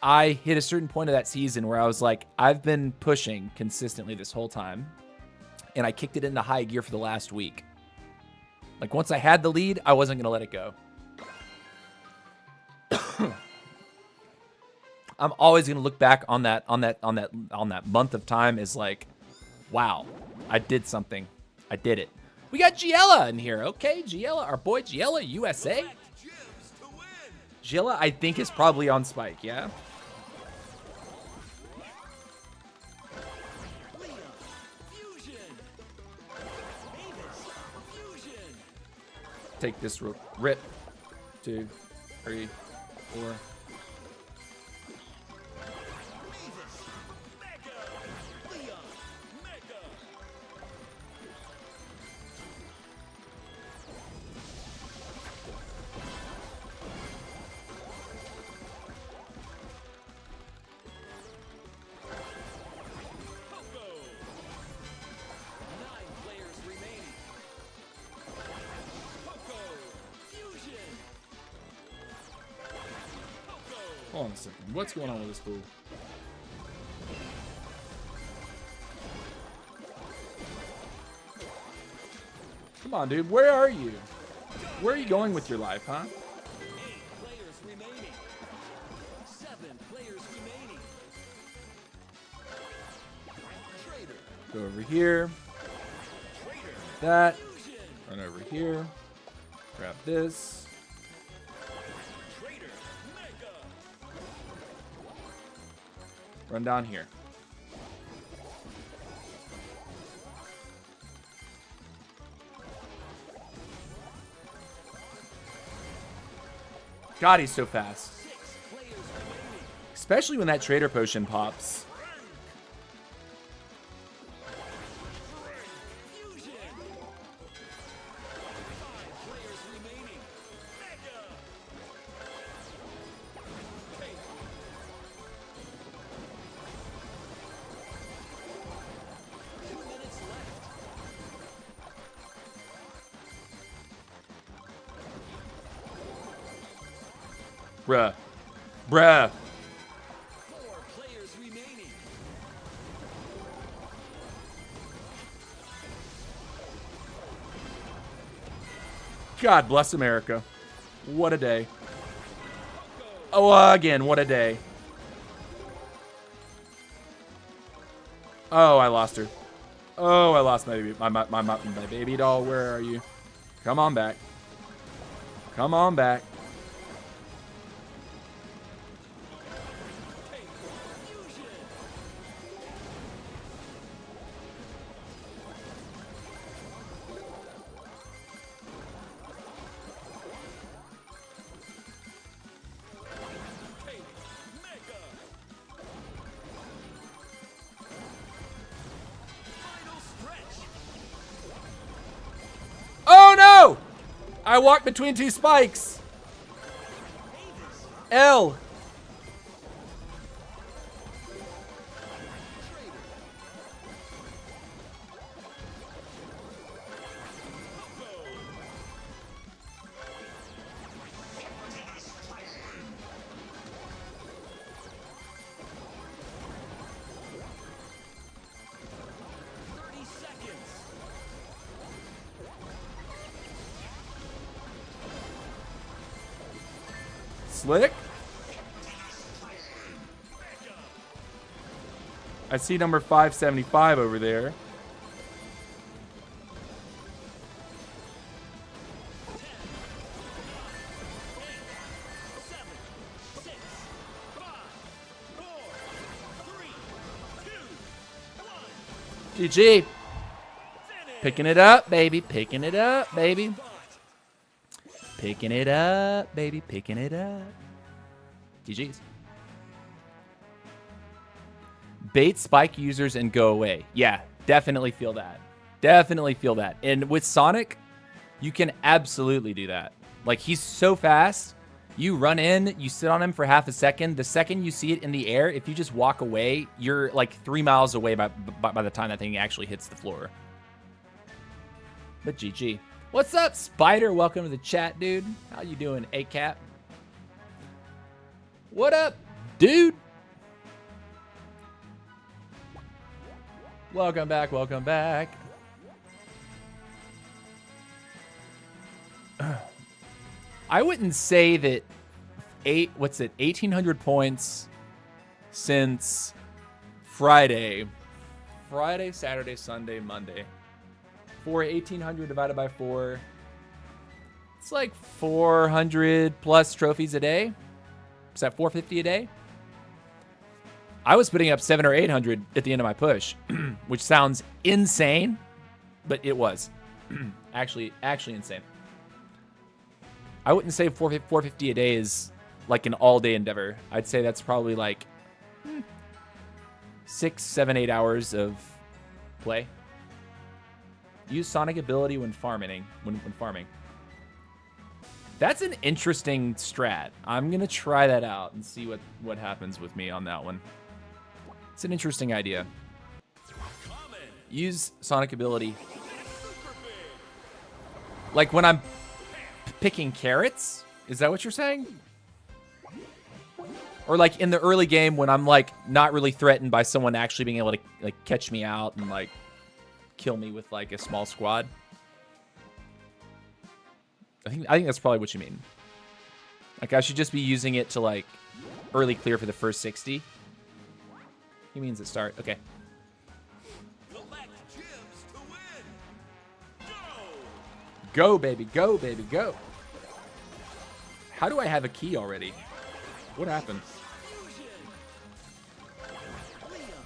I hit a certain point of that season where I was like, I've been pushing consistently this whole time, and I kicked it into high gear for the last week. Like, once I had the lead, I wasn't going to let it go. I'm always going to look back on that month of time as like, wow, I did something. I did it. We got Giella in here. Okay, Giella, our boy Giella, USA. Giella, I think, is probably on Spike, yeah? Take this rip. 2, 3, 4. Hold on a second. What's going on with this fool? Come on, dude. Where are you? Where are you going with your life, huh? 8 players remaining. 7 players remaining. Go over here. That. Run over here. Grab this. Run down here. God, he's so fast. Especially when that trader potion pops. Bruh. Bruh. 4 players remaining. God bless America. What a day. Oh, again, what a day. Oh, I lost her. Oh, I lost my baby, my baby doll. Where are you? Come on back. Come on back. Oh no! I walked between 2 spikes. L. Slick. I see number 575 over there. GG. Picking it up, baby. Picking it up, baby. Picking it up, baby. Picking it up. GG's. Bait spike users and go away. Yeah, definitely feel that. Definitely feel that. And with Sonic, you can absolutely do that. Like, he's so fast. You run in, you sit on him for half a second. The second you see it in the air, if you just walk away, you're like 3 miles away by the time that thing actually hits the floor. But GG. What's up, Spider? Welcome to the chat, dude. How you doing, A-Cap? What up, dude? Welcome back, welcome back. I wouldn't say that 1,800 points since Friday, Saturday, Sunday, Monday. 1,800 divided by 4. It's like 400 plus trophies a day. Is that 450 a day? I was putting up 700 or 800 at the end of my push, which sounds insane, but it was actually insane. I wouldn't say 450 a day is like an all-day endeavor. I'd say that's probably like 6, 7, 8 hours of play. Use Sonic ability when farming. When farming. That's an interesting strat. I'm gonna try that out and see what happens with me on that one. It's an interesting idea. Use Sonic ability. Like when I'm picking carrots? Is that what you're saying? Or like in the early game when I'm like not really threatened by someone actually being able to like catch me out and like kill me with like a small squad. I think that's probably what you mean. Like I should just be using it to like early clear for the first 60. He means at start. Okay. The match Go, baby. Go, baby. Go. How do I have a key already? What happened? Fusion. Leon.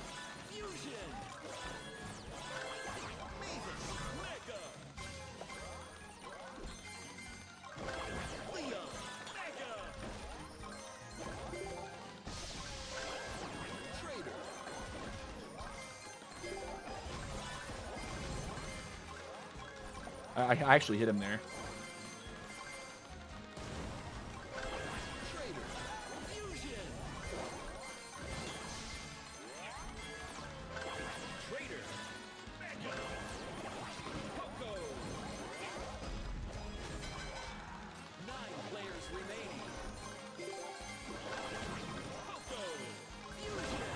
Fusion. Mavis. Mega. Leon. Mega. Trader. I actually hit him there. Trader. Fusion. Trader. Mega. Poco. 9 players remaining. Poco. Fusion.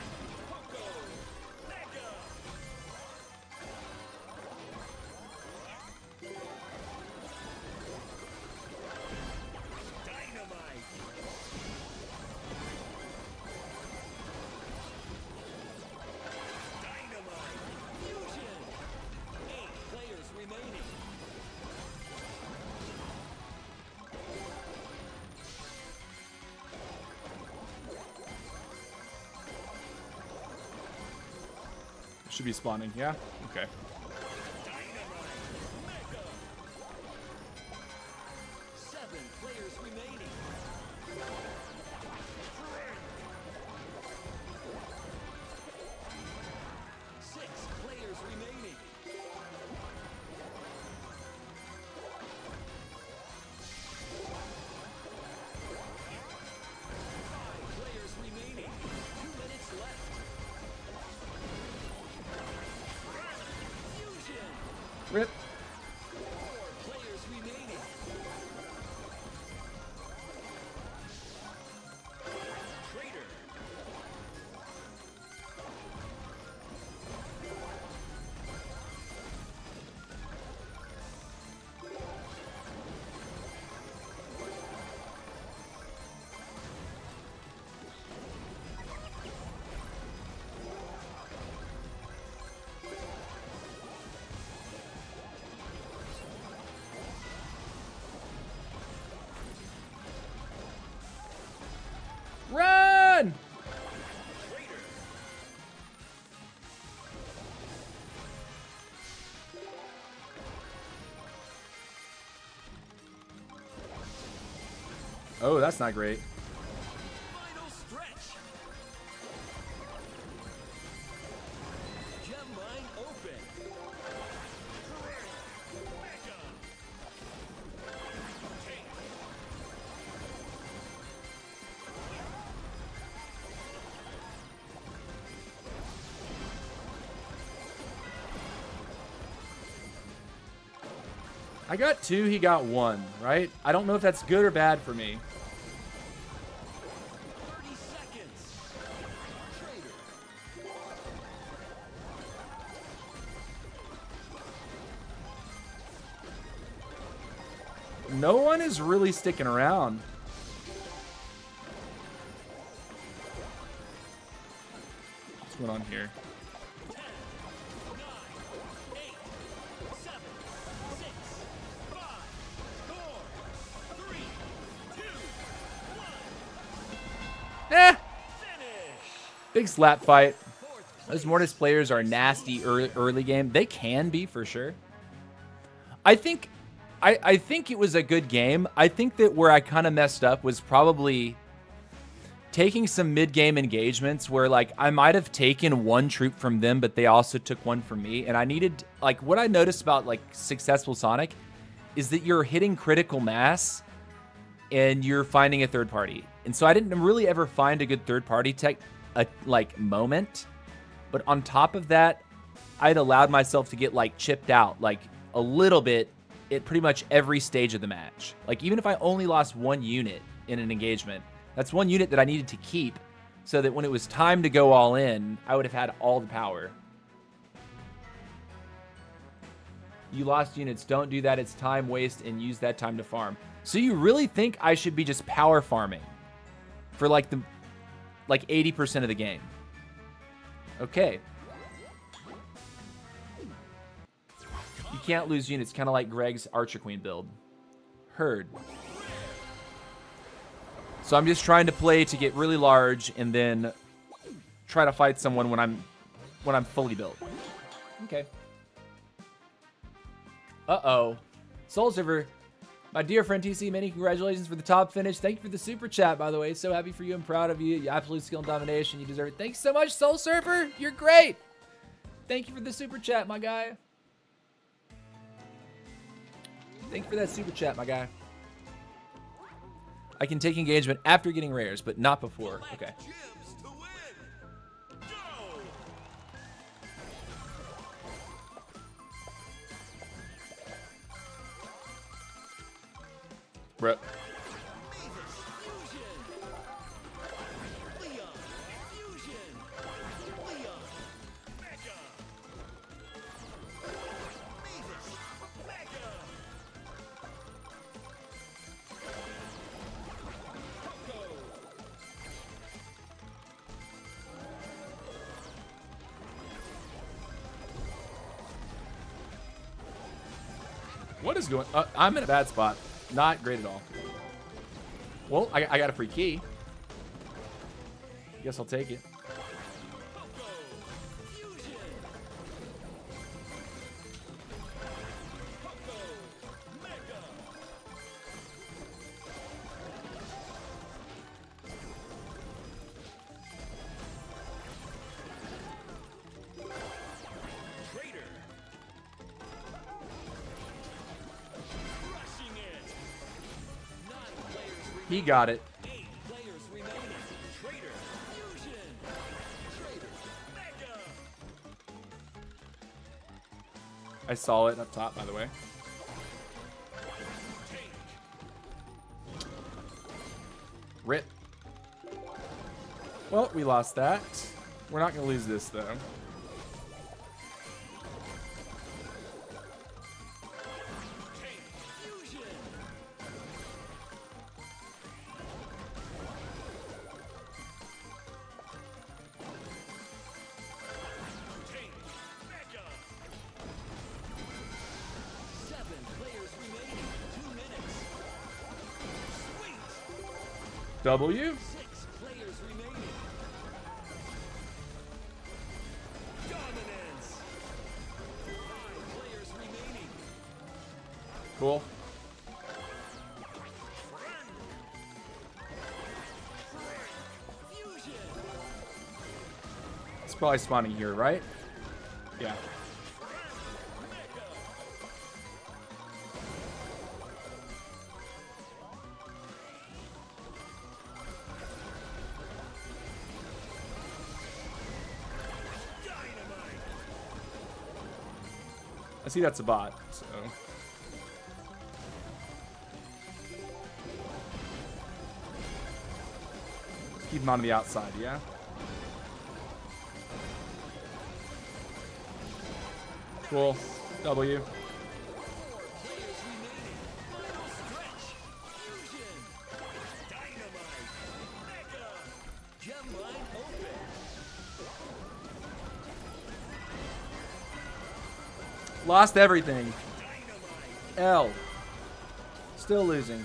Poco. Mega. Dynamite. Dynamite. Fusion. 8 players remaining. Should be spawning. Yeah? Okay. Dynamite. Mega. 7 players remaining. Frank. 6 players remaining. 5 players remaining. 2 minutes left. Fusion. Rip. 4 players remaining. Trader. Run! Trader. Oh, that's not great. Final stretch. Gem mine open. Mega. Take. I got 2, he got 1, right? I don't know if that's good or bad for me. 30 seconds. Trader. No one is really sticking around. What's going on here? 10, 9, 8, 7, 6, 5, 4, 3, 2, 1. Eh! Finish. Big slap fight. Fourth Those place. Mortis players are nasty early game. They can be, for sure. I think it was a good game. I think that where I kind of messed up was probably taking some mid-game engagements where, like, I might have taken one troop from them, but they also took one from me. And I needed, like, what I noticed about, like, successful Sonic is that you're hitting critical mass and you're finding a third party. And so I didn't really ever find a good third party moment. But on top of that, I'd allowed myself to get, like, chipped out, like, a little bit at pretty much every stage of the match. Like, even if I only lost one unit in an engagement, that's one unit that I needed to keep so that when it was time to go all in, I would have had all the power. You lost units. Don't do that. It's time waste, and use that time to farm. So you really think I should be just power farming for like 80% of the game? Okay. You can't lose units, kind of like Greg's Archer Queen build. Heard. So I'm just trying to play to get really large and then try to fight someone when I'm fully built. Okay. Uh-oh. Soul Server. My dear friend TC, many congratulations for the top finish. Thank you for the super chat, by the way. So happy for you and proud of you. You absolute skill and domination. You deserve it. Thanks so much, Soul Surfer. You're great. Thank you for the super chat, my guy. Thank you for that super chat, my guy. I can take engagement after getting rares, but not before. Okay. Gems to win. Go. Bro. What is going? I'm in a bad spot. Not great at all. Well, I got a free key. Guess I'll take it. He got it. 8 players remaining. Trader. Fusion. Trader. Mega. I saw it up top, by the way. Rip. Well, we lost that. We're not going to lose this, though. W. 6 players remaining. Dominance. 5 players remaining. Cool. Fusion. It's probably spawning here, right? Yeah. I see that's a bot, so. Let's keep him on the outside, yeah? Cool. W. 4 players remaining. Final stretch. Fusion. Dynamite. Mega. Gem line open. Lost everything. L. Still losing.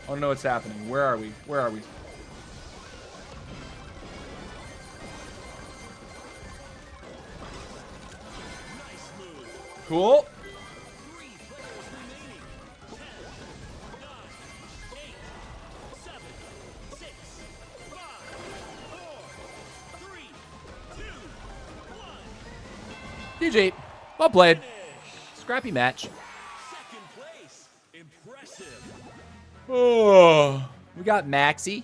I don't know what's happening. Where are we? Where are we? Cool. 3 players remaining. 10, 9, 8, 7, 6, 5, 4, 3, 2, 1. GG. Well played. Finish. Scrappy match. Second place. Impressive. Oh. We got Maxi.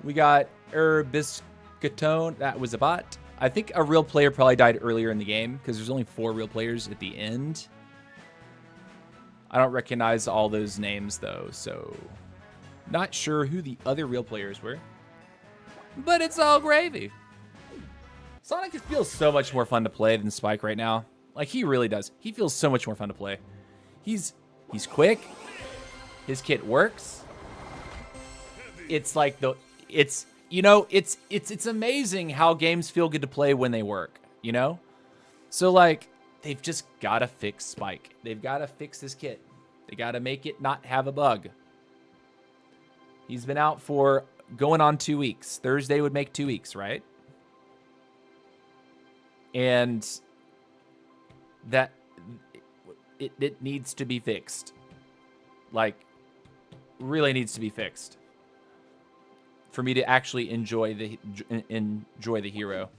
We got Herbiscatone. That was a bot. I think a real player probably died earlier in the game because there's only 4 real players at the end. I don't recognize all those names, though, so not sure who the other real players were. But it's all gravy. Sonic feels so much more fun to play than Spike right now. Like, he really does. He feels so much more fun to play. He's quick. His kit works. It's like it's amazing how games feel good to play when they work, you know? So like, they've just got to fix Spike. They've got to fix his kit. They got to make it not have a bug. He's been out for going on 2 weeks. Thursday would make 2 weeks, right? And that it needs to be fixed. Like, really needs to be fixed for me to actually enjoy the hero.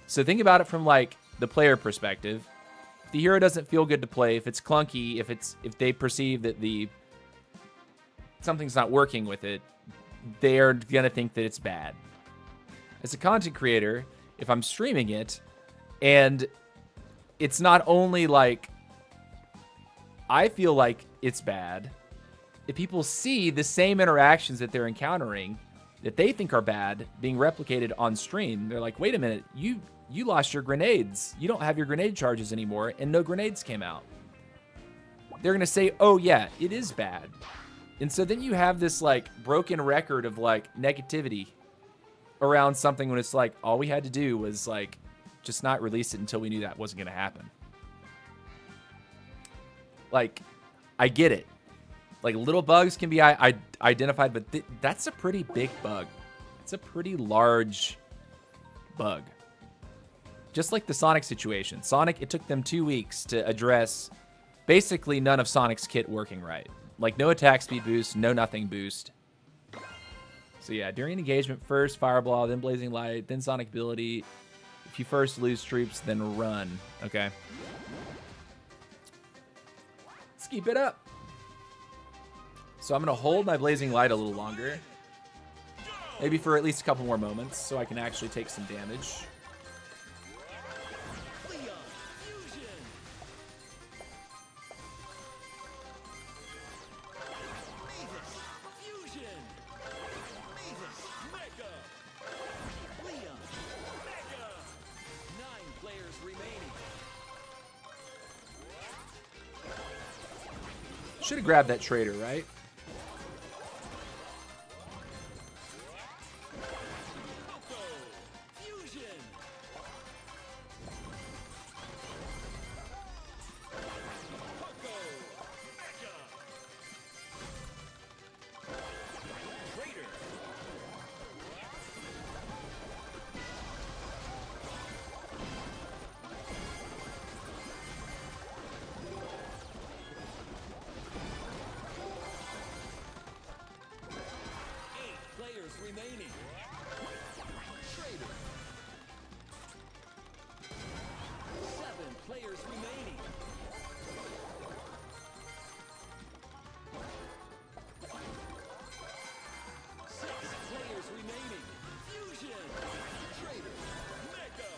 So think about it from like the player perspective. If the hero doesn't feel good to play, if it's clunky, if they perceive that something's not working with it, they're gonna think that it's bad. As a content creator, if I'm streaming it and it's not only like I feel like it's bad, if people see the same interactions that they're encountering that they think are bad being replicated on stream, they're like, wait a minute, you lost your grenades. You don't have your grenade charges anymore, and no grenades came out. They're going to say, oh yeah, it is bad. And so then you have this like broken record of like negativity around something when it's like, all we had to do was like, just not release it until we knew that wasn't going to happen. Like, I get it. Like, little bugs can be identified, but that's a pretty big bug. It's a pretty large bug. Just like the Sonic situation. Sonic, it took them 2 weeks to address basically none of Sonic's kit working right. Like, no attack speed boost, no nothing boost. So yeah, during engagement, first Fireball, then Blazing Light, then Sonic ability. If you first lose troops, then run. Okay. Let's keep it up. So I'm going to hold my Blazing Light a little longer. Maybe for at least a couple more moments so I can actually take some damage. Should have grabbed that trader, right? Remaining. Trader. 7 players remaining. 6 players remaining. Fusion. Trader. Mega.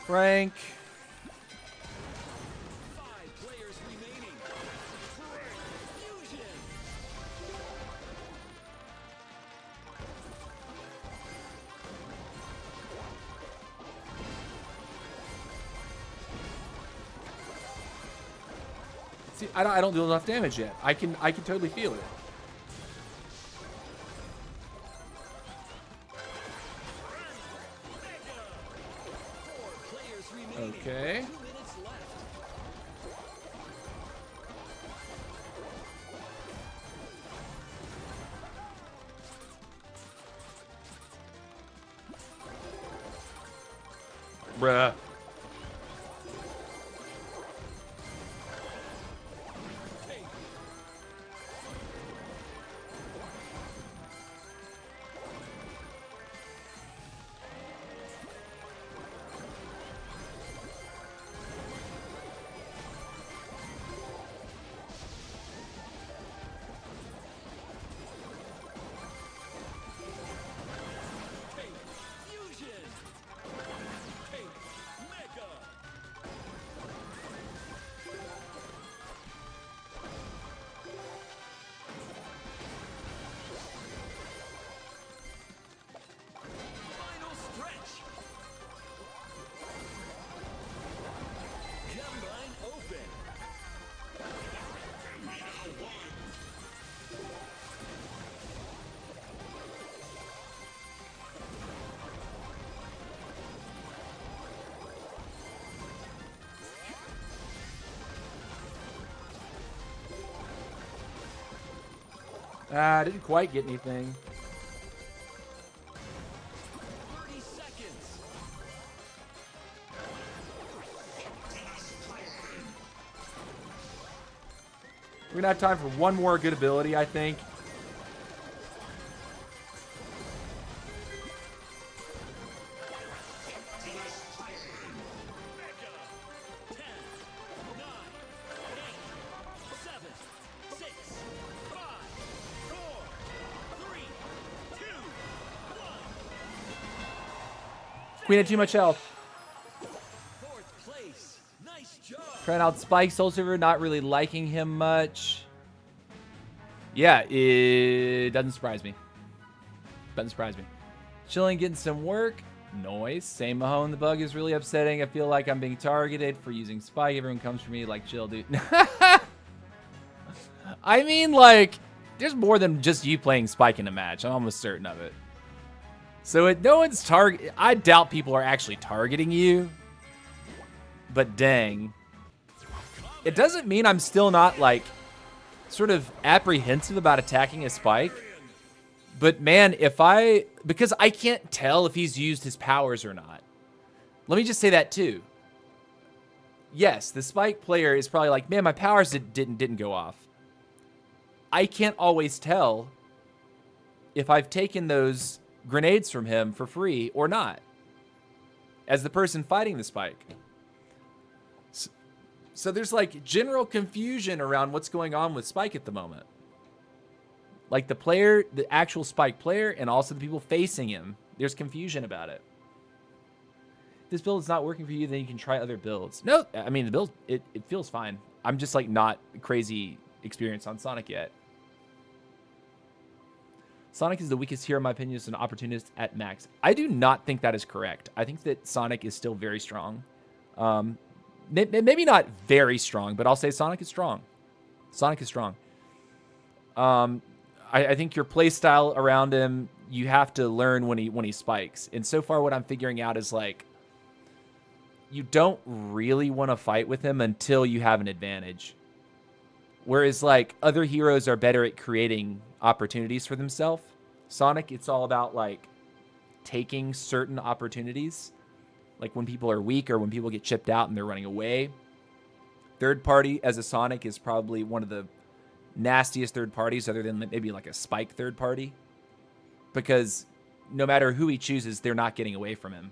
Frank. 5 players remaining. Fusion. See, I don't do enough damage yet. I can totally feel it. Okay. 2 minutes left. Bruh. Fusion. I didn't quite get anything. 30 seconds. We're gonna have time for one more good ability, I think. Mega. 10, 9, 8, 7, 6, 5, 4, 3, 2, 1. Queen had too much health. Fourth place. Nice job. Trying out Spike, Soul Silver, not really liking him much. Yeah, it doesn't surprise me. Doesn't surprise me. Chilling, getting some work. Noise. Same Mahone. The bug is really upsetting. I feel like I'm being targeted for using Spike. Everyone comes for me like, chill, dude. I mean, like, there's more than just you playing Spike in a match. I'm almost certain of it. So no one's target. I doubt people are actually targeting you. But dang. It doesn't mean I'm still not, like, sort of apprehensive about attacking a Spike. But man, because I can't tell if he's used his powers or not. Let me just say that too. Yes, the Spike player is probably like, man, my powers didn't go off. I can't always tell if I've taken those grenades from him for free or not, as the person fighting the Spike. So there's like general confusion around what's going on with Spike at the moment. Like the player, the actual Spike player, and also the people facing him. There's confusion about it. If this build is not working for you, then you can try other builds. No, I mean, the build, it feels fine. I'm just like not crazy experienced on Sonic yet. Sonic is the weakest hero, in my opinion, is an opportunist at max. I do not think that is correct. I think that Sonic is still very strong. Maybe not very strong, but I'll say Sonic is strong. Sonic is strong. I think your play style around him, you have to learn when he spikes. And so far, what I'm figuring out is like, you don't really want to fight with him until you have an advantage. Whereas like other heroes are better at creating opportunities for themselves. Sonic, it's all about like taking certain opportunities. Like when people are weak or when people get chipped out and they're running away. Third party as a Sonic is probably one of the nastiest third parties, other than maybe like a Spike third party. Because no matter who he chooses, they're not getting away from him.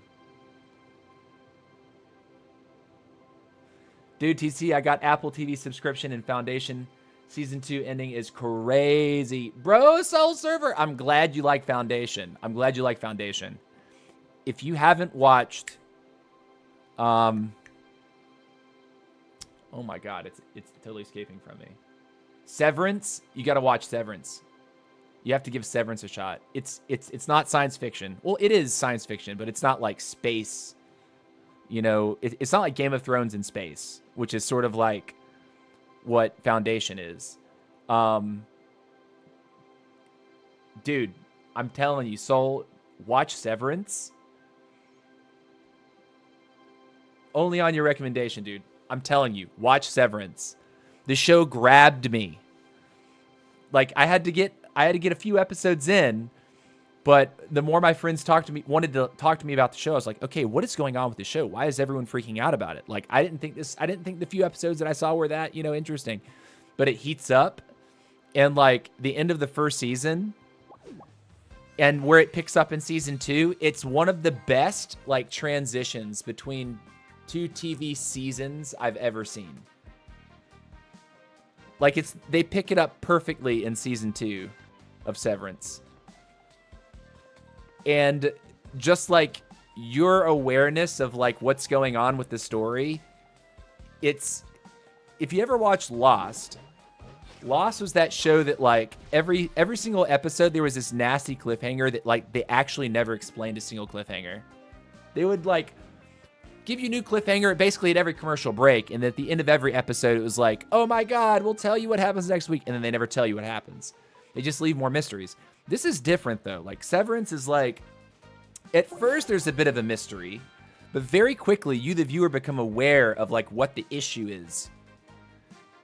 Dude, TC, I got Apple TV subscription and Foundation. Season 2 ending is crazy. Bro, Soul Server, I'm glad you like Foundation. I'm glad you like Foundation. If you haven't watched... oh my god, it's totally escaping from me. Severance, you got to watch Severance. You have to give Severance a shot. It's not science fiction. Well, it is science fiction, but it's not like space. You know, it's not like Game of Thrones in space, which is sort of like what Foundation is. Dude, I'm telling you, Soul, watch Severance. Only on your recommendation, dude. I'm telling you, watch Severance. The show grabbed me. Like I had to get a few episodes in, but the more my friends wanted to talk to me about the show, I was like, okay, what is going on with the show? Why is everyone freaking out about it? Like I didn't think the few episodes that I saw were that, interesting. But it heats up, and like the end of the first season and where it picks up in season 2, it's one of the best like transitions between 2 TV seasons I've ever seen. Like they pick it up perfectly in season 2 of Severance. And just like your awareness of like what's going on with the story, if you ever watched Lost was that show that like every single episode there was this nasty cliffhanger that like they actually never explained a single cliffhanger. They would like give you a new cliffhanger basically at every commercial break, and at the end of every episode it was like, oh my god, we'll tell you what happens next week, and then they never tell you what happens. They just leave more mysteries. This is different though. Like Severance is like, at first there's a bit of a mystery, but very quickly you the viewer become aware of like what the issue is,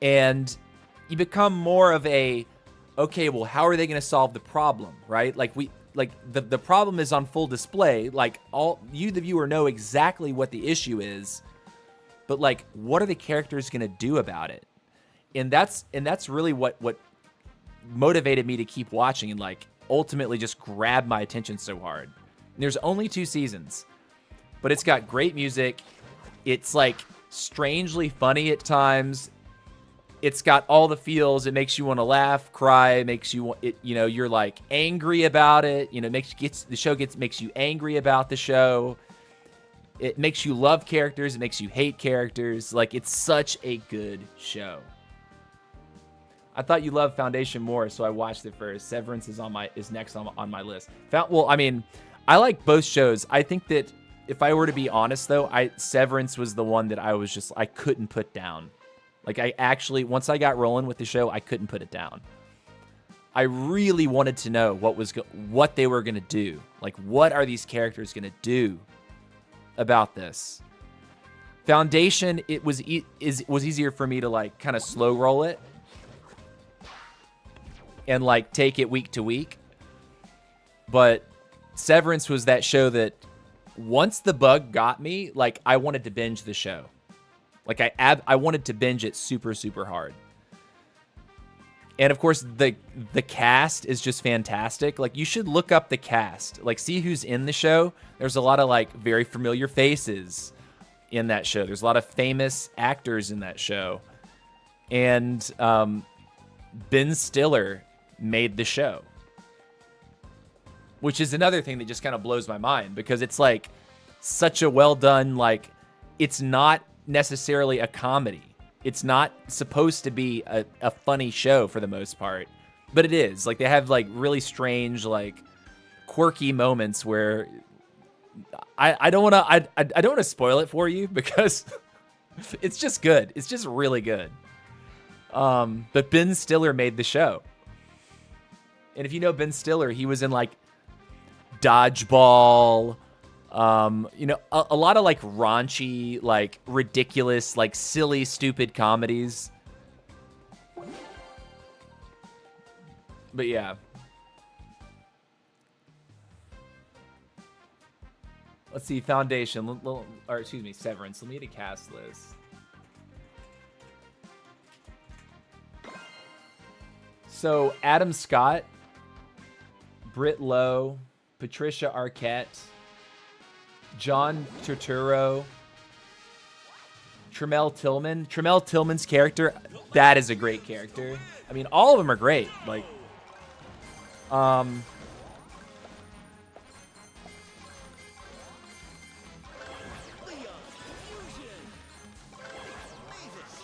and you become more of a okay, well, how are they going to solve the problem, right? Like the problem is on full display. Like all you, the viewer, know exactly what the issue is, but like, what are the characters going to do about it? And that's really what motivated me to keep watching and like ultimately just grab my attention so hard. And there's only 2 seasons, but it's got great music. It's like strangely funny at times. It's got all the feels. It makes you want to laugh, cry. It makes you want it. You know, you're like angry about it. You know, makes you angry about the show. It makes you love characters. It makes you hate characters. Like, it's such a good show. I thought you loved Foundation more, so I watched it first. Severance is next on my list. Well, I mean, I like both shows. I think that if I were to be honest, though, Severance was the one that I couldn't put down. Like, I actually, once I got rolling with the show, I couldn't put it down. I really wanted to know what they were gonna do. Like, what are these characters gonna do about this? Foundation, it was easier for me to like kind of slow roll it and like take it week to week. But Severance was that show that once the bug got me, like I wanted to binge the show. Like I wanted to binge it super, super hard. And of course the cast is just fantastic. Like you should look up the cast, like see who's in the show. There's a lot of like very familiar faces in that show. There's a lot of famous actors in that show. And Ben Stiller made the show, which is another thing that just kind of blows my mind because it's like such a well done, like it's not necessarily a comedy. It's not supposed to be a funny show for the most part, but it is. Like they have like really strange, like quirky moments where I don't want to spoil it for you because it's just good. It's just really good. But Ben Stiller made the show. And if you know Ben Stiller, he was in like Dodgeball, you know, a lot of like raunchy, like ridiculous, like silly, stupid comedies. But yeah. Let's see, Foundation, or excuse me, Severance. Let me get a cast list. So Adam Scott, Britt Lowe, Patricia Arquette, John Turturro, Tremel Tillman. Tremel Tillman's character, that is a great character. I mean, all of them are great. Like,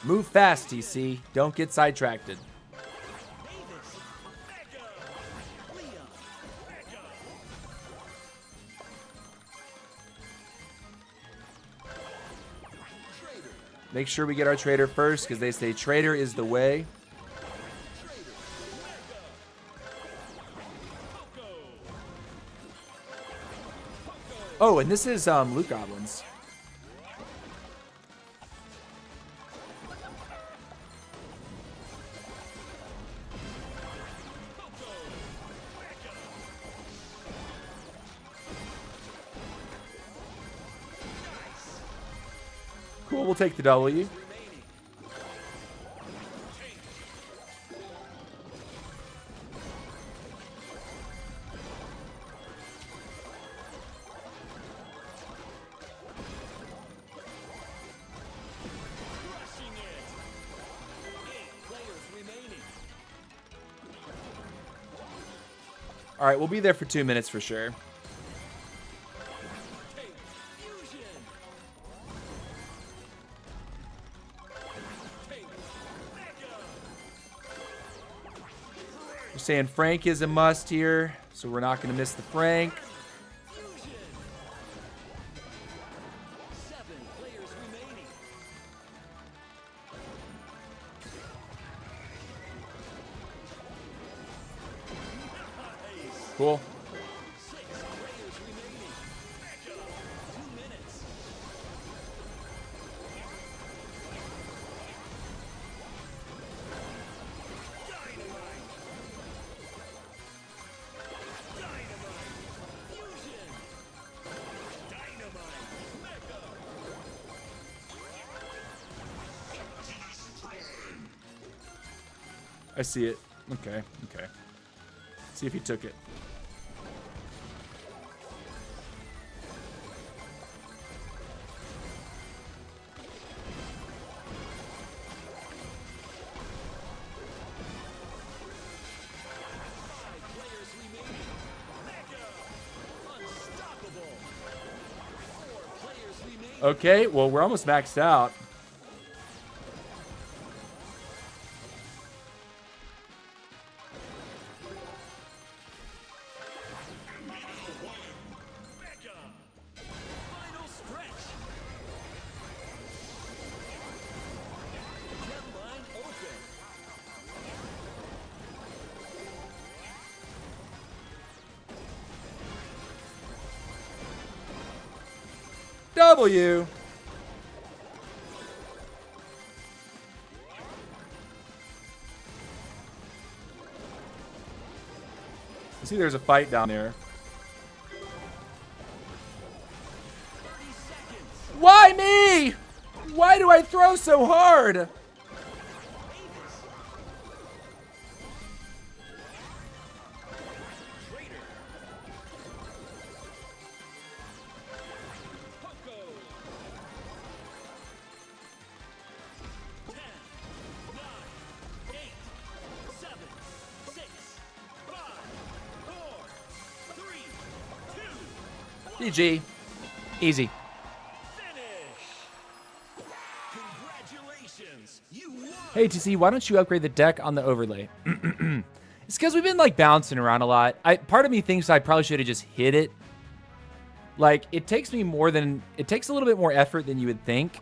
move fast, TC. Don't get sidetracked. Make sure we get our trader first because they say trader is the way. Oh, and this is Loot Goblins. Cool, we'll take the W. All right, we'll be there for 2 minutes for sure. We're saying Frank is a must here, so we're not going to miss the Frank. Cool. I see it. Okay. See if he took it. Players remaining. Mega. Unstoppable. 4 players remaining. Okay, well, we're almost maxed out. Mega. Final stretch. Gem line open. W. I see there's a fight down there. 30 seconds. Why me? Why do I throw so hard? Traitor. Poco. 10, 9, 8, 7, 6, 5, 4, 3, 2, GG. Easy. finish. Congratulations. You won. Hey, TC, why don't you upgrade the deck on the overlay? It's because we've been, like, bouncing around a lot. Part of me thinks I probably should have just hit it. Like, it takes a little bit more effort than you would think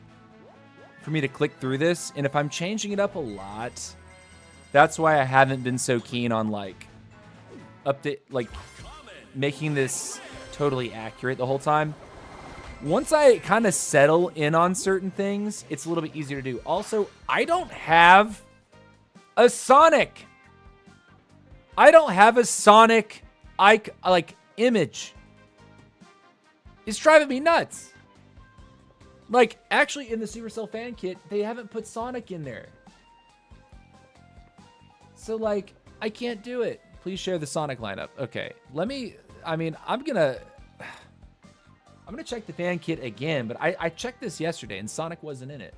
for me to click through this. And if I'm changing it up a lot, that's why I haven't been so keen on, like, making this totally accurate the whole time. Once I kind of settle in on certain things, it's a little bit easier to do. Also, I don't have a Sonic. I don't have a Sonic image. It's driving me nuts. Like, actually, in the Supercell fan kit, they haven't put Sonic in there. So, like, I can't do it. Please share the Sonic lineup. Okay, I'm gonna check the fan kit again, but I checked this yesterday, and Sonic wasn't in it.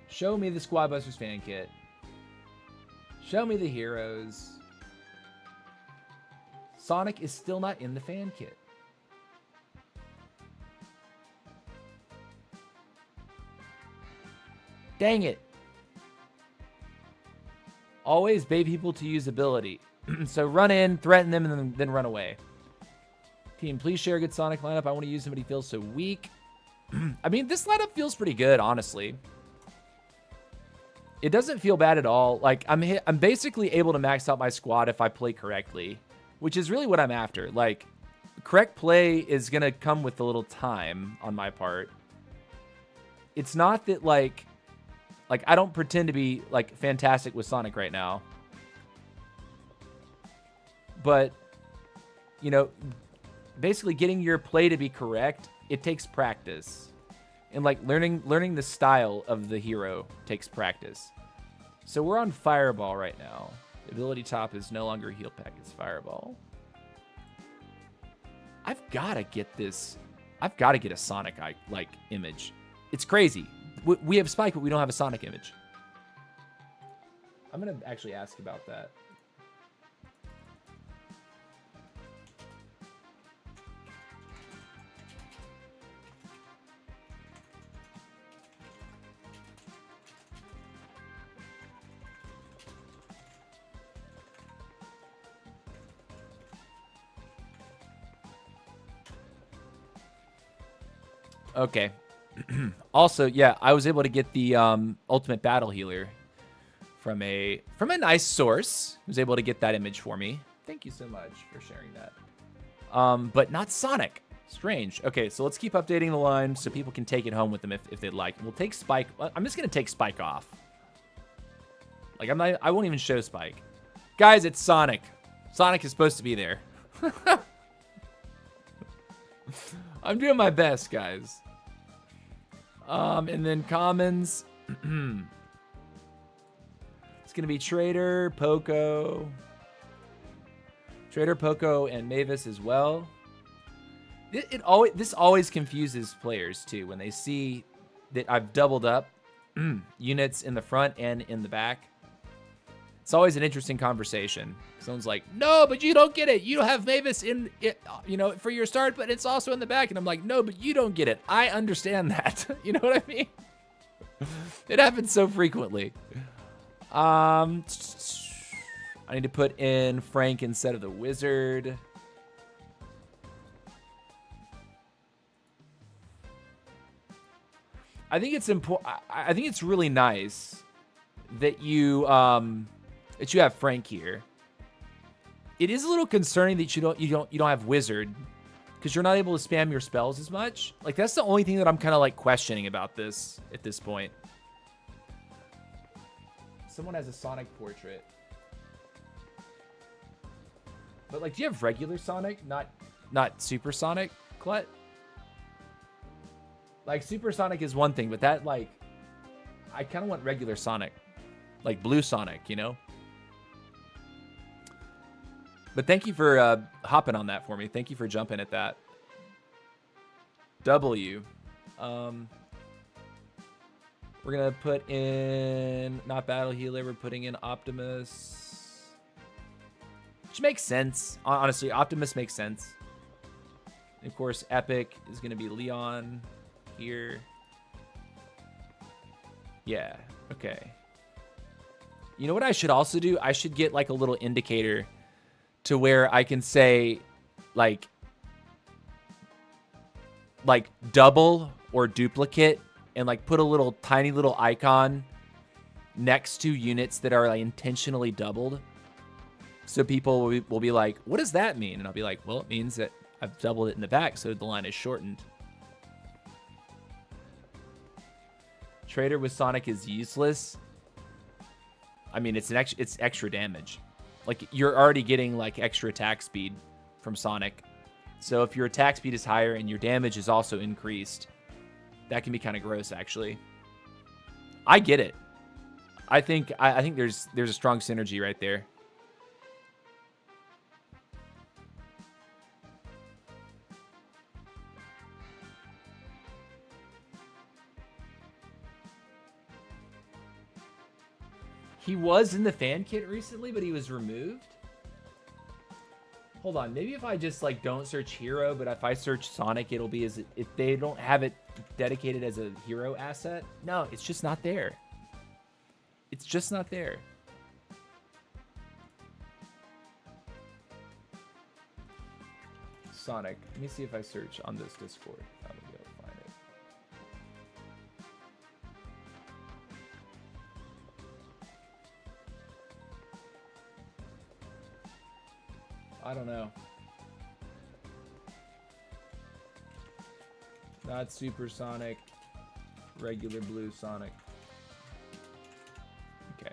Show me the Squad Busters fan kit. Show me the heroes. Sonic is still not in the fan kit. Dang it. Always bait people to use ability. So run in, threaten them, and then run away. Team, please share a good Sonic lineup. I want to use him, but he feels so weak. I mean, this lineup feels pretty good, honestly. It doesn't feel bad at all. Like, I'm basically able to max out my squad if I play correctly, which is really what I'm after. Like, correct play is going to come with a little time on my part. It's not that, like I don't pretend to be, like, fantastic with Sonic right now. But, you know, basically getting your play to be correct, it takes practice. And, like, learning the style of the hero takes practice. So we're on Fireball right now. The ability top is no longer heal pack, it's Fireball. I've got to get this. I've got to get a Sonic, like, image. It's crazy. We have Spike, but we don't have a Sonic image. I'm going to actually ask about that. Okay. Also, yeah, I was able to get the Ultimate Battle Healer from a nice source. I was able to get that image for me. Thank you so much for sharing that. But not Sonic. Strange. Okay, so let's keep updating the line so people can take it home with them if they'd like. We'll take Spike. I'm just gonna take Spike off. Like, I won't even show Spike. Guys, it's Sonic. Sonic is supposed to be there. I'm doing my best, guys. And then commons. It's going to be Trader, Poco. Trader, Poco, and Mavis as well. This always confuses players, too, when they see that I've doubled up units in the front and in the back. It's always an interesting conversation. Someone's like, no, but you don't get it. You don't have Mavis in it, you know, for your start, but it's also in the back. And I'm like, no, but you don't get it. I understand that. You know what I mean? It happens so frequently. I need to put in Frank instead of the wizard. I think it's important. I think it's really nice that you have Frank here. It is a little concerning that you don't have wizard, because you're not able to spam your spells as much. Like, that's the only thing that I'm kind of like questioning about this at this point. Someone has a Sonic portrait. But like, do you have regular Sonic? Not Super Sonic, Clet? Like, Super Sonic is one thing, but that, like, I kind of want regular Sonic. Like Blue Sonic, you know? But thank you for hopping on that for me. Thank you for jumping at that. W. We're going to put in, not Battle Healer, we're putting in Optimus. Which makes sense. Honestly, Optimus makes sense. And of course, Epic is going to be Leon here. Yeah, okay. You know what I should also do? I should get like a little indicator to where I can say like double or duplicate, and like put a little tiny little icon next to units that are like intentionally doubled. So people will be like, what does that mean? And I'll be like, well, it means that I've doubled it in the back, so the line is shortened. Trader with Sonic is useless. I mean, it's extra damage. Like, you're already getting like extra attack speed from Sonic. So if your attack speed is higher and your damage is also increased, that can be kind of gross, actually. I get it. I think there's a strong synergy right there. He was in the fan kit recently, but he was removed. Hold on, maybe if I just like don't search hero, but if I search Sonic, it'll be as if they don't have it dedicated as a hero asset. No, it's just not there. It's just not there. Sonic. Let me see if I search on this Discord. I'm gonna be able to find it. I don't know. Not Super Sonic. Regular Blue Sonic. Okay.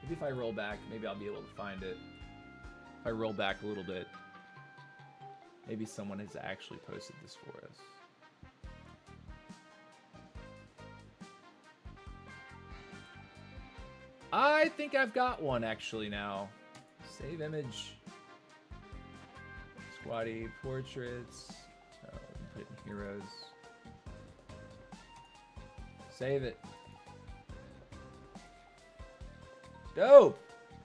Maybe if I roll back, maybe I'll be able to find it. If I roll back a little bit, maybe someone has actually posted this for us. I think I've got one actually now. Save image. Squatty portraits. Oh, put it in heroes. Save it. Dope.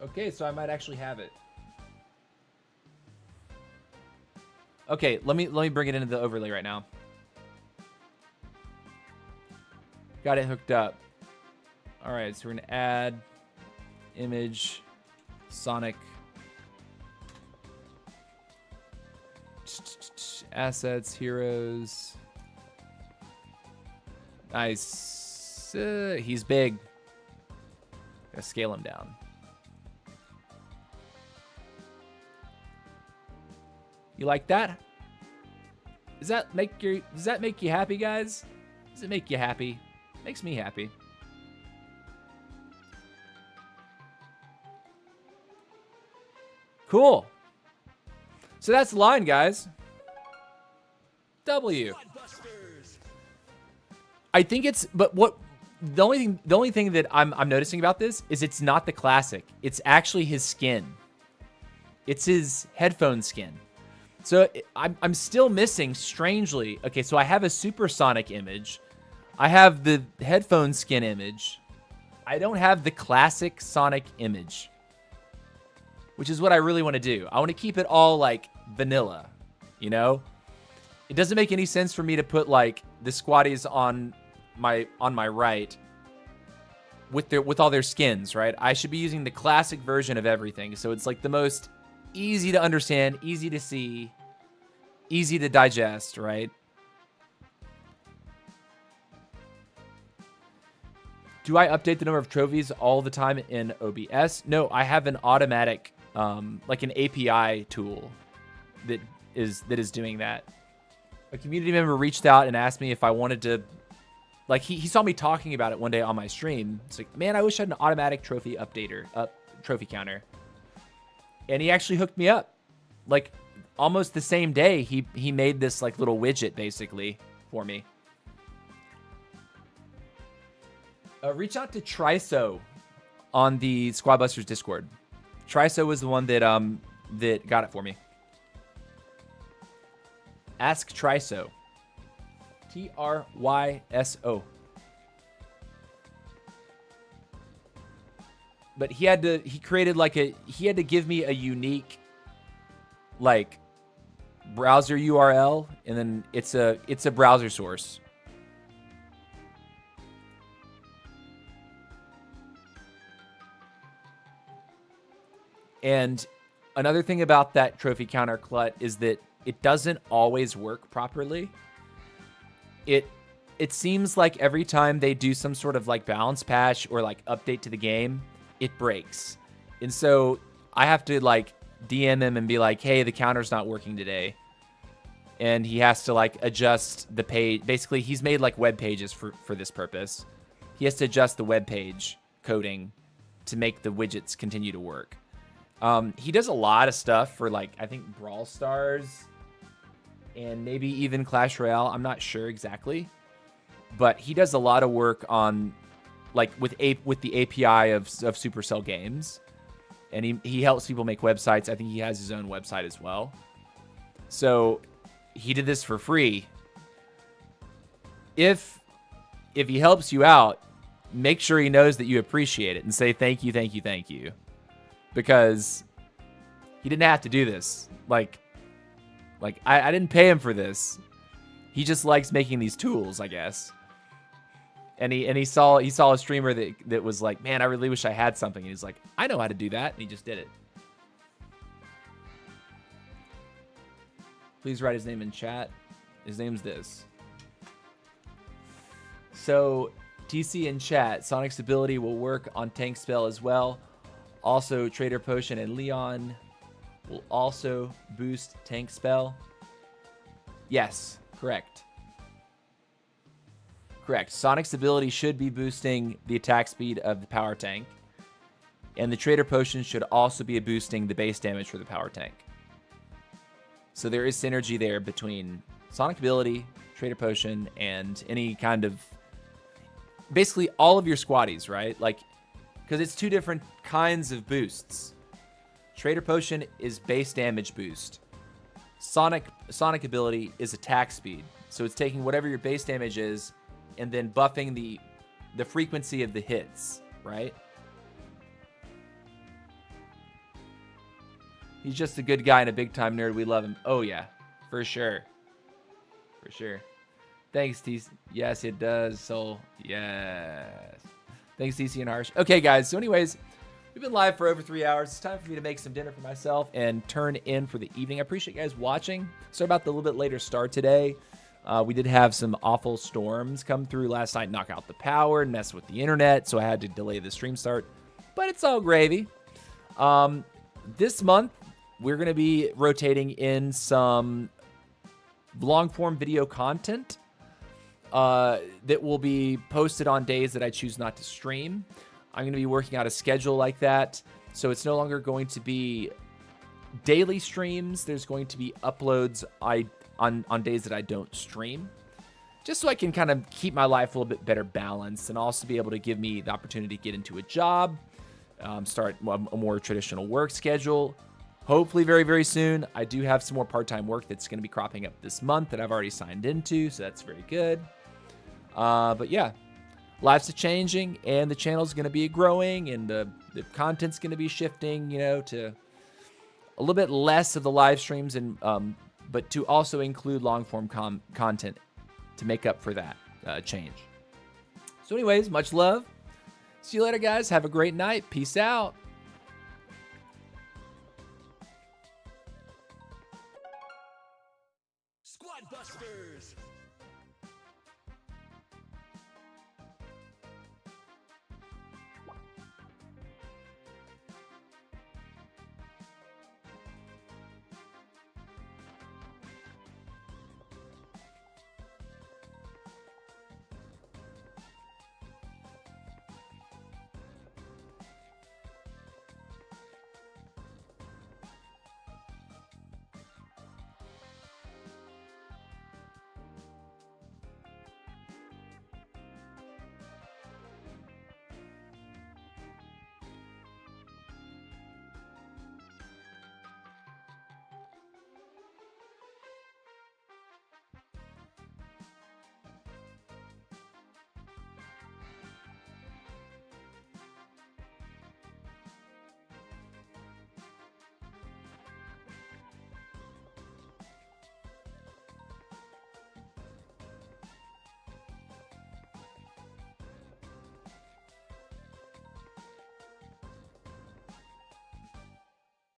Okay, so I might actually have it. Okay, let me bring it into the overlay right now. Got it hooked up. All right, so we're gonna add image Sonic assets, heroes. Nice. He's big. Gotta scale him down. You like that? Does that make you happy, guys? Does it make you happy? Makes me happy. Cool. So that's the line, guys. W. I think it's, but what the only thing that I'm noticing about this is it's not the classic. It's actually his skin. It's his headphone skin. So I'm still missing, strangely. Okay, so I have a supersonic image. I have the headphone skin image. I don't have the classic Sonic image, which is what I really want to do. I want to keep it all like vanilla, you know? It doesn't make any sense for me to put like the squatties on my right with all their skins, right? I should be using the classic version of everything. So it's like the most easy to understand, easy to see, easy to digest, right? Do I update the number of trophies all the time in OBS? No, I have an automatic, like an API tool that is doing that. A community member reached out and asked me if I wanted to, like he saw me talking about it one day on my stream. It's like, man, I wish I had an automatic trophy updater, trophy counter. And he actually hooked me up. Like almost the same day, he made this like little widget basically for me. Reach out to Triso on the Squadbusters Discord. Triso was the one that that got it for me. Ask Triso. Tryso. But he had to give me a unique like browser URL, and then it's a browser source. And another thing about that trophy counter CLUT is that it doesn't always work properly. It seems like every time they do some sort of like balance patch or like update to the game, it breaks. And so I have to like DM him and be like, hey, the counter's not working today. And he has to like adjust the page. Basically, he's made like web pages for this purpose. He has to adjust the web page coding to make the widgets continue to work. He does a lot of stuff for like, I think Brawl Stars and maybe even Clash Royale. I'm not sure exactly, but he does a lot of work on like with the API of Supercell games, and he helps people make websites. I think he has his own website as well. So he did this for free. If he helps you out, make sure he knows that you appreciate it and say thank you, thank you, thank you. Because he didn't have to do this. Like I didn't pay him for this. He just likes making these tools, I guess. And he saw a streamer that was like, man, I really wish I had something. And he's like, I know how to do that. And he just did it. Please write his name in chat. His name's this. So TC in chat, Sonic's ability will work on Tank Spell as well. Also, Trader Potion and Leon will also boost Tank Spell. Yes, correct. Correct. Sonic's ability should be boosting the attack speed of the power tank. And the Trader Potion should also be boosting the base damage for the power tank. So there is synergy there between Sonic ability, Trader Potion, and any kind of... basically all of your squaddies, right? Like, because it's two different kinds of boosts. Trader Potion is base damage boost. Sonic ability is attack speed. So it's taking whatever your base damage is and then buffing the frequency of the hits, right? He's just a good guy and a big-time nerd. We love him. Oh, yeah. For sure. For sure. Thanks, TC. Yes, it does, Soul. Yes. Thanks, TC and Harsh. Okay, guys. So anyways, we've been live for over 3 hours. It's time for me to make some dinner for myself and turn in for the evening. I appreciate you guys watching. Sorry about the little bit later start today. We did have some awful storms come through last night, knock out the power and mess with the internet, so I had to delay the stream start. But it's all gravy. This month, we're going to be rotating in some long-form video content that will be posted on days that I choose not to stream. I'm going to be working out a schedule like that, so it's no longer going to be daily streams. There's going to be uploads on days that I don't stream, just so I can kind of keep my life a little bit better balanced, and also be able to give me the opportunity to get into a job, start a more traditional work schedule. Hopefully very, very soon. I do have some more part-time work that's going to be cropping up this month that I've already signed into, so that's very good. But yeah, life's changing, and the channel's going to be growing, and the content's going to be shifting, to a little bit less of the live streams, and but to also include long-form content to make up for that change. So anyways, much love. See you later, guys. Have a great night. Peace out. Squad Busters.